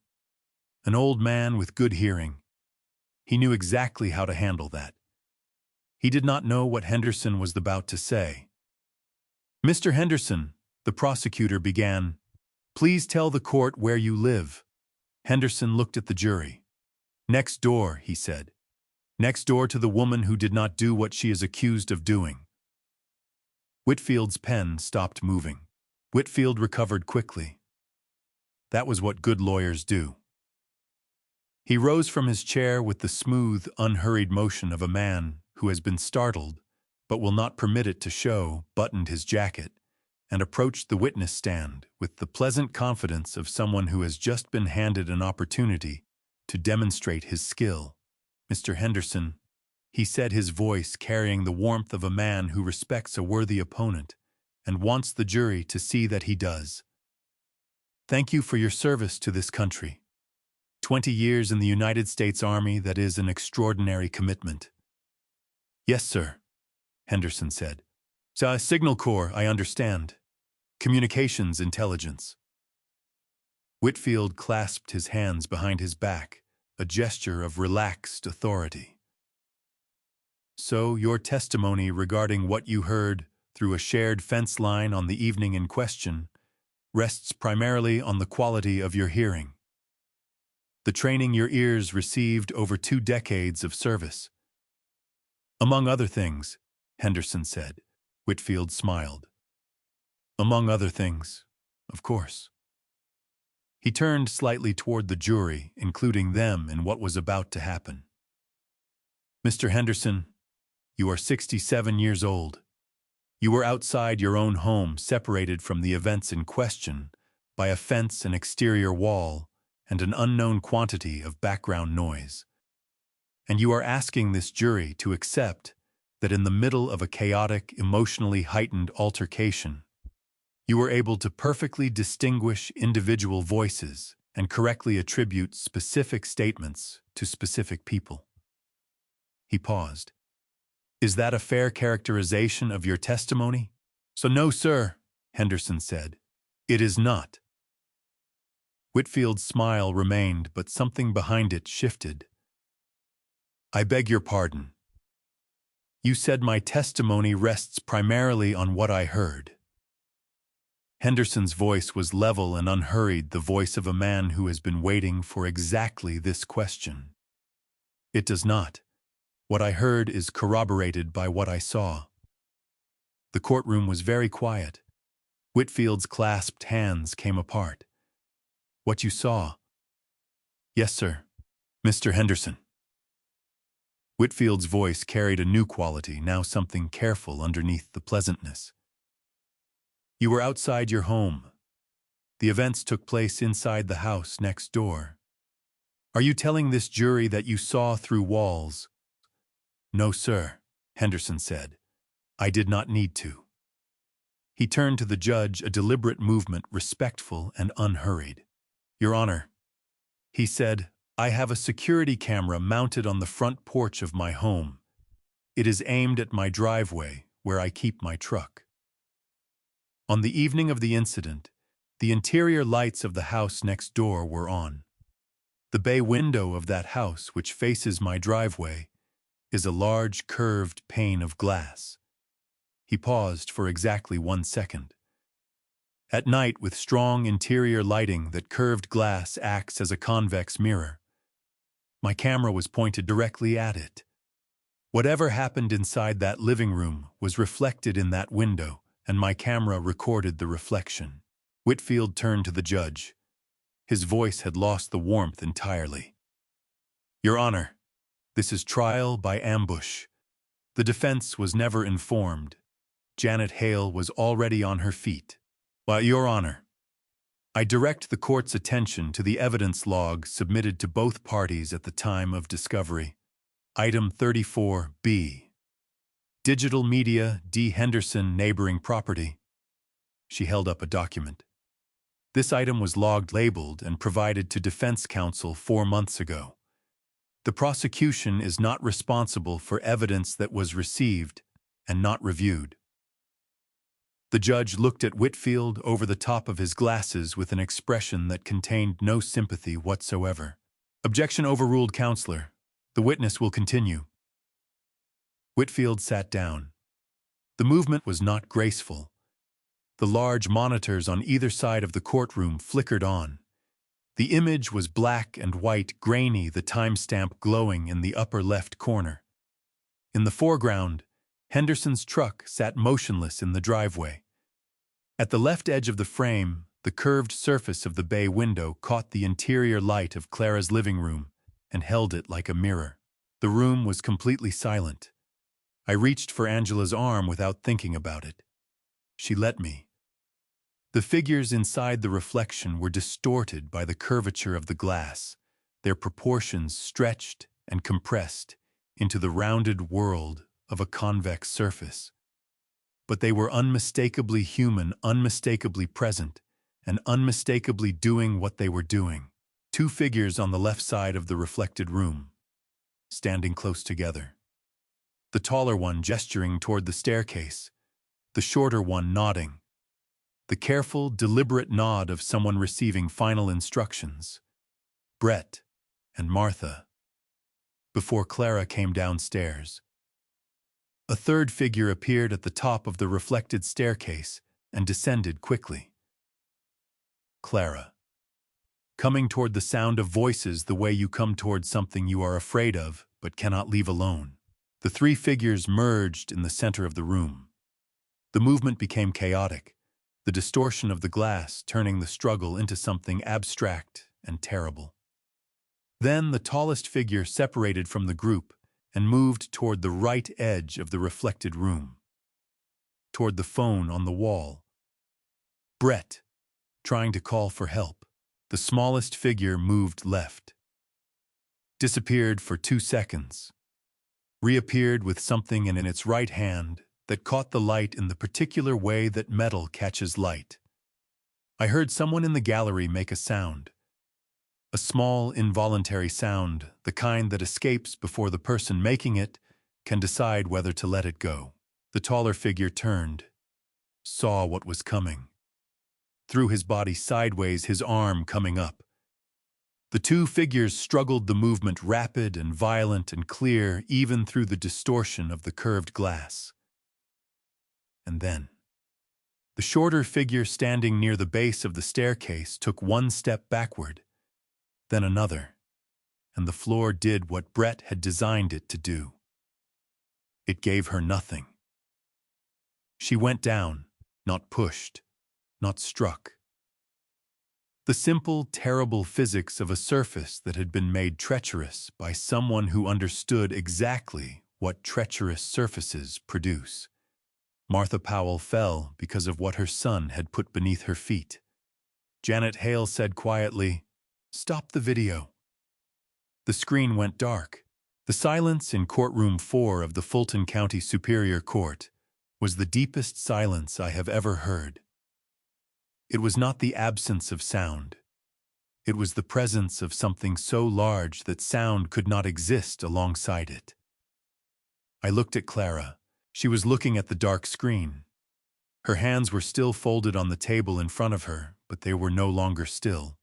S1: An old man with good hearing. He knew exactly how to handle that. He did not know what Henderson was about to say. "Mr. Henderson," the prosecutor began, "please tell the court where you live." Henderson looked at the jury. "Next door," he said. "Next door to the woman who did not do what she is accused of doing." Whitfield's pen stopped moving. Whitfield recovered quickly. That was what good lawyers do. He rose from his chair with the smooth, unhurried motion of a man who has been startled, but will not permit it to show, buttoned his jacket, and approached the witness stand with the pleasant confidence of someone who has just been handed an opportunity to demonstrate his skill. "Mr. Henderson," he said, his voice carrying the warmth of a man who respects a worthy opponent and wants the jury to see that he does. "Thank you for your service to this country. 20 years in the United States Army, that is an extraordinary commitment." "Yes, sir," Henderson said. "Signal Corps, I understand. Communications intelligence." Whitfield clasped his hands behind his back, a gesture of relaxed authority. So your testimony regarding what you heard through a shared fence line on the evening in question rests primarily on the quality of your hearing, the training your ears received over 2 decades of service. Among other things, Henderson said. Whitfield smiled. Among other things, of course. He turned slightly toward the jury, including them in what was about to happen. Mr. Henderson, you are 67 years old. You were outside your own home, separated from the events in question by a fence, an exterior wall, and an unknown quantity of background noise. And you are asking this jury to accept that in the middle of a chaotic, emotionally heightened altercation, you were able to perfectly distinguish individual voices and correctly attribute specific statements to specific people. He paused. Is that a fair characterization of your testimony? So no, sir, Henderson said. It is not. Whitfield's smile remained, but something behind it shifted. I beg your pardon. You said my testimony rests primarily on what I heard. Henderson's voice was level and unhurried, the voice of a man who has been waiting for exactly this question. It does not. What I heard is corroborated by what I saw. The courtroom was very quiet. Whitfield's clasped hands came apart. What you saw? Yes, sir. Mr. Henderson. Whitfield's voice carried a new quality, now something careful underneath the pleasantness. You were outside your home. The events took place inside the house next door. Are you telling this jury that you saw through walls? No, sir, Henderson said. I did not need to. He turned to the judge, a deliberate movement, respectful and unhurried. Your Honor, he said, I have a security camera mounted on the front porch of my home. It is aimed at my driveway, where I keep my truck. On the evening of the incident, the interior lights of the house next door were on. The bay window of that house, which faces my driveway, is a large curved pane of glass. He paused for exactly 1 second. At night, with strong interior lighting, that curved glass acts as a convex mirror. My camera was pointed directly at it. Whatever happened inside that living room was reflected in that window, and my camera recorded the reflection. Whitfield turned to the judge. His voice had lost the warmth entirely. Your Honor, this is trial by ambush. The defense was never informed. Janet Hale was already on her feet. Your Honor, I direct the court's attention to the evidence log submitted to both parties at the time of discovery. Item 34B. Digital Media, D. Henderson, neighboring property. She held up a document. This item was logged, labeled, and provided to defense counsel 4 months ago. The prosecution is not responsible for evidence that was received and not reviewed. The judge looked at Whitfield over the top of his glasses with an expression that contained no sympathy whatsoever. Objection overruled, counselor. The witness will continue. Whitfield sat down. The movement was not graceful. The large monitors on either side of the courtroom flickered on. The image was black and white, grainy, the timestamp glowing in the upper left corner. In the foreground, Henderson's truck sat motionless in the driveway. At the left edge of the frame, the curved surface of the bay window caught the interior light of Clara's living room and held it like a mirror. The room was completely silent. I reached for Angela's arm without thinking about it. She let me. The figures inside the reflection were distorted by the curvature of the glass, their proportions stretched and compressed into the rounded world of a convex surface. But they were unmistakably human, unmistakably present, and unmistakably doing what they were doing. 2 figures on the left side of the reflected room, standing close together. The taller one gesturing toward the staircase, the shorter one nodding. The careful, deliberate nod of someone receiving final instructions. Brett and Martha. Before Clara came downstairs. A third figure appeared at the top of the reflected staircase and descended quickly. Clara. Coming toward the sound of voices the way you come toward something you are afraid of but cannot leave alone. The three figures merged in the center of the room. The movement became chaotic, the distortion of the glass turning the struggle into something abstract and terrible. Then the tallest figure separated from the group and moved toward the right edge of the reflected room, toward the phone on the wall. Brett, trying to call for help. The smallest figure moved left, disappeared for 2 seconds, reappeared with something in its right hand that caught the light in the particular way that metal catches light. I heard someone in the gallery make a sound. A small, involuntary sound, the kind that escapes before the person making it can decide whether to let it go. The taller figure turned, saw what was coming. Threw his body sideways, his arm coming up. The two figures struggled, the movement rapid and violent and clear even through the distortion of the curved glass. And then, the shorter figure standing near the base of the staircase took one step backward, then another, and the floor did what Brett had designed it to do. It gave her nothing. She went down, not pushed, not struck. The simple, terrible physics of a surface that had been made treacherous by someone who understood exactly what treacherous surfaces produce. Martha Powell fell because of what her son had put beneath her feet. Janet Hale said quietly, "Stop the video." The screen went dark. The silence in courtroom 4 of the Fulton County Superior Court was the deepest silence I have ever heard. It was not the absence of sound. It was the presence of something so large that sound could not exist alongside it. I looked at Clara. She was looking at the dark screen. Her hands were still folded on the table in front of her, but they were no longer still.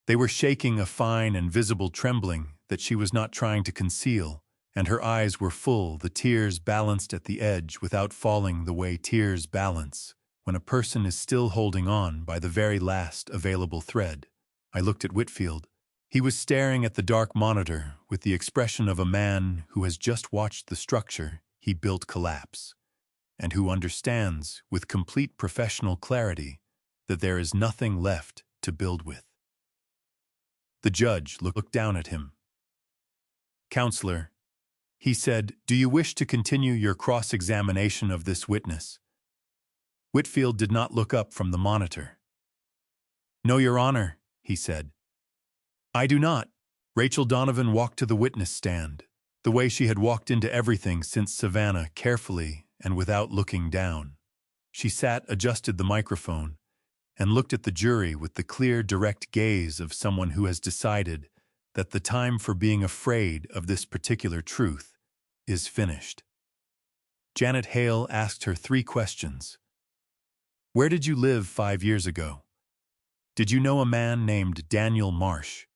S1: They were shaking a fine and visible trembling that she was not trying to conceal, and her eyes were full, the tears balanced at the edge without falling the way tears balance when a person is still holding on by the very last available thread. I looked at Whitfield. He was staring at the dark monitor with the expression of a man who has just watched the structure he built collapse, and who understands with complete professional clarity that there is nothing left to build with. The judge looked down at him. "Counselor," he said, "do you wish to continue your cross-examination of this witness?" Whitfield did not look up from the monitor. "No, Your Honor," he said. "I do not." Rachel Donovan walked to the witness stand, the way she had walked into everything since Savannah, carefully and without looking down. She sat, adjusted the microphone, and looked at the jury with the clear, direct gaze of someone who has decided that the time for being afraid of this particular truth is finished. Janet Hale asked her 3 questions. Where did you live 5 years ago? Did you know a man named Daniel Marsh?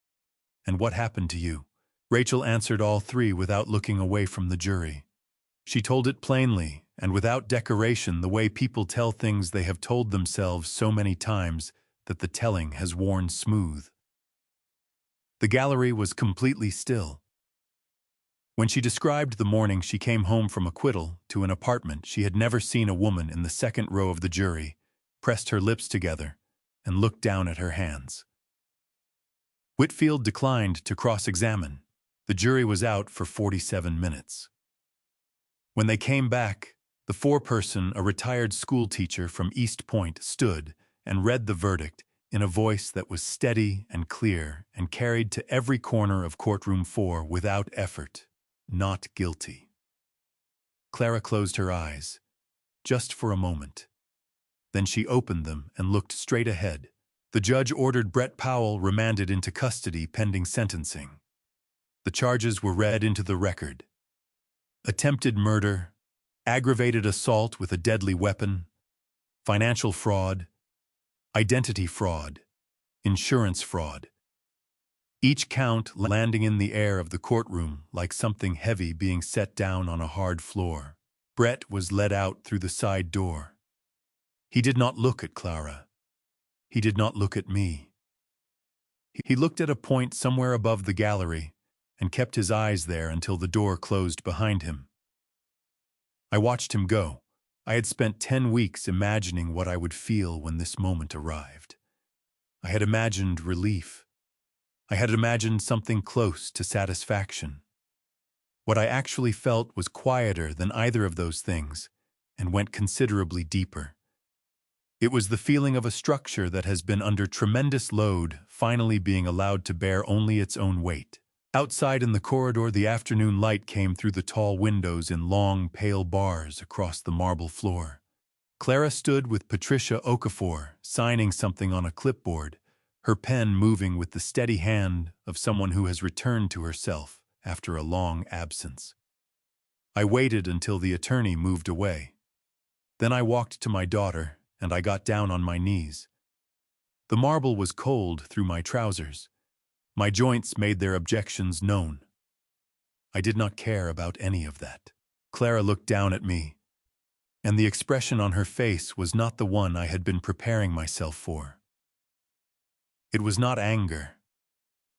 S1: And what happened to you? Rachel answered all 3 without looking away from the jury. She told it plainly and without decoration, the way people tell things they have told themselves so many times that the telling has worn smooth. The gallery was completely still. When she described the morning she came home from acquittal to an apartment, she had never seen a woman in the second row of the jury, pressed her lips together, and looked down at her hands. Whitfield declined to cross-examine. The jury was out for 47 minutes. When they came back, the foreperson, a retired school teacher from East Point, stood and read the verdict in a voice that was steady and clear and carried to every corner of courtroom 4 without effort. Not guilty. Clara closed her eyes, just for a moment. Then she opened them and looked straight ahead. The judge ordered Brett Powell remanded into custody pending sentencing. The charges were read into the record. Attempted murder, aggravated assault with a deadly weapon, financial fraud, identity fraud, insurance fraud. Each count landing in the air of the courtroom like something heavy being set down on a hard floor. Brett was led out through the side door. He did not look at Clara. He did not look at me. He looked at a point somewhere above the gallery and kept his eyes there until the door closed behind him. I watched him go. I had spent 10 weeks imagining what I would feel when this moment arrived. I had imagined relief. I had imagined something close to satisfaction. What I actually felt was quieter than either of those things and went considerably deeper. It was the feeling of a structure that has been under tremendous load finally being allowed to bear only its own weight. Outside in the corridor, the afternoon light came through the tall windows in long, pale bars across the marble floor. Clara stood with Patricia Okafor, signing something on a clipboard, her pen moving with the steady hand of someone who has returned to herself after a long absence. I waited until the attorney moved away. Then I walked to my daughter, and I got down on my knees. The marble was cold through my trousers. My joints made their objections known. I did not care about any of that. Clara looked down at me, and the expression on her face was not the one I had been preparing myself for. It was not anger.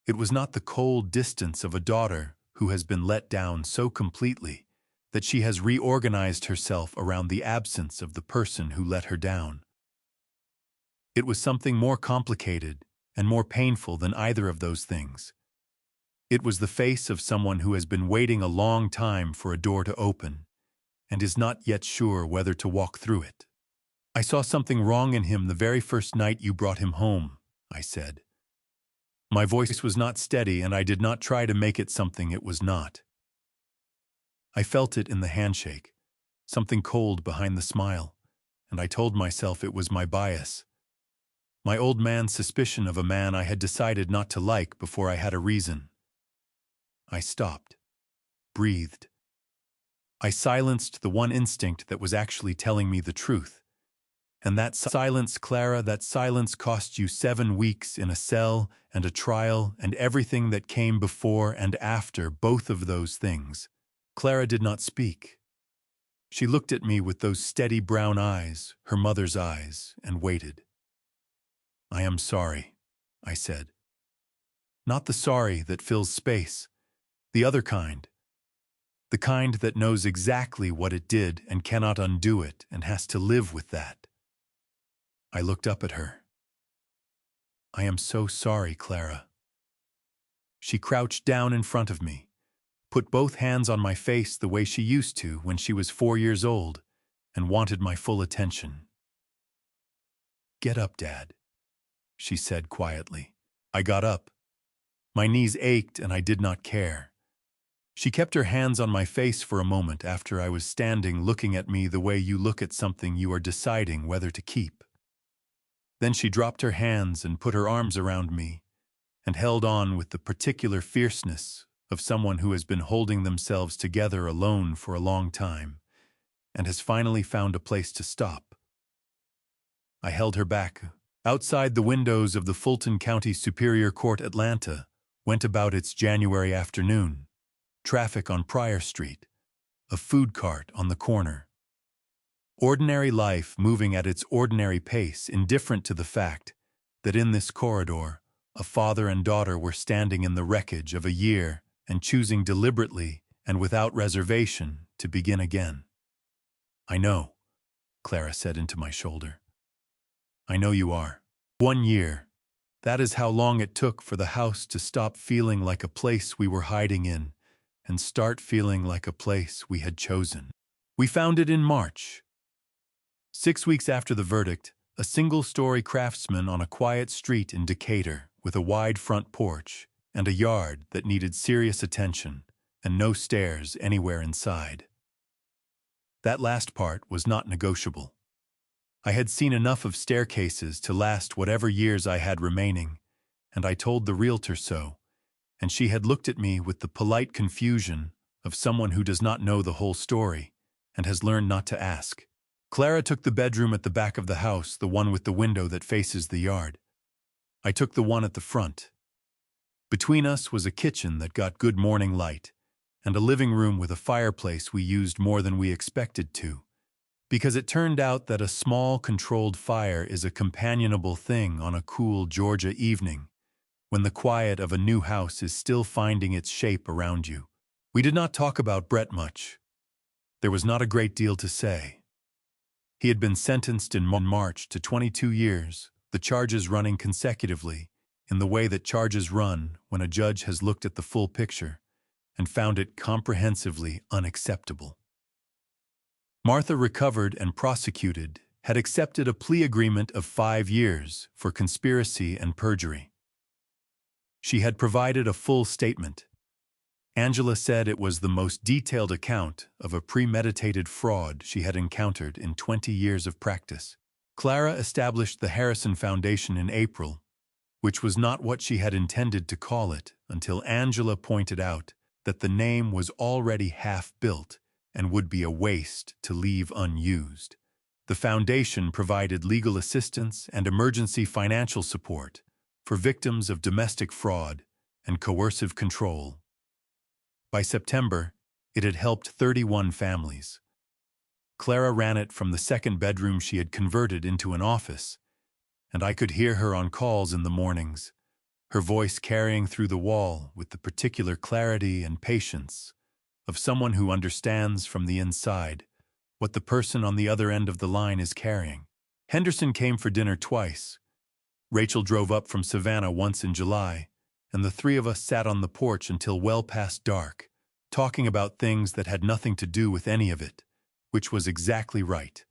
S1: It was not the cold distance of a daughter who has been let down so completely that she has reorganized herself around the absence of the person who let her down. It was something more complicated and more painful than either of those things. It was the face of someone who has been waiting a long time for a door to open and is not yet sure whether to walk through it. I saw something wrong in him the very first night you brought him home, I said. My voice was not steady, and I did not try to make it something it was not. I felt it in the handshake, something cold behind the smile, and I told myself it was my bias. My old man's suspicion of a man I had decided not to like before I had a reason. I stopped, breathed. I silenced the one instinct that was actually telling me the truth. And that silence, Clara, that silence cost you 7 weeks in a cell and a trial and everything that came before and after both of those things. Clara did not speak. She looked at me with those steady brown eyes, her mother's eyes, and waited. I am sorry, I said. Not the sorry that fills space, the other kind. The kind that knows exactly what it did and cannot undo it and has to live with that. I looked up at her. I am so sorry, Clara. She crouched down in front of me, put both hands on my face the way she used to when she was 4 years old, and wanted my full attention. Get up, Dad, she said quietly. I got up. My knees ached and I did not care. She kept her hands on my face for a moment after I was standing looking at me the way you look at something you are deciding whether to keep. Then she dropped her hands and put her arms around me and held on with the particular fierceness of someone who has been holding themselves together alone for a long time and has finally found a place to stop. I held her back. Outside the windows of the Fulton County Superior Court, Atlanta, went about its January afternoon. Traffic on Pryor Street, a food cart on the corner. Ordinary life moving at its ordinary pace, indifferent to the fact that in this corridor, a father and daughter were standing in the wreckage of a year and choosing deliberately and without reservation to begin again. I know, Clara said into my shoulder. I know you are. 1 year. That is how long it took for the house to stop feeling like a place we were hiding in and start feeling like a place we had chosen. We found it in March. 6 weeks after the verdict, a single-story craftsman on a quiet street in Decatur with a wide front porch and a yard that needed serious attention and no stairs anywhere inside. That last part was not negotiable. I had seen enough of staircases to last whatever years I had remaining, and I told the realtor so, and she had looked at me with the polite confusion of someone who does not know the whole story and has learned not to ask. Clara took the bedroom at the back of the house, the one with the window that faces the yard. I took the one at the front. Between us was a kitchen that got good morning light, and a living room with a fireplace we used more than we expected to, because it turned out that a small, controlled fire is a companionable thing on a cool Georgia evening, when the quiet of a new house is still finding its shape around you. We did not talk about Brett much. There was not a great deal to say. He had been sentenced in March to 22 years, the charges running consecutively, in the way that charges run when a judge has looked at the full picture and found it comprehensively unacceptable. Martha, recovered and prosecuted, had accepted a plea agreement of 5 years for conspiracy and perjury. She had provided a full statement. Angela said it was the most detailed account of a premeditated fraud she had encountered in 20 years of practice. Clara established the Harrison Foundation in April, which was not what she had intended to call it until Angela pointed out that the name was already half-built and would be a waste to leave unused. The foundation provided legal assistance and emergency financial support for victims of domestic fraud and coercive control. By September, it had helped 31 families. Clara ran it from the second bedroom she had converted into an office, and I could hear her on calls in the mornings, her voice carrying through the wall with the particular clarity and patience of someone who understands from the inside what the person on the other end of the line is carrying. Henderson came for dinner twice. Rachel drove up from Savannah once in July, and the three of us sat on the porch until well past dark, talking about things that had nothing to do with any of it, which was exactly right.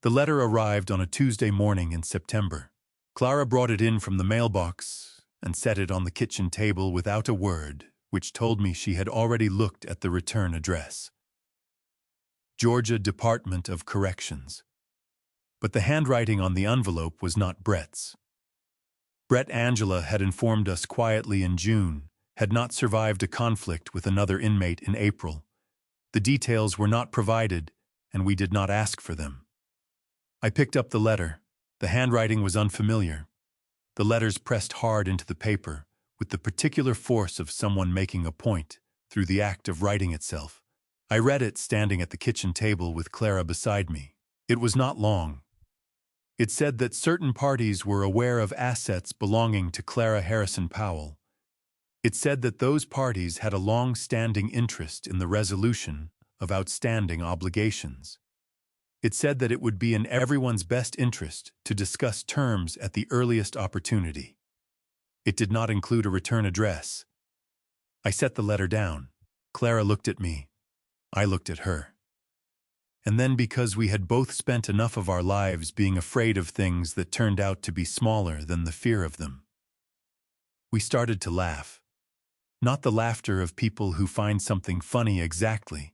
S1: The letter arrived on a Tuesday morning in September. Clara brought it in from the mailbox and set it on the kitchen table without a word, which told me she had already looked at the return address. Georgia Department of Corrections. But the handwriting on the envelope was not Brett's. Brett, Angela had informed us quietly in June, had not survived a conflict with another inmate in April. The details were not provided, and we did not ask for them. I picked up the letter. The handwriting was unfamiliar. The letters pressed hard into the paper, with the particular force of someone making a point through the act of writing itself. I read it standing at the kitchen table with Clara beside me. It was not long. It said that certain parties were aware of assets belonging to Clara Harrison Powell. It said that those parties had a long-standing interest in the resolution of outstanding obligations. It said that it would be in everyone's best interest to discuss terms at the earliest opportunity. It did not include a return address. I set the letter down. Clara looked at me. I looked at her. And then, because we had both spent enough of our lives being afraid of things that turned out to be smaller than the fear of them, we started to laugh. Not the laughter of people who find something funny exactly,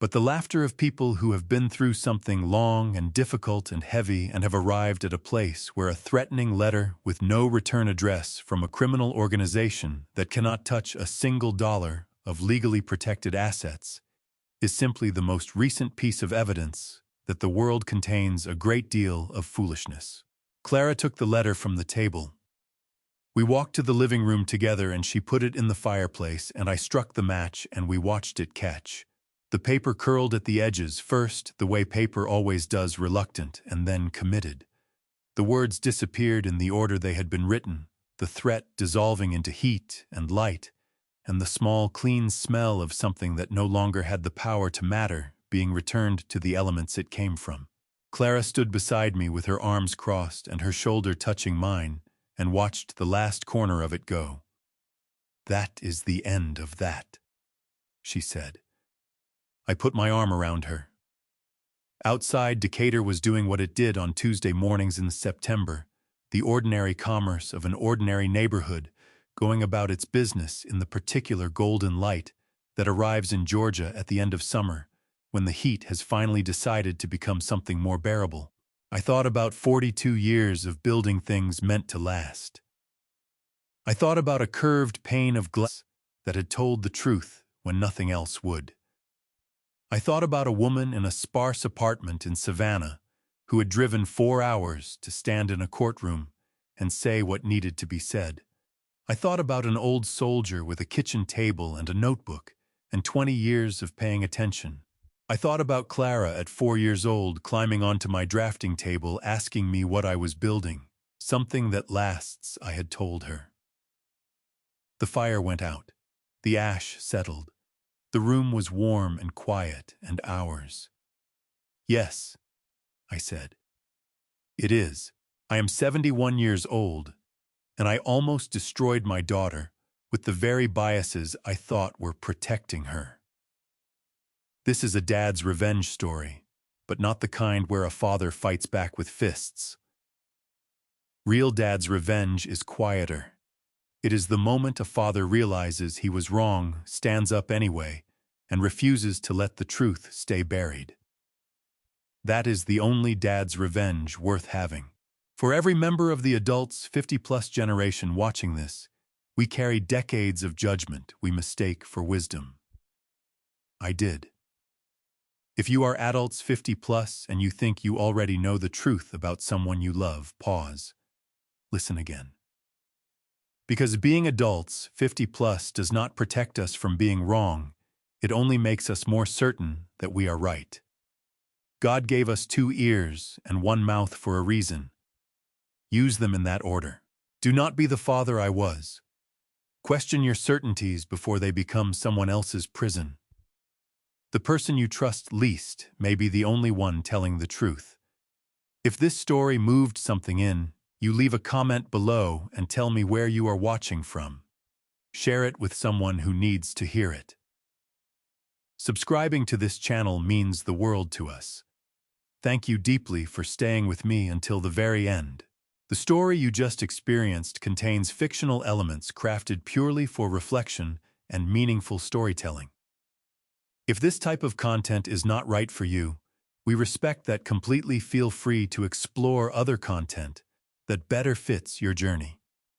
S1: but the laughter of people who have been through something long and difficult and heavy and have arrived at a place where a threatening letter with no return address from a criminal organization that cannot touch a single dollar of legally protected assets is simply the most recent piece of evidence that the world contains a great deal of foolishness. Clara took the letter from the table. We walked to the living room together and she put it in the fireplace and I struck the match and we watched it catch. The paper curled at the edges, first the way paper always does, reluctant, and then committed. The words disappeared in the order they had been written, the threat dissolving into heat and light, and the small, clean smell of something that no longer had the power to matter being returned to the elements it came from. Clara stood beside me with her arms crossed and her shoulder touching mine, and watched the last corner of it go. "That is the end of that," she said. I put my arm around her. Outside, Decatur was doing what it did on Tuesday mornings in September, the ordinary commerce of an ordinary neighborhood, going about its business in the particular golden light that arrives in Georgia at the end of summer, when the heat has finally decided to become something more bearable. I thought about 42 years of building things meant to last. I thought about a curved pane of glass that had told the truth when nothing else would. I thought about a woman in a sparse apartment in Savannah who had driven 4 hours to stand in a courtroom and say what needed to be said. I thought about an old soldier with a kitchen table and a notebook, and 20 years of paying attention. I thought about Clara at 4 years old climbing onto my drafting table asking me what I was building, something that lasts, I had told her. The fire went out. The ash settled. The room was warm and quiet, and ours. Yes, I said. It is. I am 71 years old, and I almost destroyed my daughter with the very biases I thought were protecting her. This is a dad's revenge story, but not the kind where a father fights back with fists. Real dad's revenge is quieter. It is the moment a father realizes he was wrong, stands up anyway, and refuses to let the truth stay buried. That is the only dad's revenge worth having. For every member of the adults 50-plus generation watching this, we carry decades of judgment we mistake for wisdom. I did. If you are adults 50-plus and you think you already know the truth about someone you love, pause. Listen again. Because being adults 50-plus does not protect us from being wrong, it only makes us more certain that we are right. God gave us 2 ears and 1 mouth for a reason. Use them in that order. Do not be the father I was. Question your certainties before they become someone else's prison. The person you trust least may be the only one telling the truth. If this story moved something in, you leave a comment below and tell me where you are watching from. Share it with someone who needs to hear it. Subscribing to this channel means the world to us. Thank you deeply for staying with me until the very end. The story you just experienced contains fictional elements crafted purely for reflection and meaningful storytelling. If this type of content is not right for you, we respect that completely. Feel free to explore other content that better fits your journey.